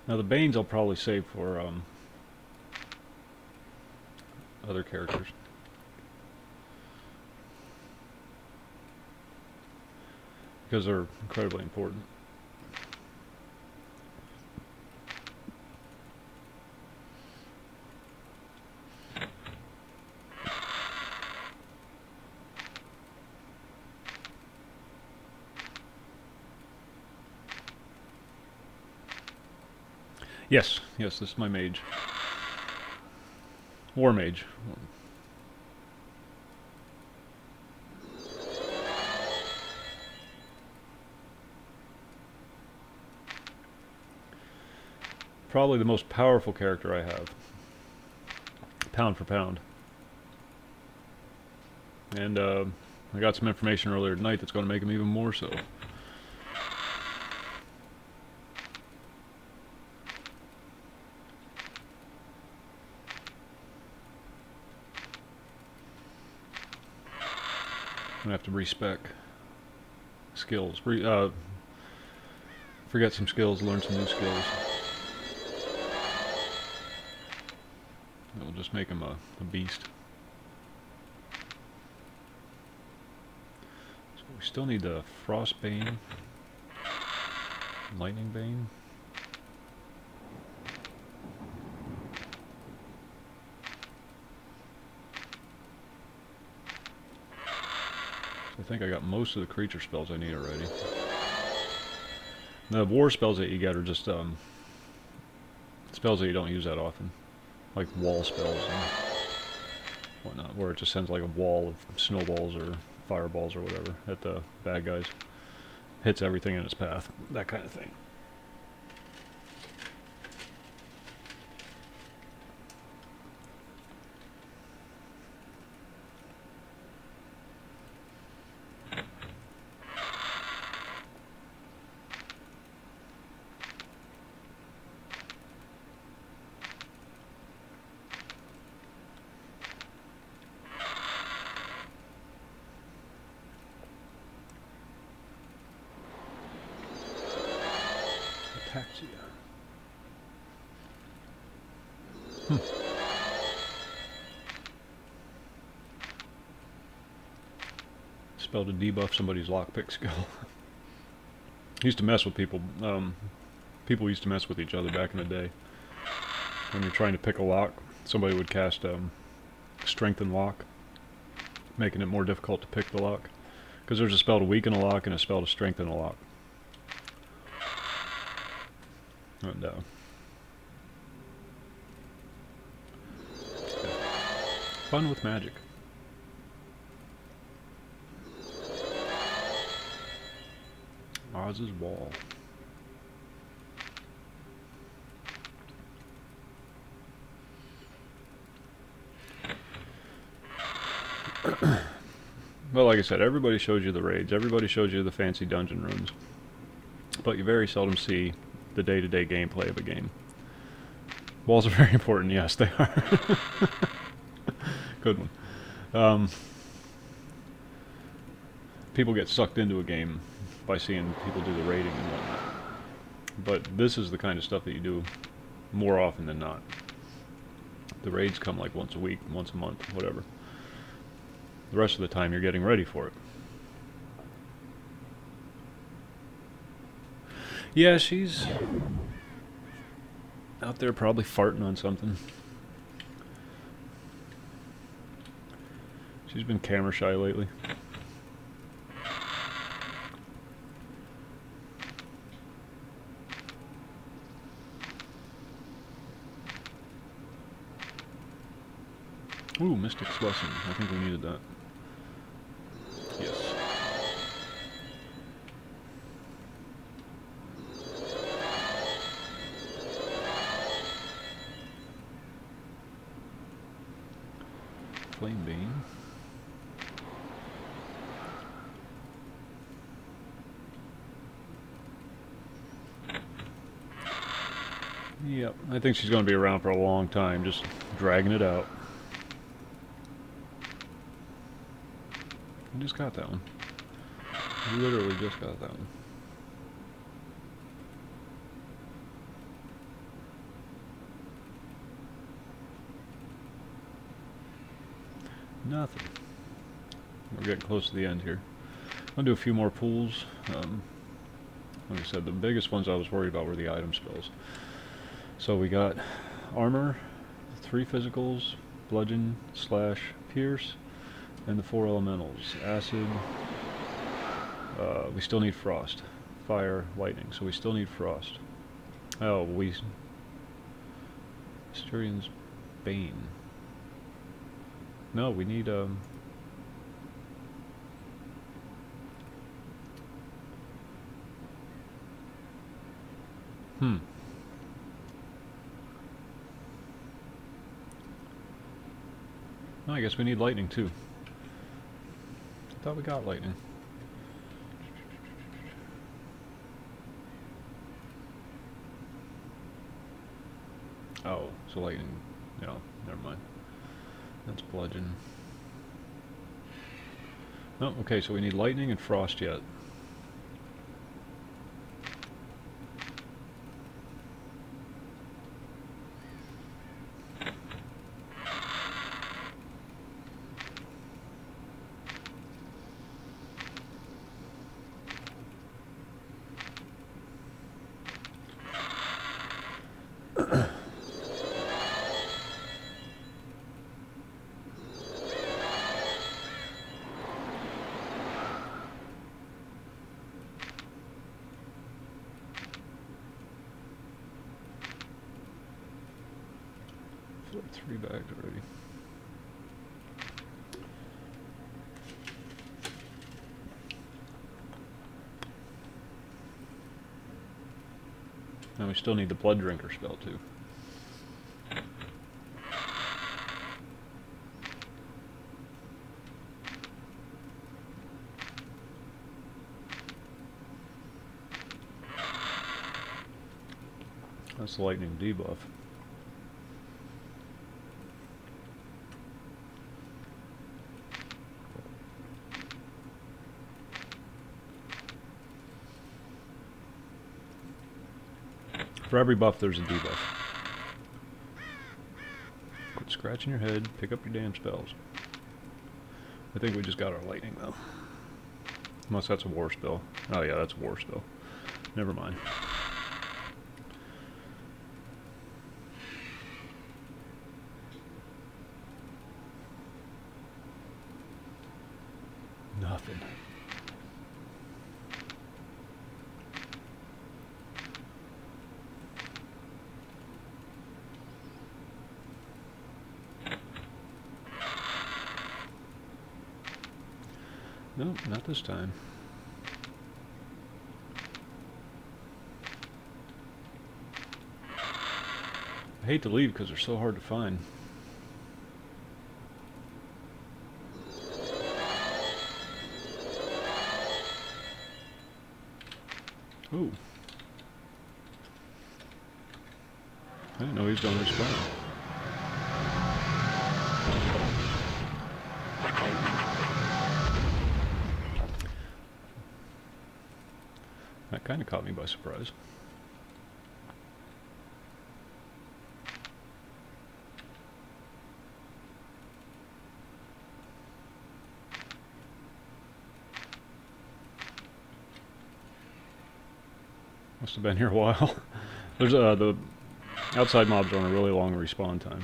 Now the Banes I'll probably save for other characters. Because they're incredibly important. Yes, yes, this is my mage. War mage. Probably the most powerful character I have, pound for pound. And I got some information earlier tonight that's going to make him even more so. I'm going to have to respec skills. Forget some skills, learn some new skills. It'll just make him a beast. So we still need the Frost Bane, Lightning Bane. I think I got most of the creature spells I need already. The war spells that you get are just spells that you don't use that often. Like wall spells and whatnot, where it just sends like a wall of snowballs or fireballs or whatever at the bad guys. Hits everything in its path, that kind of thing. Spell to debuff somebody's lockpick skill. Used to mess with people. People used to mess with each other back in the day. When you're trying to pick a lock, somebody would cast Strengthen Lock, making it more difficult to pick the lock. Because there's a spell to weaken a lock and a spell to strengthen a lock. And, fun with magic. Oz's Wall. Well, like I said, everybody shows you the raids, everybody shows you the fancy dungeon rooms, but you very seldom see the day-to-day gameplay of a game. Walls are very important, yes, they are. Good one. People get sucked into a game by seeing people do the raiding and whatnot. But this is the kind of stuff that you do more often than not. The raids come like once a week, once a month, whatever. The rest of the time you're getting ready for it. Yeah, she's out there probably farting on something. She's been camera shy lately. Ooh, Mystic's Lesson. I think we needed that. Yes. Flame Bean. Yep, I think she's going to be around for a long time, just dragging it out. I just got that one. Literally just got that one. Nothing. We're getting close to the end here. I'll do a few more pools. Like I said, the biggest ones I was worried about were the item spells. So we got armor, 3 physicals, bludgeon, slash, pierce, and the 4 elementals. Acid, we still need frost. Fire, lightning, so we still need frost. Oh, Asturion's Bane. No, we need, Oh, I guess we need lightning too. I thought we got lightning. Oh, so lightning. No, never mind. That's bludgeon. Oh, okay, so we need lightning and frost yet. Flip 3 bags already. And we still need the Blood Drinker spell too. That's the lightning debuff. For every buff, there's a debuff. Quit scratching your head, pick up your damn spells. I think we just got our lightning, though. Unless that's a war spell. Oh yeah, that's a war spell. Never mind. Nothing. Nope, not this time. I hate to leave because they're so hard to find. Ooh. I didn't know he was going to respawn. That kind of caught me by surprise. Must have been here a while. There's the outside mobs are on a really long respawn time.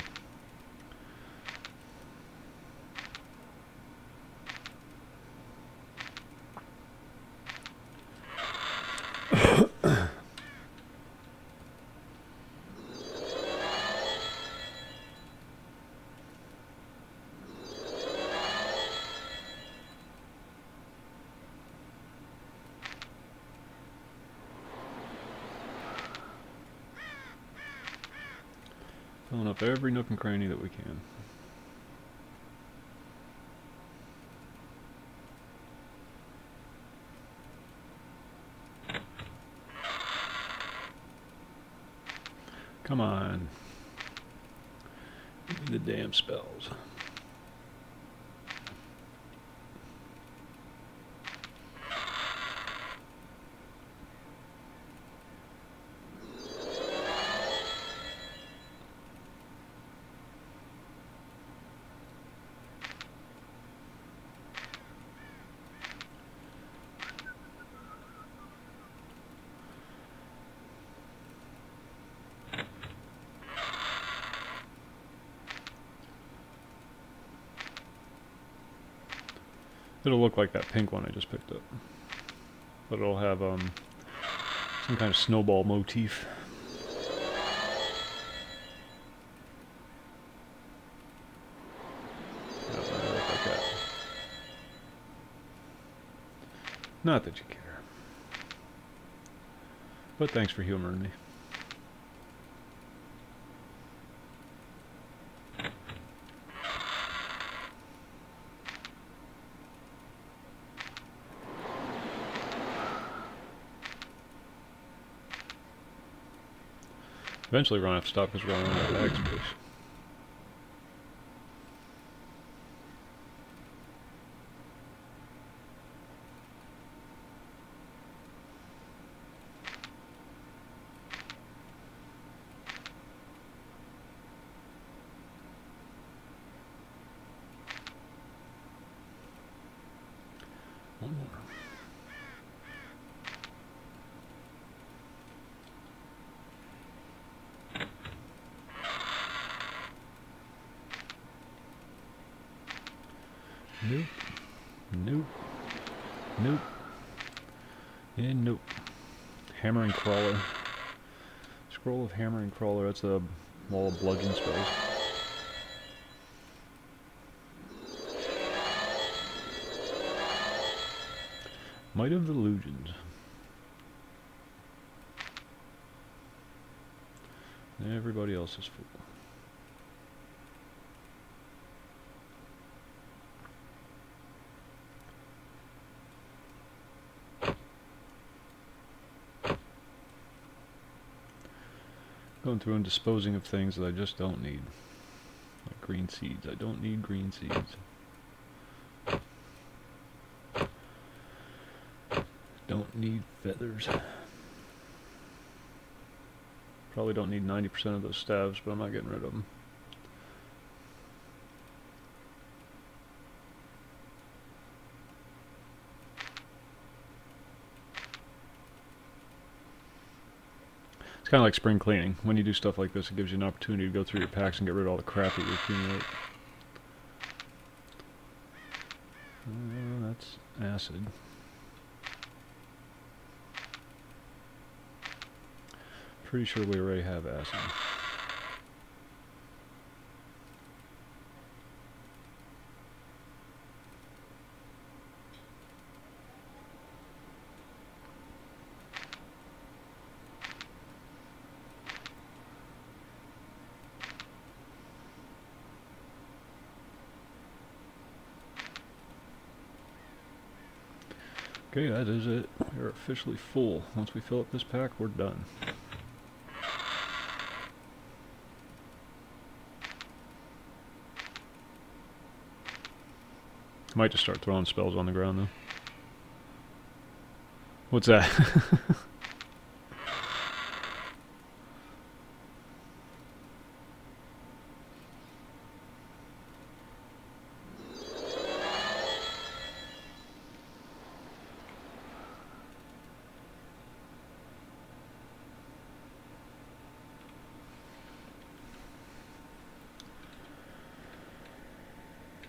Filling up every nook and cranny that we can. Come on. Give me the damn spells. It'll look like that pink one I just picked up. But it'll have some kind of snowball motif. Not that you care. But thanks for humoring me. Eventually we're going to have to stop because we're running out of bag space. One more. Nope. Nope. Nope. And nope. Hammering Crawler. Scroll of Hammering Crawler, that's a wall of bludgeon spells. Might of Illusions. Everybody else is full. Going through and disposing of things that I just don't need. Like green seeds. I don't need green seeds. Don't need feathers. Probably don't need 90% of those staves, but I'm not getting rid of them. It's kind of like spring cleaning. When you do stuff like this, it gives you an opportunity to go through your packs and get rid of all the crap that you accumulate. That's acid. Pretty sure we already have acid. Okay, that is it. We're officially full. Once we fill up this pack, we're done. Might just start throwing spells on the ground, though. What's that?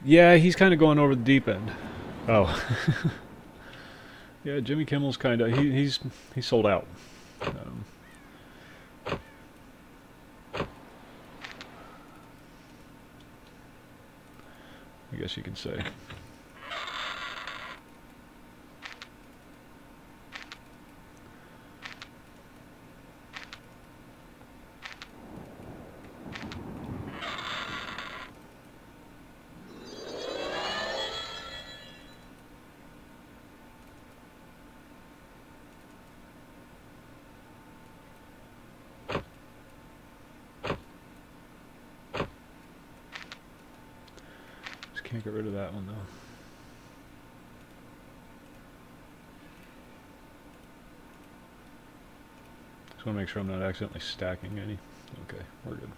Yeah, he's kind of going over the deep end. Oh. Yeah, Jimmy Kimmel's kind of... He's sold out. I guess you could say. Can't get rid of that one though. Just want to make sure I'm not accidentally stacking any. Okay, we're good.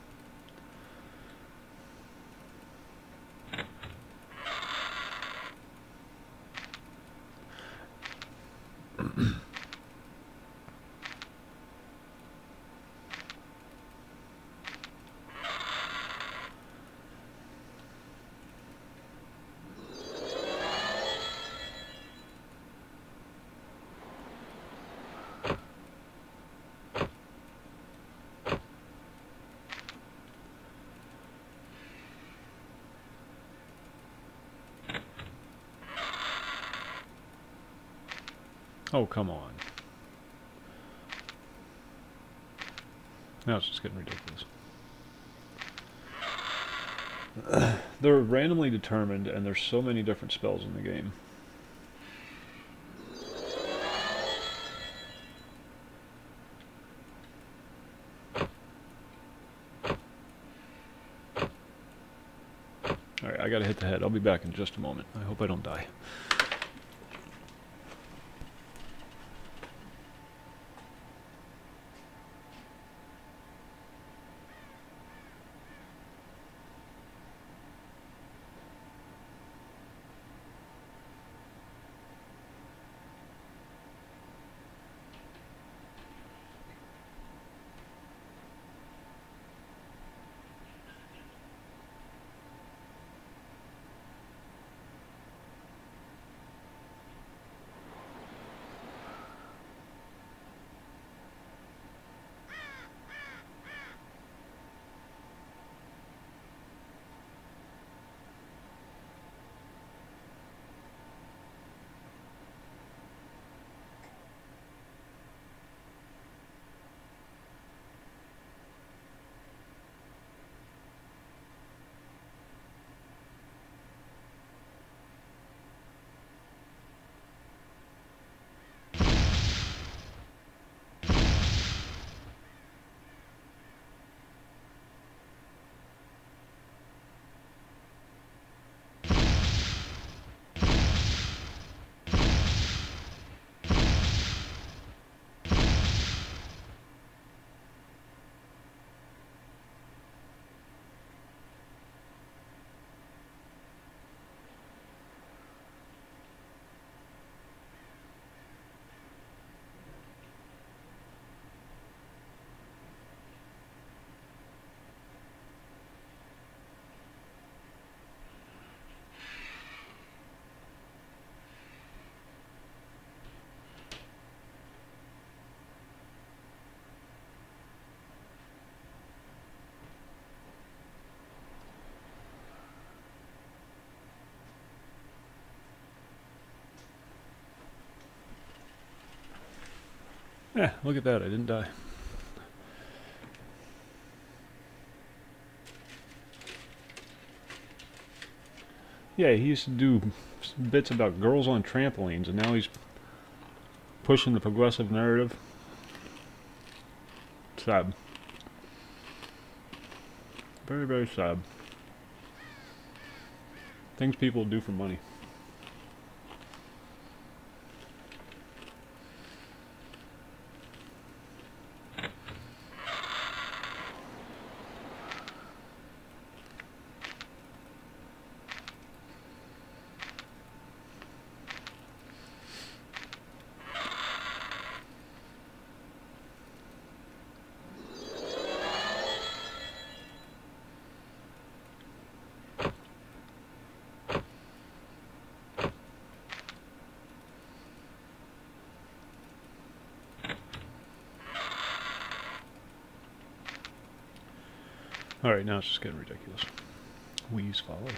Oh, come on. Now it's just getting ridiculous. They're randomly determined, and there's so many different spells in the game. Alright, I gotta hit the head. I'll be back in just a moment. I hope I don't die. Yeah, look at that, I didn't die. Yeah, he used to do bits about girls on trampolines, and now he's pushing the progressive narrative. Sad. Very, very sad. Things people do for money. Alright, now it's just getting ridiculous. Wheeze folly.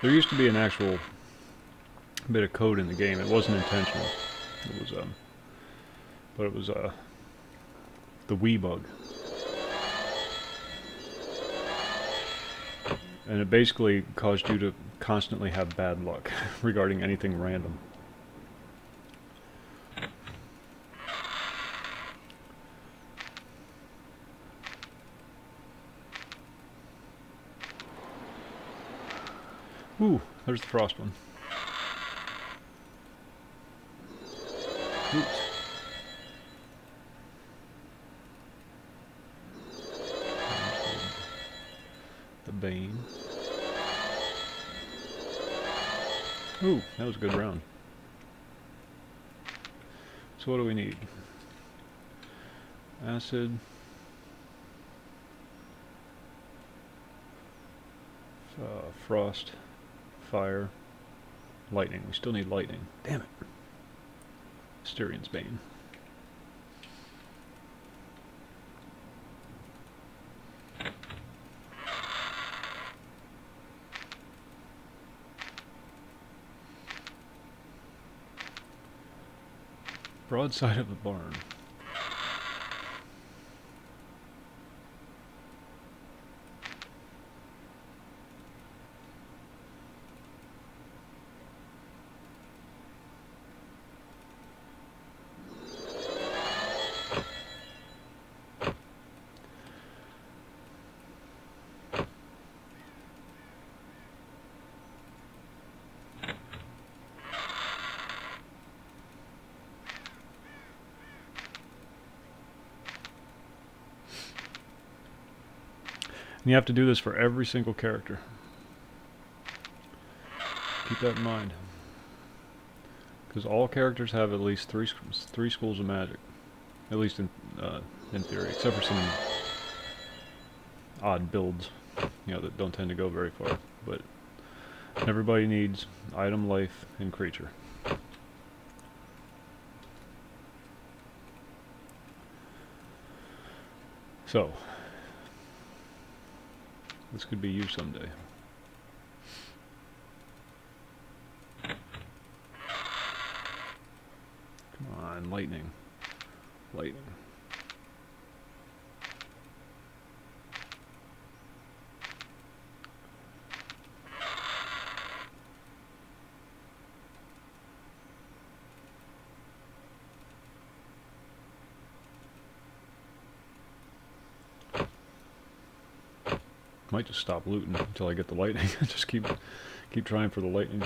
There used to be an actual bit of code in the game. It wasn't intentional. It was, but it was, the Wii bug. And it basically caused you to constantly have bad luck regarding anything random. Ooh, there's the frost one. Oops. The Bane. Ooh, that was a good round. So what do we need? Acid. Frost. Fire. Lightning. We still need lightning. Damn it. Styrian's Bane. Broadside of the barn. And you have to do this for every single character. Keep that in mind. Because all characters have at least three schools of magic. At least in theory. Except for some odd builds, you know, that don't tend to go very far. But everybody needs item, life, and creature. So, this could be you someday. Come on, lightning. Lightning. Might just stop looting until I get the lightning. Just keep trying for the lightning.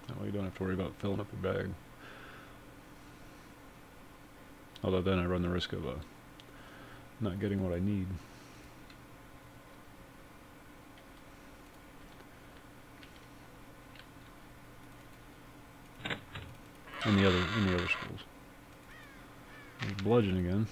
That way you don't have to worry about filling up your bag. Although then I run the risk of not getting what I need. In the other schools. There's bludgeon again.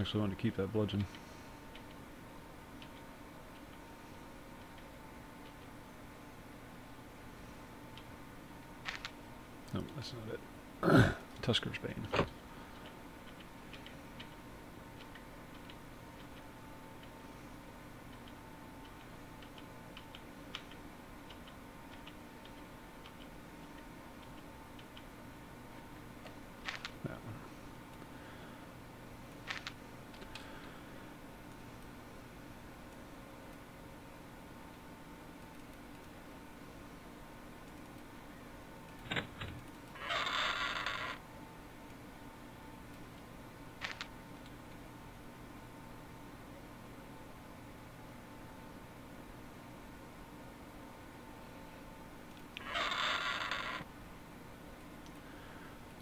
actually wanted to keep that bludgeon. No, that's not it. Tusker's Bane.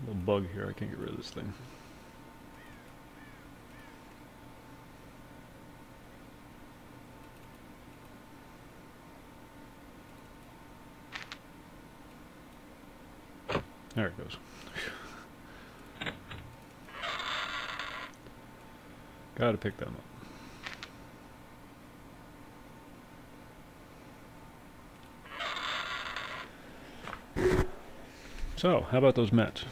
Little bug here, I can't get rid of this thing. There it goes. Gotta pick them up. So, how about those Mets?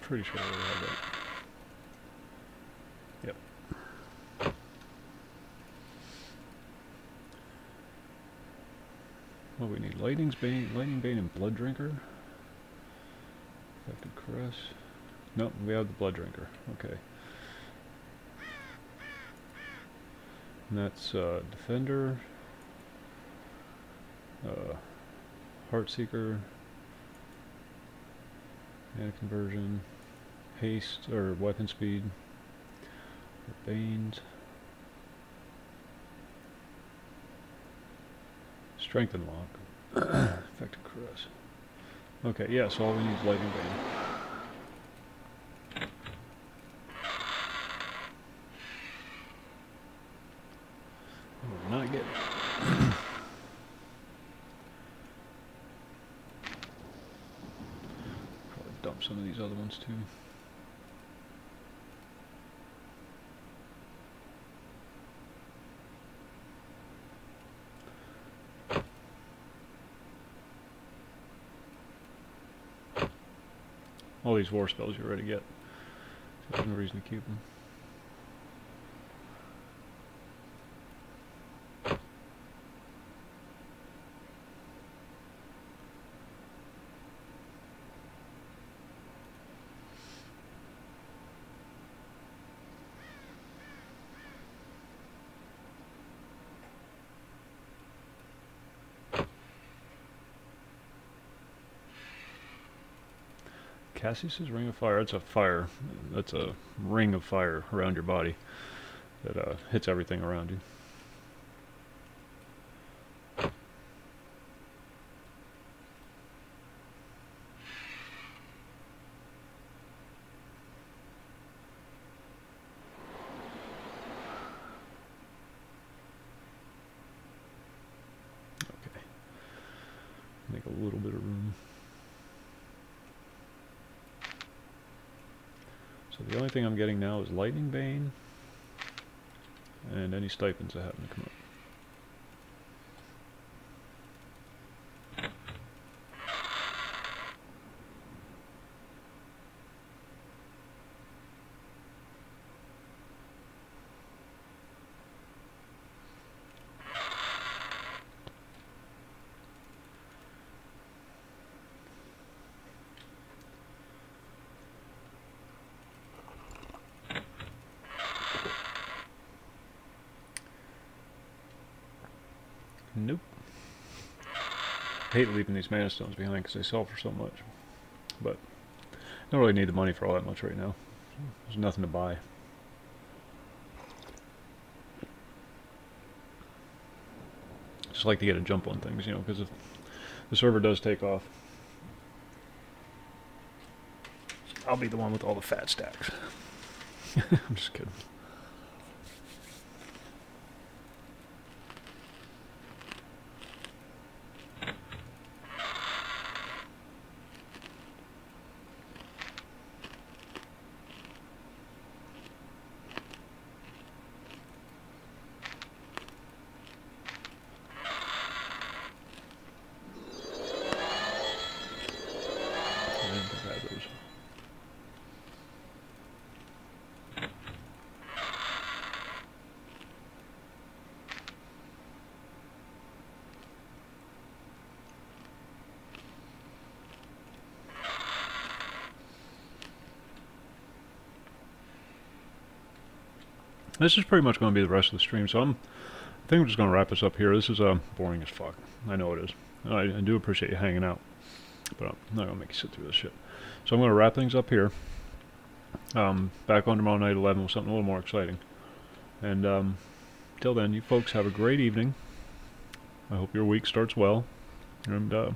Pretty sure we have that. Yep. What we need? Lightning Bane and Blood Drinker? Affected Caress. Nope, we have the Blood Drinker. Okay. And that's Defender, Heartseeker, Mana Conversion, Haste, or Weapon Speed, or Banes, Strength and Lock, Effective Caress. Okay, yeah, so all we need is Lightning Bane. We're not getting it. Probably dump some of these other ones too. All these war spells you already get, so there's no reason to keep them. Cassius's Ring of Fire. That's a fire. That's a ring of fire around your body that hits everything around you. Okay. Make a little bit of room. So the only thing I'm getting now is Lightning Bane and any stipends that happen to come up. Nope. I hate leaving these mana stones behind because they sell for so much. But I don't really need the money for all that much right now. There's nothing to buy. just like to get a jump on things, you know, because if the server does take off, I'll be the one with all the fat stacks. I'm just kidding. This is pretty much going to be the rest of the stream, so I think I'm just going to wrap this up here. This is boring as fuck. I know it is. I do appreciate you hanging out, but I'm not going to make you sit through this shit. So I'm going to wrap things up here. Back on tomorrow night 11 with something a little more exciting. And till then, you folks have a great evening. I hope your week starts well. And